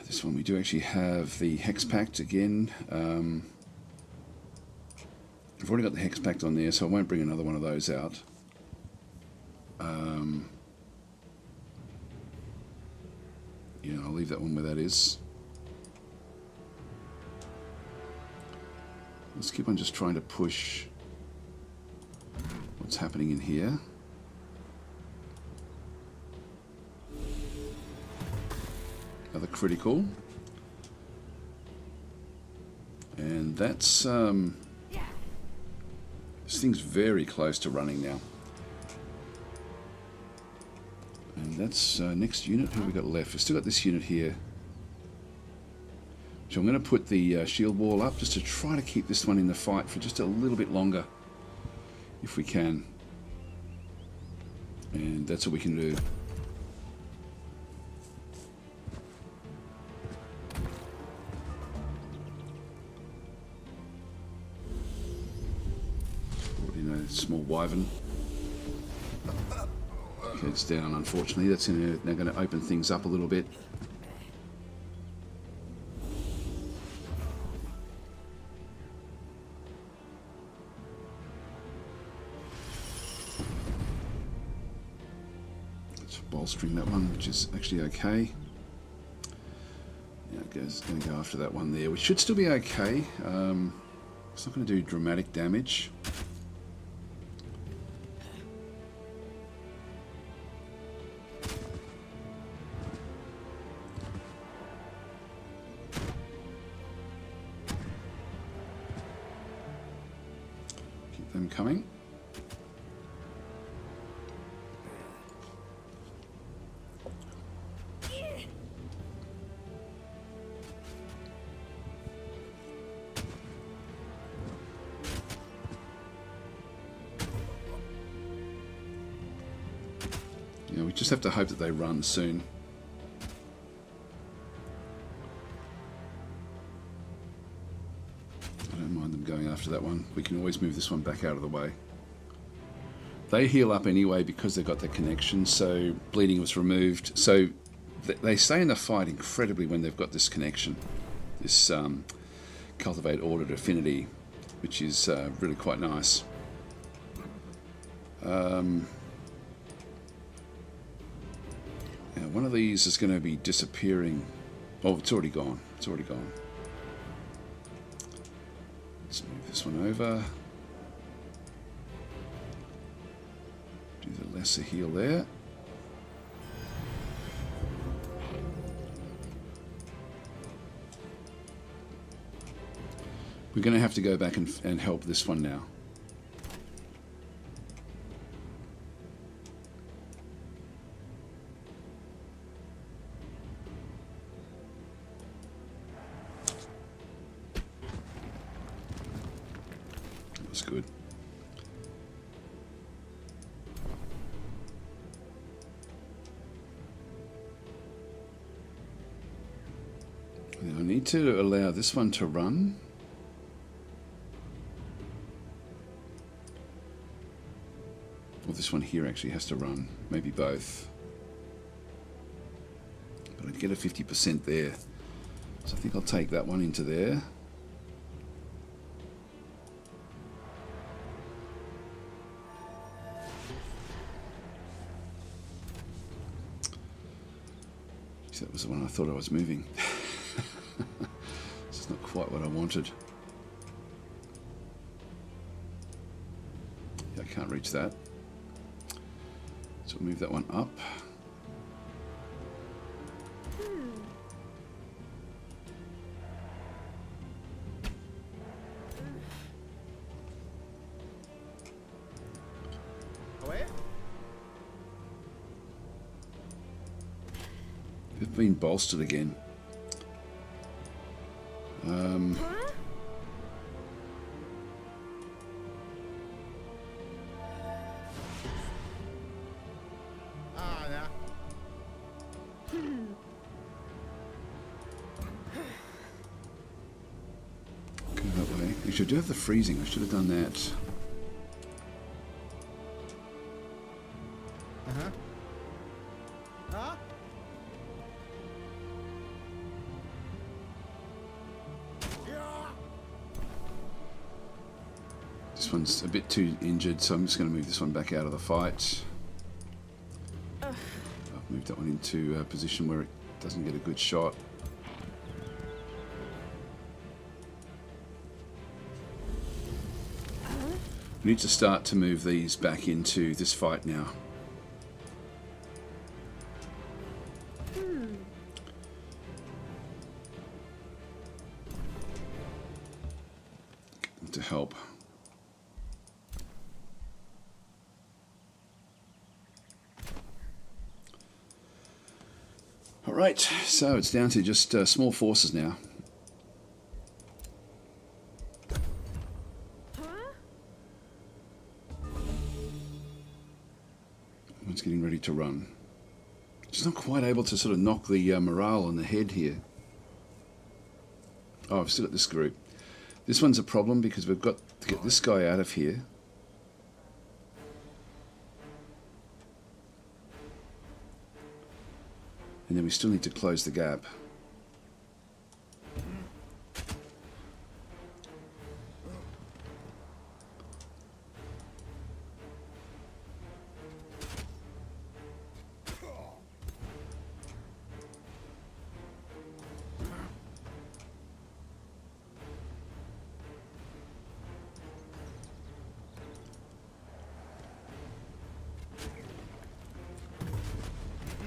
This one we do actually have the Hex Pact again. I've already got the Hex Pact on there, so I won't bring another one of those out. Yeah, I'll leave that one where that is. Let's keep on just trying to push what's happening in here. Another critical. And that's... this thing's very close to running now. And that's next unit. Who have we got left? We've still got this unit here. So I'm going to put the shield wall up just to try to keep this one in the fight for just a little bit longer, if we can. And that's what we can do. Already know, small wyvern. Okay, it's down, unfortunately. That's now going to open things up a little bit. Bolstering that one, which is actually okay. Yeah, it's going to go after that one there, which should still be okay. It's not going to do dramatic damage. I'm coming. Yeah, we just have to hope that they run soon. I don't mind them going after that one. We can always move this one back out of the way. They heal up anyway because they've got the connection, so bleeding was removed. So they stay in the fight incredibly when they've got this connection. This cultivate ordered affinity, which is really quite nice. One of these is going to be disappearing. Oh, it's already gone. It's already gone. Let's move this one over. Do the lesser heal there. We're going to have to go back and help this one now. That's good. I need to allow this one to run. Well, this one here actually has to run. Maybe both. But I'd get a 50% there. So I think I'll take that one into there. That was the one I thought I was moving. It's not quite what I wanted. Yeah, I can't reach that. So we'll move that one up. They've been bolstered again. Go that way. We should do have the freezing. I should have done that. This one's a bit too injured, so I'm just going to move this one back out of the fight. I've moved that one into a position where it doesn't get a good shot. We need to start to move these back into this fight now. Get them to help. Alright, so it's down to just small forces now. One's getting ready to run. Just not quite able to sort of knock the morale on the head here. Oh, I've still got this group. This one's a problem because we've got to get this guy out of here. And then we still need to close the gap.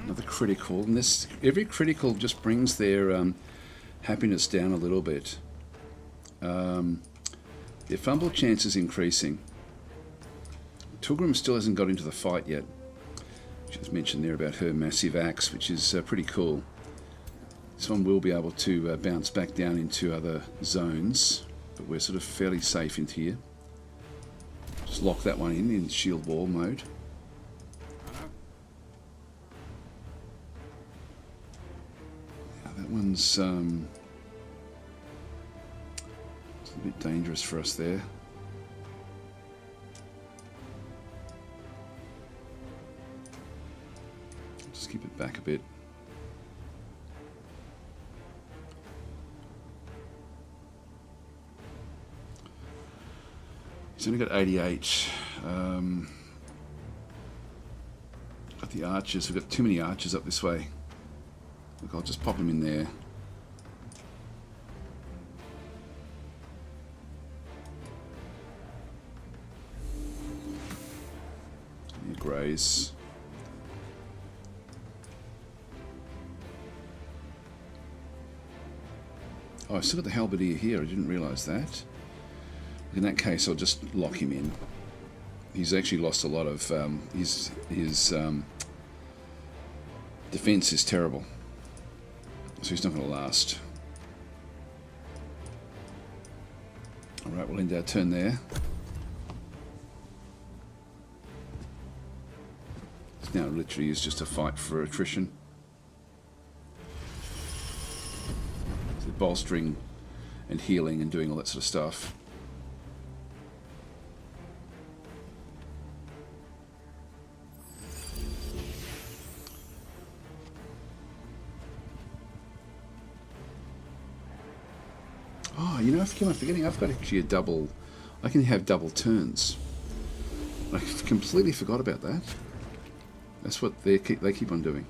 Another critical, and this every critical just brings their happiness down a little bit. Their fumble chance is increasing. Tulgrim still hasn't got into the fight yet. She was mentioned there about her massive axe, which is pretty cool. This one will be able to bounce back down into other zones, but we're sort of fairly safe into here. Just lock that one in shield wall mode. Now that one's it's a bit dangerous for us there. Just keep it back a bit. He's only got 88. Got the archers. We've got too many archers up this way. Look, I'll just pop him in there. Yeah, Graze. Oh, I still got the halberdier here. I didn't realise that. In that case, I'll just lock him in. He's actually lost a lot of his defense is terrible, so he's not going to last. All right, we'll end our turn there. Now, literally, is just a fight for attrition. So bolstering and healing and doing all that sort of stuff. Oh, you know, I'm forgetting I've got actually a double... I can have double turns. I completely forgot about that. That's what they keep on doing.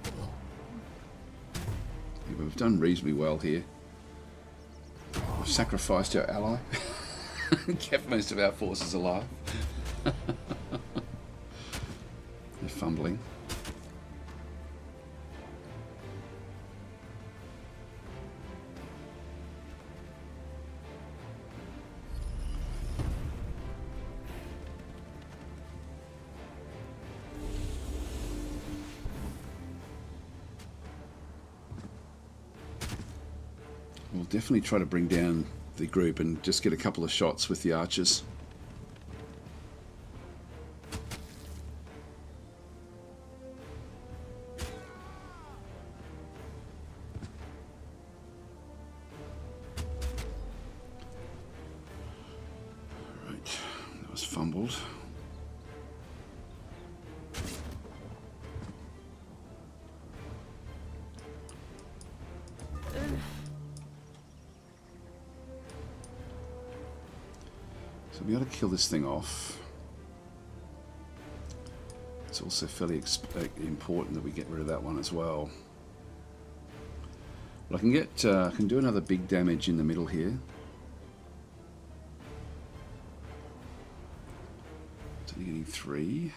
Yeah, we've done reasonably well here. We've sacrificed our ally. Kept most of our forces alive. They're fumbling. We'll definitely try to bring down the group and just get a couple of shots with the archers. Right, that was fumbled. So we got to kill this thing off. It's also fairly important that we get rid of that one as well. But I can get, I can do another big damage in the middle here. It's only getting 3.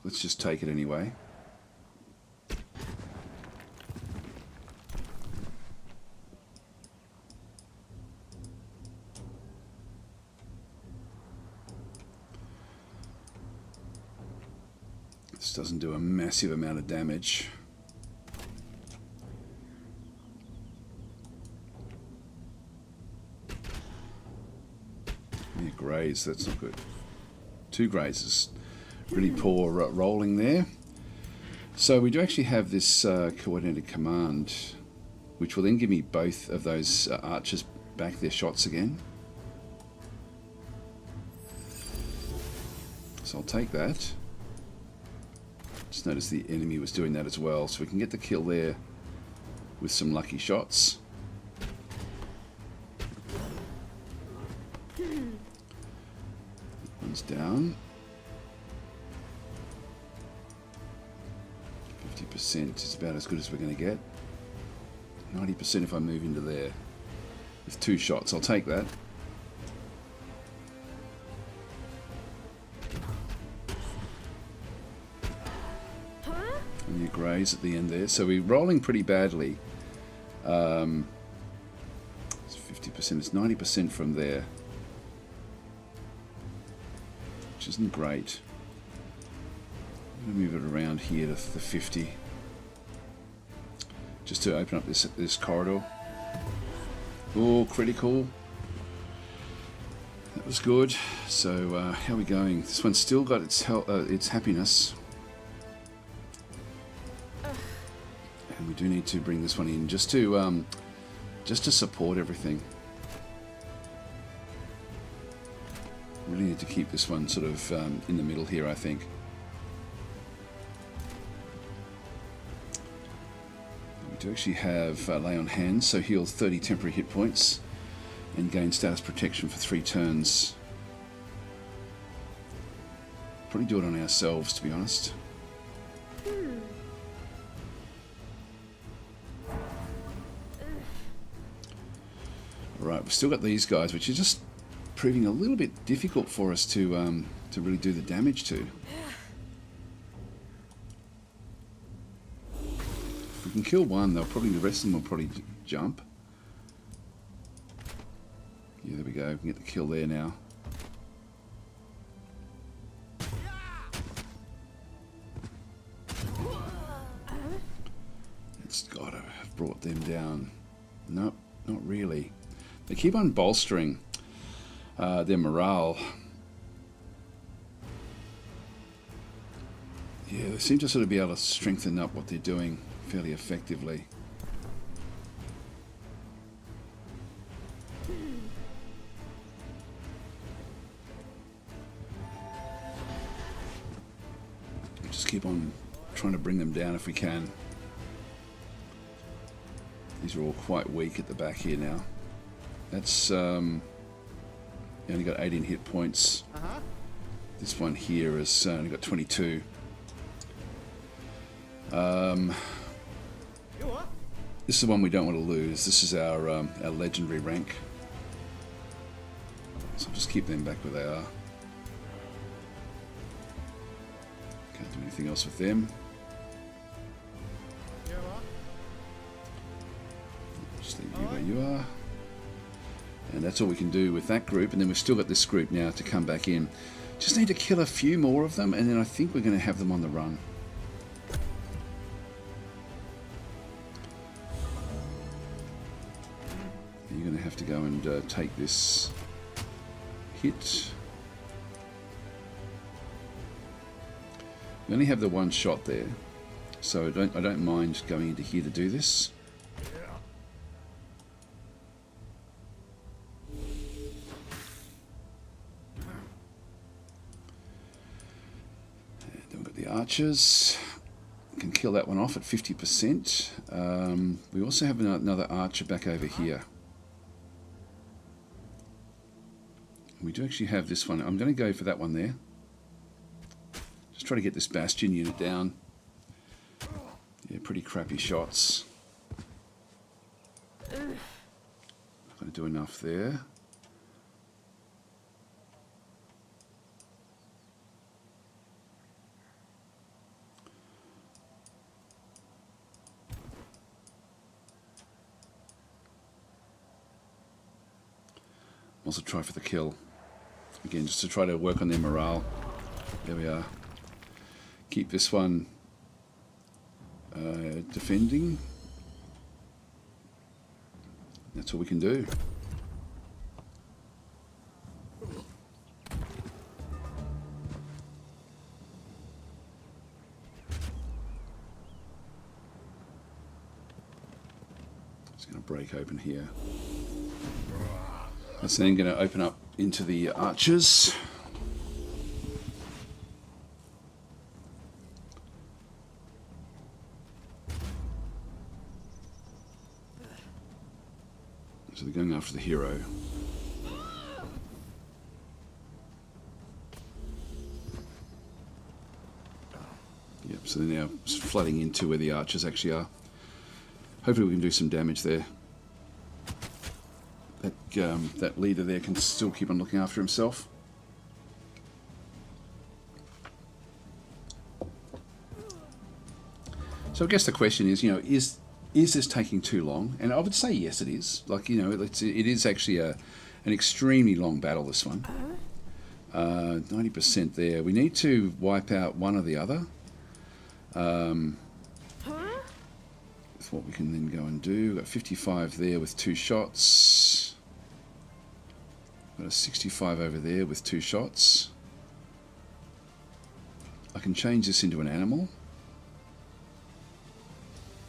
Let's just take it anyway. This doesn't do a massive amount of damage. Yeah, graze, that's not good. 2 grazes. Really poor rolling there. So we do actually have this coordinated command, which will then give me both of those archers back their shots again. So I'll take that. Just notice the enemy was doing that as well, so we can get the kill there with some lucky shots. One's down. 50% is about as good as we're going to get. 90% if I move into there. With 2 shots, I'll take that. And you graze at the end there. So we're rolling pretty badly. It's 50%. It's 90% from there, which isn't great. I'm going to move it around here to the 50, just to open up this corridor. Oh, critical. That was good. So how are we going? This one's still got its happiness. And we do need to bring this one in just to support everything. Really need to keep this one sort of in the middle here, I think. We do actually have Lay on Hands, so heal 30 temporary hit points and gain status protection for 3 turns. Probably do it on ourselves, to be honest. Alright, we've still got these guys, which are just proving a little bit difficult for us to really do the damage to. If we can kill one, the rest of them will probably jump. Yeah, there we go. We can get the kill there now. It's got to have brought them down. Nope, not really. They keep on bolstering their morale. Yeah, they seem to sort of be able to strengthen up what they're doing fairly effectively. Just keep on trying to bring them down if we can. These are all quite weak at the back here now. That's you only got 18 hit points. This one here has only got 22. This is the one we don't want to lose. This is our legendary rank. So I'll just keep them back where they are. Can't do anything else with them. Just leave you where you are. And that's all we can do with that group. And then we've still got this group now to come back in. Just need to kill a few more of them, and then I think we're going to have them on the run. You're going to have to go and take this hit. We only have the one shot there, so I don't mind going into here to do this. Archers can kill that one off at 50%. We also have another archer back over here. We do actually have this one. I'm going to go for that one there. Just try to get this bastion unit down. Yeah, pretty crappy shots. Not going to do enough there. Also try for the kill. Again, just to try to work on their morale. There we are. Keep this one defending. That's all we can do. It's going to break open here. That's then going to open up into the archers. So they're going after the hero. Yep, so they're now flooding into where the archers actually are. Hopefully we can do some damage there. That leader there can still keep on looking after himself. So I guess the question is, is is this taking too long? And I would say yes, it is. Like, you know, it is actually an extremely long battle, this one. 90% there. We need to wipe out one or the other. That's what we can then go and do. We've got 55 there with 2 shots. Got a 65 over there with 2 shots. I can change this into an animal,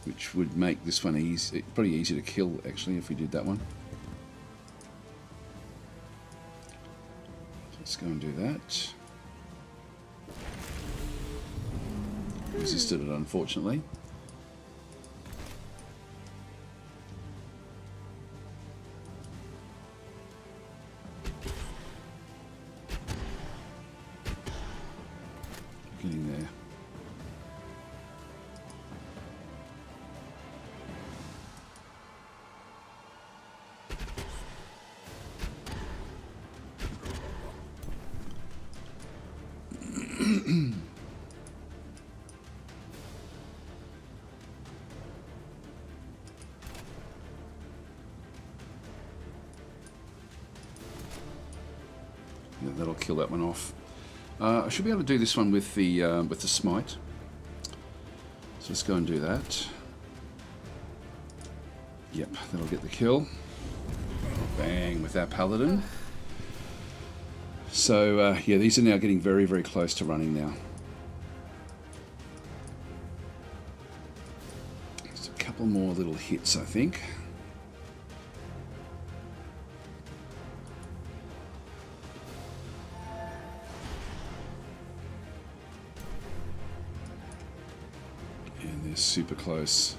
which would make this one easy, pretty easy to kill actually if we did that one. Let's go and do that. Resisted it, unfortunately. Getting there. Yeah, that'll kill that one off. I should be able to do this one with the smite. So let's go and do that. Yep, that'll get the kill. Bang with our paladin. So yeah, these are now getting very, very close to running now. Just a couple more little hits, I think. And they're super close.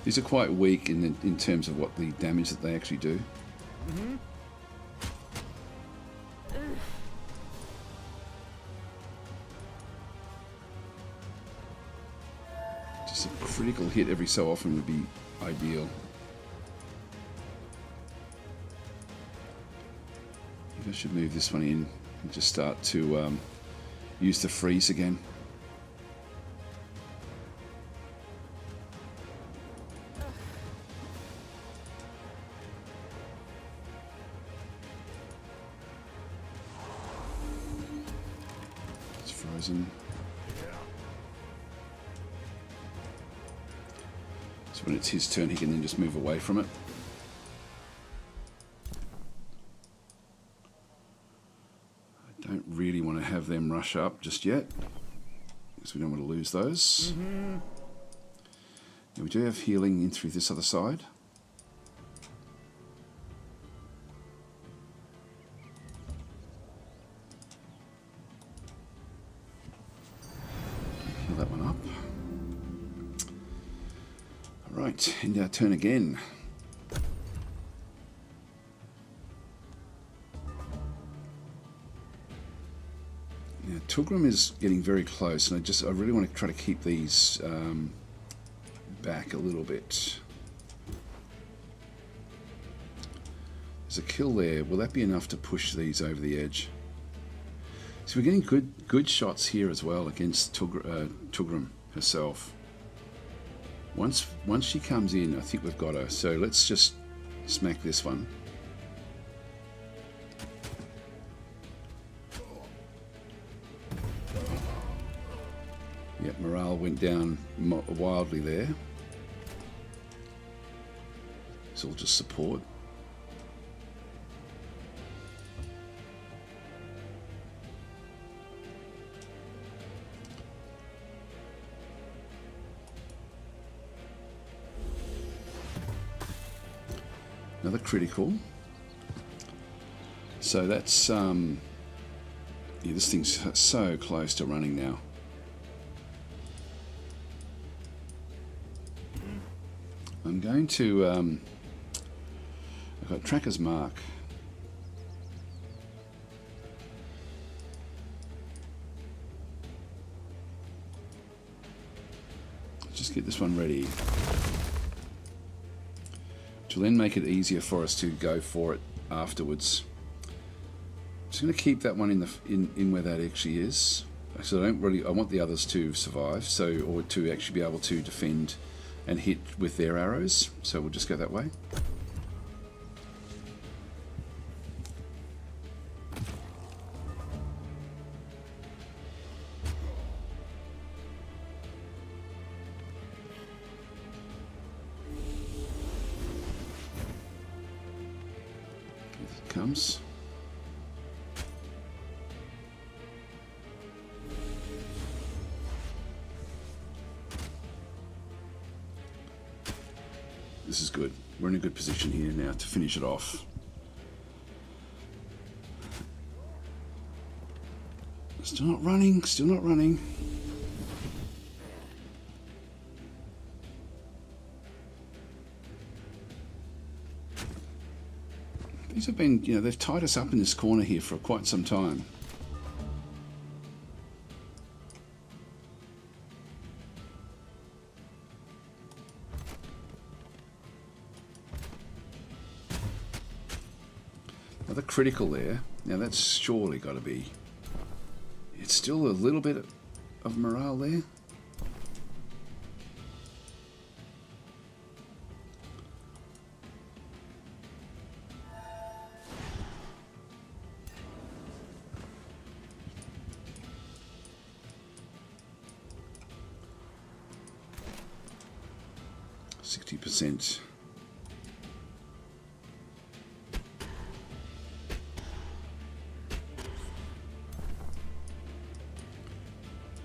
These are quite weak in terms of what the damage that they actually do. Just a critical hit every so often would be ideal. I should move this one in and just start to use the freeze again. It's frozen. So when it's his turn, he can then just move away from it. Don't really want to have them rush up just yet, because we don't want to lose those. Now we do have healing in through this other side. Heal that one up. Alright, end our turn again. Tulgrim is getting very close, and I really want to try to keep these back a little bit. There's a kill there. Will that be enough to push these over the edge? So we're getting good shots here as well against Tulgrim herself. Once she comes in, I think we've got her. So let's just smack this one. Yep, morale went down wildly there. It's all just support. Another critical. So that's yeah, this thing's so close to running now. I'm going to, I've got Tracker's Mark. Just get this one ready. Which will then make it easier for us to go for it afterwards. Just going to keep that one in where that actually is. So I want the others to survive, or to actually be able to defend and hit with their arrows. So we'll just go that way. Here it comes. This is good. We're in a good position here now to finish it off. Still not running, still not running. These have been, they've tied us up in this corner here for quite some time. Another critical there. Now that's surely got to be... It's still a little bit of morale there. %.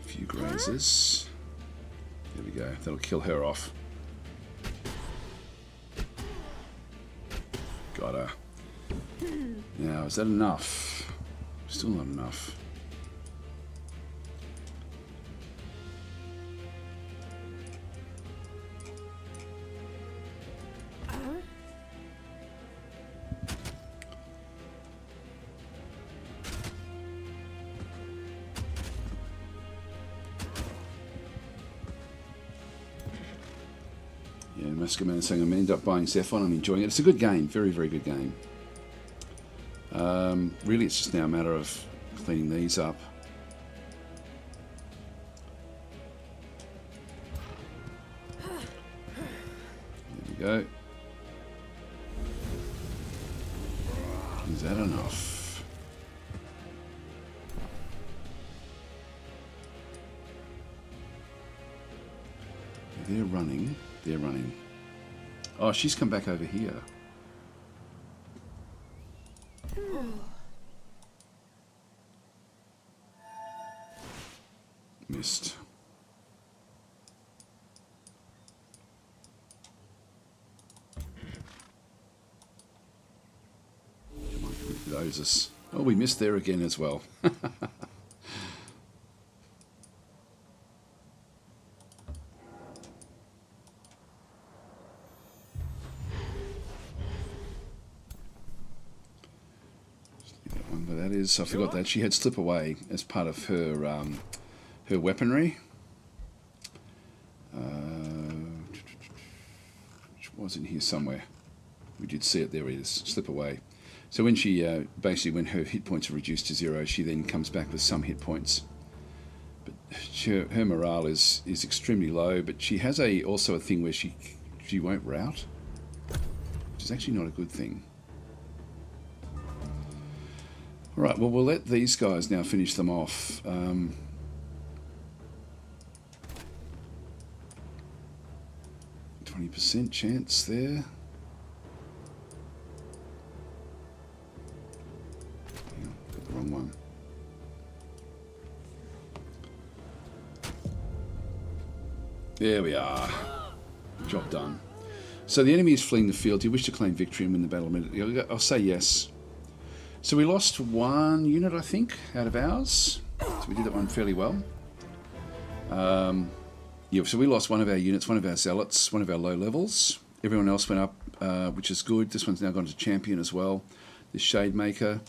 Few grazes. There we go. That'll kill her off. Got her. Now, is that enough? Still not enough. Yeah, Muskerman is saying I'm going to end up buying Zephon. I'm enjoying it. It's a good game. Very, very good game. Really, it's just now a matter of cleaning these up. There we go. Is that enough? They're running. They're running. Oh, she's come back over here. Missed. Come on, those us. Oh, we missed there again as well. I forgot that she had slip away as part of her her weaponry. Which was in here somewhere. We did see it. There it is. Slip away. So when she basically when her hit points are reduced to 0, she then comes back with some hit points. But her morale is extremely low. But she has also a thing where she won't rout, which is actually not a good thing. All right, well, we'll let these guys now finish them off. 20% chance there. Got the wrong one. There we are. Job done. So the enemy is fleeing the field. Do you wish to claim victory and win the battle? I'll say yes. So we lost one unit, I think, out of ours. So we did that one fairly well. Yeah, so we lost one of our units, one of our zealots, one of our low levels. Everyone else went up, which is good. This one's now gone to champion as well. This Shade Maker.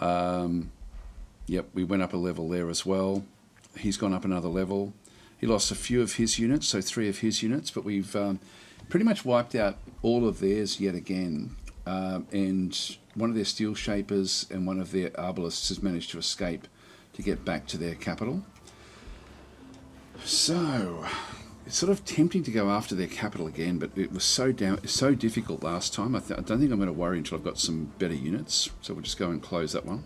Yep, we went up a level there as well. He's gone up another level. He lost a few of his units, so 3 of his units, but we've pretty much wiped out all of theirs yet again. And one of their steel shapers and one of their arbalists has managed to escape to get back to their capital. So it's sort of tempting to go after their capital again, but it was so difficult last time. I don't think I'm going to worry until I've got some better units. So we'll just go and close that one.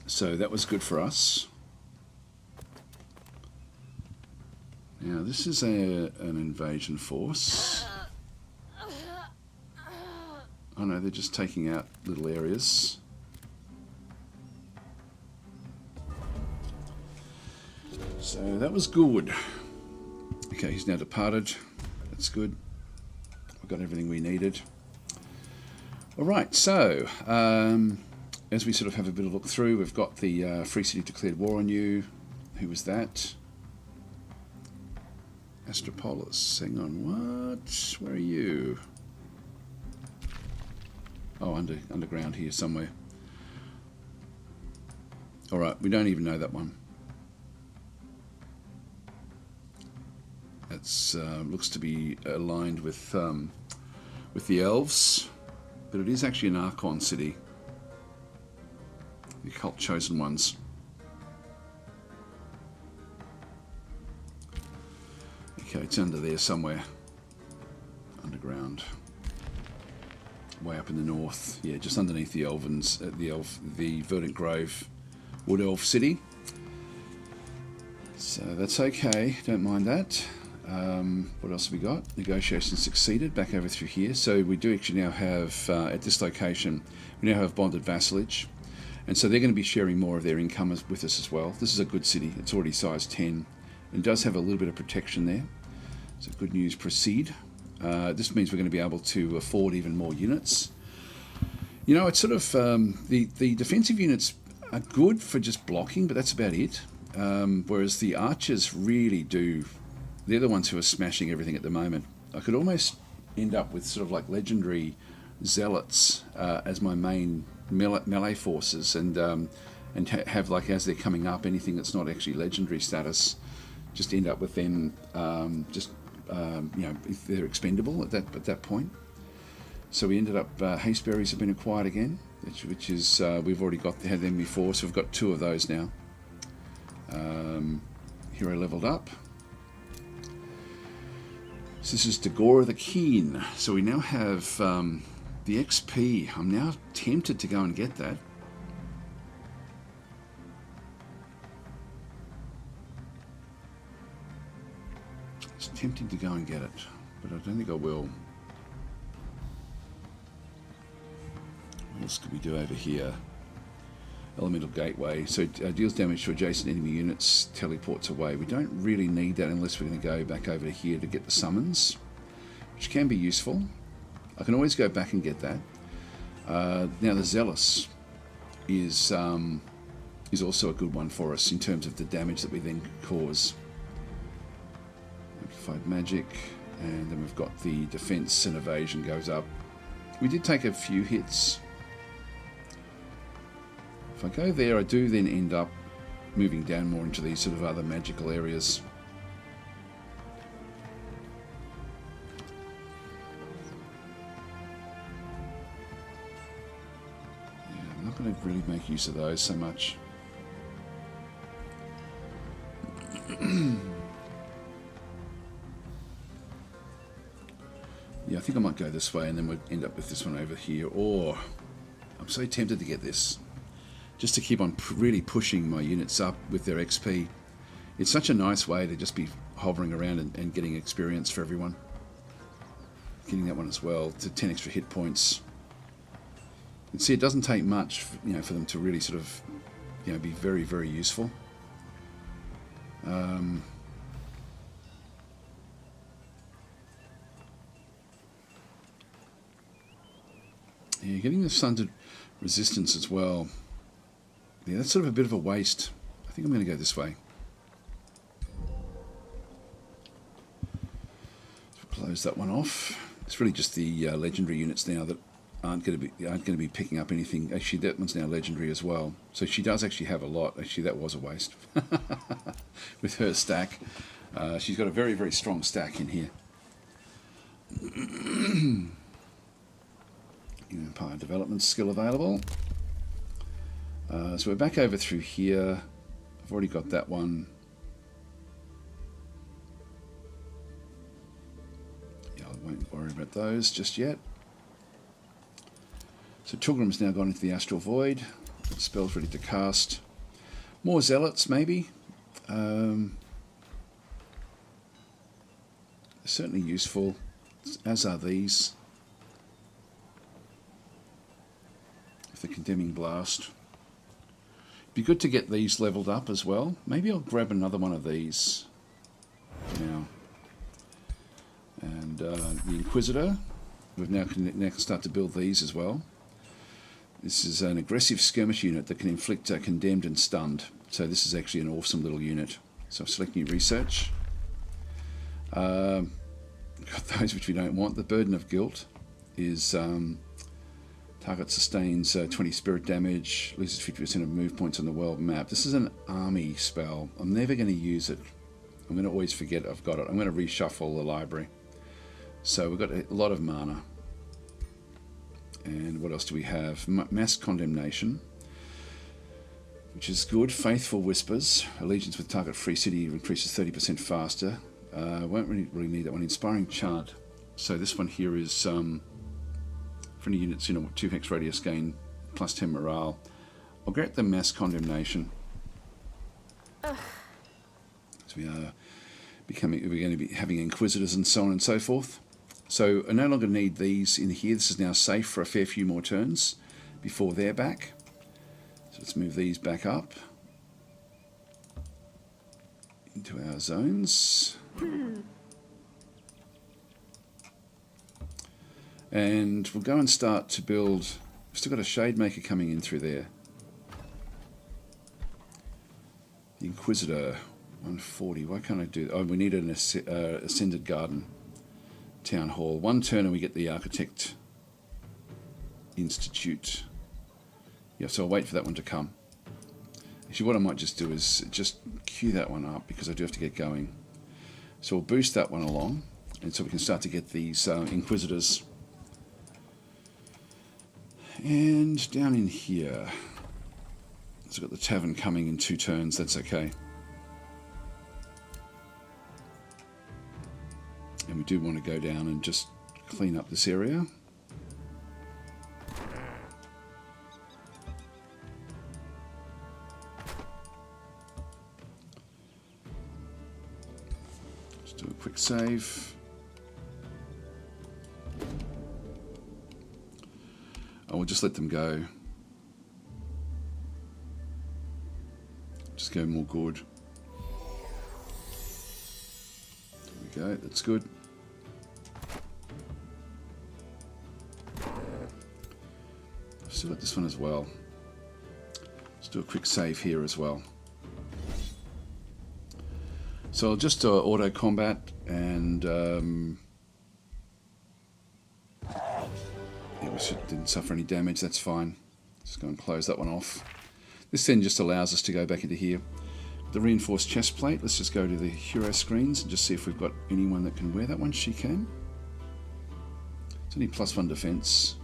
So that was good for us. Now this is an invasion force. Oh no, they're just taking out little areas. So that was good. Okay, he's now departed. That's good. We've got everything we needed. Alright, so as we sort of have a bit of a look through, we've got the Free City declared war on you. Who was that? Astropolis. Hang on, what? Where are you? Oh, underground here somewhere. Alright, we don't even know that one. It looks to be aligned with the elves, but it is actually an Archon city. The cult chosen ones. Okay, it's under there somewhere. Underground. Way up in the north. Yeah, just underneath the Elvens, the Verdant Grove Wood Elf city. So that's okay, don't mind that. What else have we got? Negotiations succeeded, back over through here. So we do actually now have, at this location, we now have bonded vassalage. And so they're going to be sharing more of their income with us as well. This is a good city. It's already size 10. It does have a little bit of protection there. So good news, proceed. This means we're going to be able to afford even more units. You know, it's sort of, the defensive units are good for just blocking, but that's about it. Whereas the archers really do, they're the ones who are smashing everything at the moment. I could almost end up with sort of like legendary zealots as my main melee forces, and have, like, as they're coming up, anything that's not actually legendary status, just end up with them you know, if they're expendable at that point. So we ended up hasteberries have been acquired again, which is we've already had them before, so we've got 2 of those now. Hero leveled up. So this is Dagora the Keen. So we now have the XP. I'm now tempted to go and get that. It's tempting to go and get it, but I don't think I will. What else could we do over here? Elemental Gateway. So deals damage to adjacent enemy units, teleports away. We don't really need that unless we're going to go back over here to get the summons, which can be useful. I can always go back and get that. Now the Zealous is also a good one for us in terms of the damage that we then cause. Amplified magic, and then we've got the defense and evasion goes up. We did take a few hits. If I go there, I do then end up moving down more into these sort of other magical areas. Yeah, I'm not going to really make use of those so much. Yeah, I think I might go this way and then we'll end up with this one over here. Or, I'm so tempted to get this, just to keep on really pushing my units up with their XP. It's such a nice way to just be hovering around and getting experience for everyone. Getting that one as well, to 10 extra hit points. You can see it doesn't take much, you know, for them to really sort of, you know, be very, very useful. Yeah, getting the stunted resistance as well. Yeah, that's sort of a bit of a waste. I think I'm going to go this way. So close that one off. It's really just the legendary units now that aren't going to be picking up anything. Actually, that one's now legendary as well. So she does actually have a lot. Actually, that was a waste with her stack. She's got a very, very strong stack in here. Empire development skill available. So we're back over through here. I've already got that one. Yeah, I won't worry about those just yet. So Tulgrim's now gone into the Astral Void. The spell's ready to cast. More Zealots, maybe. Certainly useful, as are these. The Condemning Blast. Be good to get these leveled up as well. Maybe I'll grab another one of these now. And the Inquisitor. We've now can start to build these as well. This is an aggressive skirmish unit that can inflict condemned and stunned. So this is actually an awesome little unit. So select new research. Got those which we don't want. The Burden of Guilt is target sustains 20 spirit damage, loses 50% of move points on the world map. This is an army spell. I'm never going to use it. I'm going to always forget I've got it. I'm going to reshuffle the library. So we've got a lot of mana. And what else do we have? Mass Condemnation, which is good. Faithful Whispers. Allegiance with target free city increases 30% faster. Won't really need that one. Inspiring Chant. So this one here is for any units, 2 hex radius gain plus 10 morale. I'll get the Mass Condemnation. So we're going to be having Inquisitors and so on and so forth. So I no longer need these in here. This is now safe for a fair few more turns before they're back. So let's move these back up into our zones. And we'll go and start to build. We've still got a Shade Maker coming in through there. The Inquisitor, 140. Why can't I do that? Oh, we need an Ascended Garden. Town Hall. 1 turn and we get the Architect Institute. Yeah, so I'll wait for that one to come. Actually, what I might just do is just queue that one up because I do have to get going. So we'll boost that one along, and so we can start to get these Inquisitors. And down in here, so we've got the Tavern coming in 2 turns. That's okay. And we do want to go down and just clean up this area. Just do a quick save. I will just let them go. Just go more good. There we go, that's good. I've still got this one as well. Let's do a quick save here as well. So I'll just auto combat and we didn't suffer any damage, that's fine. Just go and close that one off. This then just allows us to go back into here. The reinforced chest plate, let's just go to the hero screens and just see if we've got anyone that can wear that one. She can. It's only +1 defense.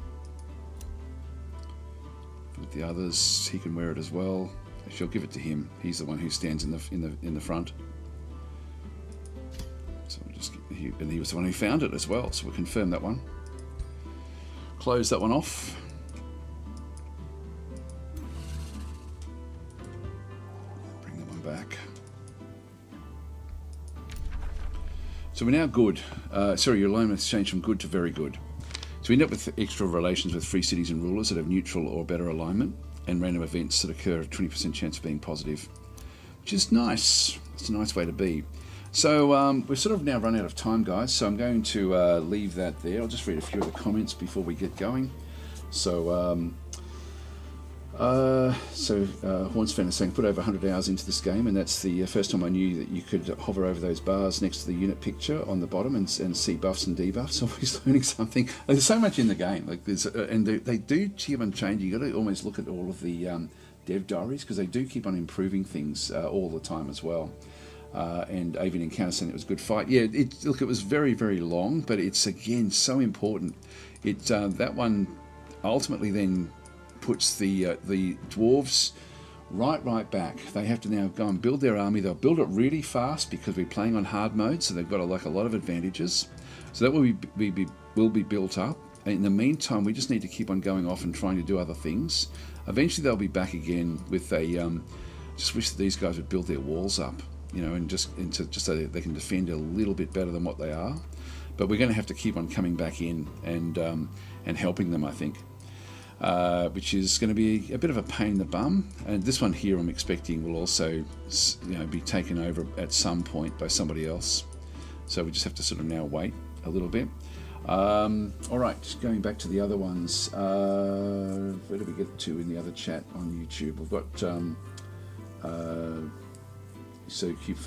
With the others, he can wear it as well. Actually, I'll give it to him. He's the one who stands in the front. So we'll just and he was the one who found it as well. So we'll confirm that one. Close that one off. Bring that one back. So we're now good. Sorry, your alignment has changed from good to very good. So we end up with extra relations with free cities and rulers that have neutral or better alignment, and random events that occur at 20% chance of being positive, which is nice. It's a nice way to be. So we've sort of now run out of time, guys, so I'm going to leave that there. I'll just read a few of the comments before we get going. So Horns fan is saying, put over 100 hours into this game, and that's the first time I knew that you could hover over those bars next to the unit picture on the bottom and see buffs and debuffs. Always learning something. There's so much in the game, like there's, and they do keep on changing. You got to almost look at all of the dev diaries because they do keep on improving things all the time as well. And Avian Encounter saying it was a good fight. Yeah, look, it was very, very long, but it's again so important. That one ultimately then puts the dwarves right back. They have to now go and build their army. They'll build it really fast because we're playing on hard mode, so they've got a lot of advantages. So that will be built up. In the meantime, we just need to keep on going off and trying to do other things. Eventually, they'll be back again with a. Just wish that these guys would build their walls up, you know, and just so that they can defend a little bit better than what they are. But we're going to have to keep on coming back in and helping them, I think. Which is going to be a bit of a pain in the bum. And this one here, I'm expecting will also, you know, be taken over at some point by somebody else. So we just have to sort of now wait a little bit. All right, just going back to the other ones. Where did we get to in the other chat on YouTube? We've got so Cube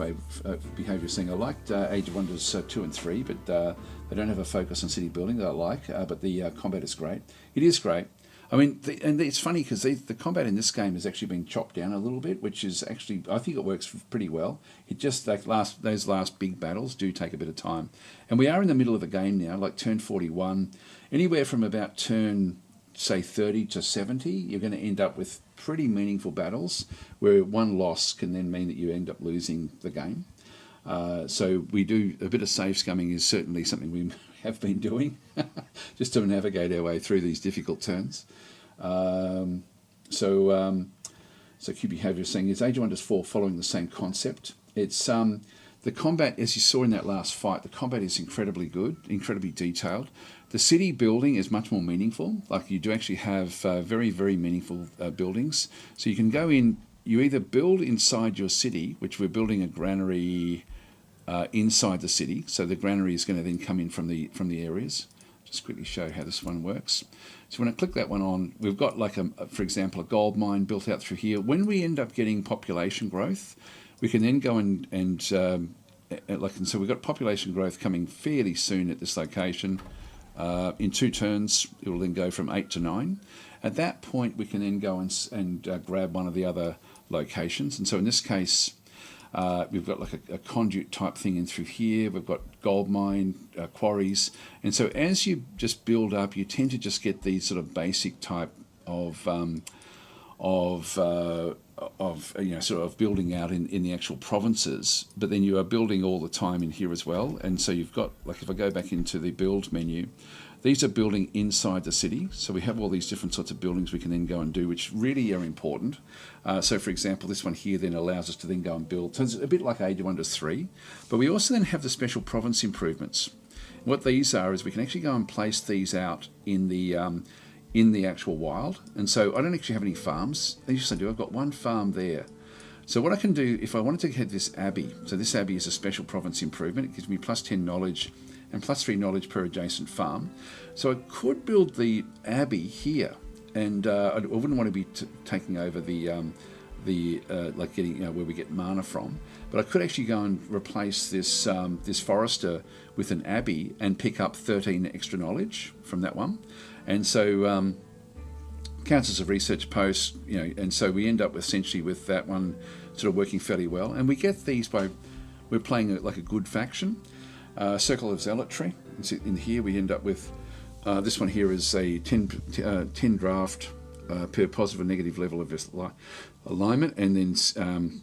Behaviour saying, I liked Age of Wonders 2 and 3, but they don't have a focus on city building that I like, but the combat is great. It is great. I mean, and it's funny because the combat in this game has actually been chopped down a little bit, which is actually, I think it works pretty well. It just, like those last big battles do take a bit of time. And we are in the middle of the game now, like turn 41. Anywhere from about turn, say, 30 to 70, you're going to end up with pretty meaningful battles where one loss can then mean that you end up losing the game. So we do, a bit of save scumming is certainly something we have been doing just to navigate our way through these difficult turns. So Q Behaviour is saying, is Age of Wonders 4 following the same concept? It's the combat, as you saw in that last fight, the combat is incredibly good, incredibly detailed. The city building is much more meaningful. Like, you do actually have very, very meaningful buildings. So you can go in, you either build inside your city, which we're building a granary inside the city. So the granary is going to then come in from the areas. Just quickly show how this one works. So when I click that one on, we've got like for example, a gold mine built out through here. When we end up getting population growth, we can then go and so we've got population growth coming fairly soon at this location. In 2 turns, it will then go from 8 to 9. At that point, we can then go and grab one of the other locations. And so in this case, we've got like a conduit type thing in through here. We've got gold mine, quarries. And so as you just build up, you tend to just get these sort of basic type of sort of building out in the actual provinces, but then you are building all the time in here as well. And so you've got, like, if I go back into the build menu, these are building inside the city. So we have all these different sorts of buildings we can then go and do, which really are important. So for example, this one here then allows us to then go and build. So it's a bit like Age of Wonders 3, but we also then have the special province improvements. What these are is we can actually go and place these out in the actual wild. And so I don't actually have any farms. Yes, I do. I've got one farm there. So what I can do, if I wanted to get this abbey, so this abbey is a special province improvement. It gives me plus 10 knowledge and plus 3 knowledge per adjacent farm. So I could build the abbey here, and I wouldn't want to be taking over like getting, you know, where we get mana from. But I could actually go and replace this this forester with an abbey and pick up 13 extra knowledge from that one. And so counts as a research post, you know, and so we end up essentially with that one sort of working fairly well. And we get these by, we're playing like a good faction. Circle of Zealotry. In here we end up with, this one here is a 10 draft per positive or negative level of alignment, and then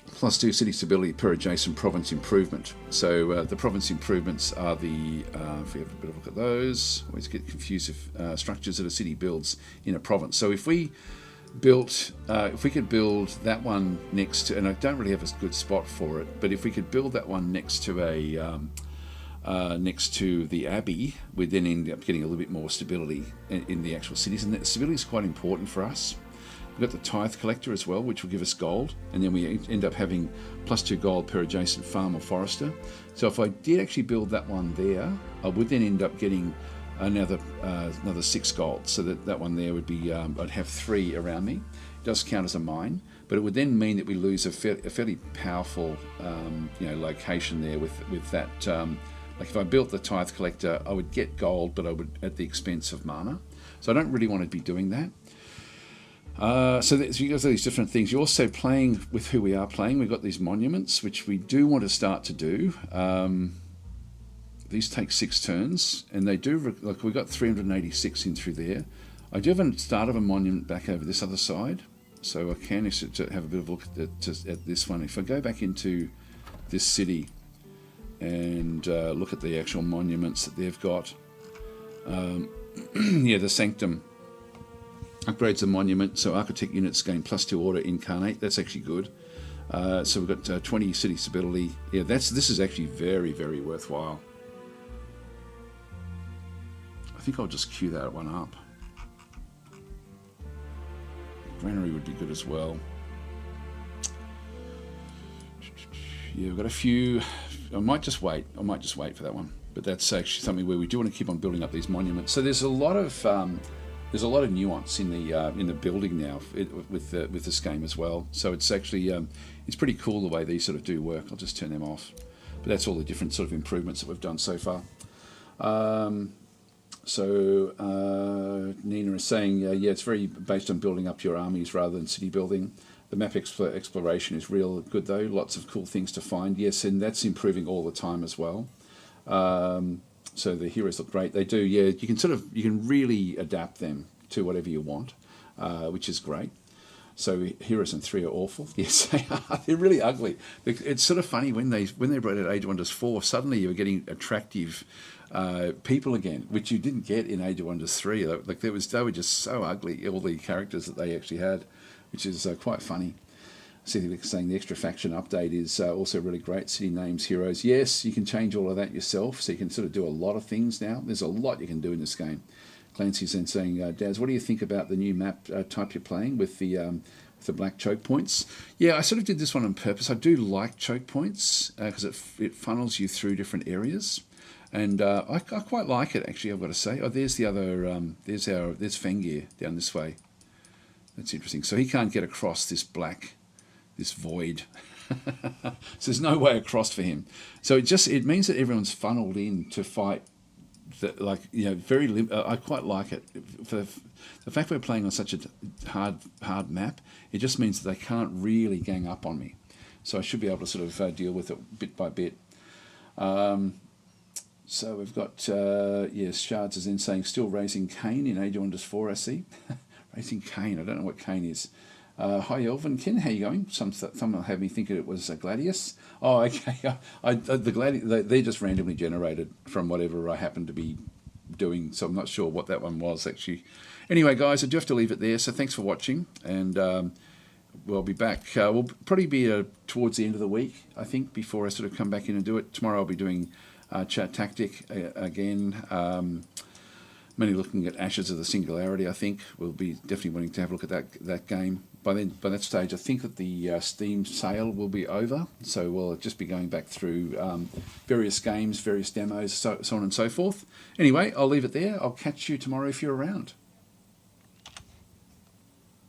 plus 2 city stability per adjacent province improvement. So the province improvements are the, if we have a bit of a look at those, always get confused with structures that a city builds in a province. So if we could build that one next to, and I don't really have a good spot for it, but if we could build that one next to next to the abbey, we'd then end up getting a little bit more stability in the actual cities, and that stability is quite important for us. We've got the tithe collector as well, which will give us gold, and then we end up having plus 2 gold per adjacent farm or forester. So if I did actually build that one there, I would then end up getting another 6 gold. So that one there would be, I'd have 3 around me. It does count as a mine, but it would then mean that we lose a fairly powerful location there with that. Like if I built the tithe collector, I would get gold, but I would at the expense of mana. So I don't really want to be doing that. So you got these different things. You're also playing with who we are playing. We've got these monuments, which we do want to start to do. these take 6 turns, and they do, like we got 386 in through there. I do have a start of a monument back over this other side, so I can have a bit of a look at this one. If I go back into this city and look at the actual monuments that they've got, yeah, the Sanctum upgrades the monument, so architect units gain +2 order incarnate. That's actually good. So we've got 20 city stability. Yeah, this is actually very, very worthwhile. I think I'll just queue that one up. Granary would be good as well. Yeah, we've got a few. I might just wait for that one. But that's actually something where we do want to keep on building up these monuments. So there's a lot of nuance in the building now with this game as well. So it's actually it's pretty cool the way these sort of do work. I'll just turn them off. But that's all the different sort of improvements that we've done so far. Nina is saying, yeah, it's very based on building up your armies rather than city building. The map exploration is real good though. Lots of cool things to find. Yes, and that's improving all the time as well. So the heroes look great. They do, yeah. You can really adapt them to whatever you want, which is great. So Heroes in 3 are awful. Yes, they are. They're really ugly. It's sort of funny when they brought out Age of Wonders 4. Suddenly you were getting attractive people again, which you didn't get in Age of Wonders 3. Like they were just so ugly. All the characters that they actually had, which is quite funny. See, they're saying the extra faction update is also really great. City names, heroes. Yes, you can change all of that yourself, so you can sort of do a lot of things now. There's a lot you can do in this game. Clancy's then saying, Daz, what do you think about the new map type you're playing with the black choke points? Yeah, I sort of did this one on purpose. I do like choke points because it funnels you through different areas, and I quite like it actually. I've got to say. Oh, there's the other. There's Fengir down this way. That's interesting. So he can't get across this void. So there's no way across for him. So it means that everyone's funneled in to fight. I quite like it. For the fact we're playing on such a hard map, it just means that they can't really gang up on me. So I should be able to sort of deal with it bit by bit. So we've got Shards is in saying still raising Cain in Age of Wonders 4. I see. Raising Cain. I don't know what Cain is. Hi Elvin, Ken, how you going? Someone had me thinking it was Gladius. Oh, okay. They're just randomly generated from whatever I happen to be doing, so I'm not sure what that one was actually. Anyway, guys, I do have to leave it there. So thanks for watching, and we'll be back. We'll probably be towards the end of the week, I think, before I sort of come back in and do it. Tomorrow I'll be doing DasTactic again. Mainly looking at Ashes of the Singularity. I think we'll be definitely wanting to have a look at that game. By that stage, I think that the Steam sale will be over, so we'll just be going back through various games, various demos, so on and so forth. Anyway, I'll leave it there. I'll catch you tomorrow if you're around.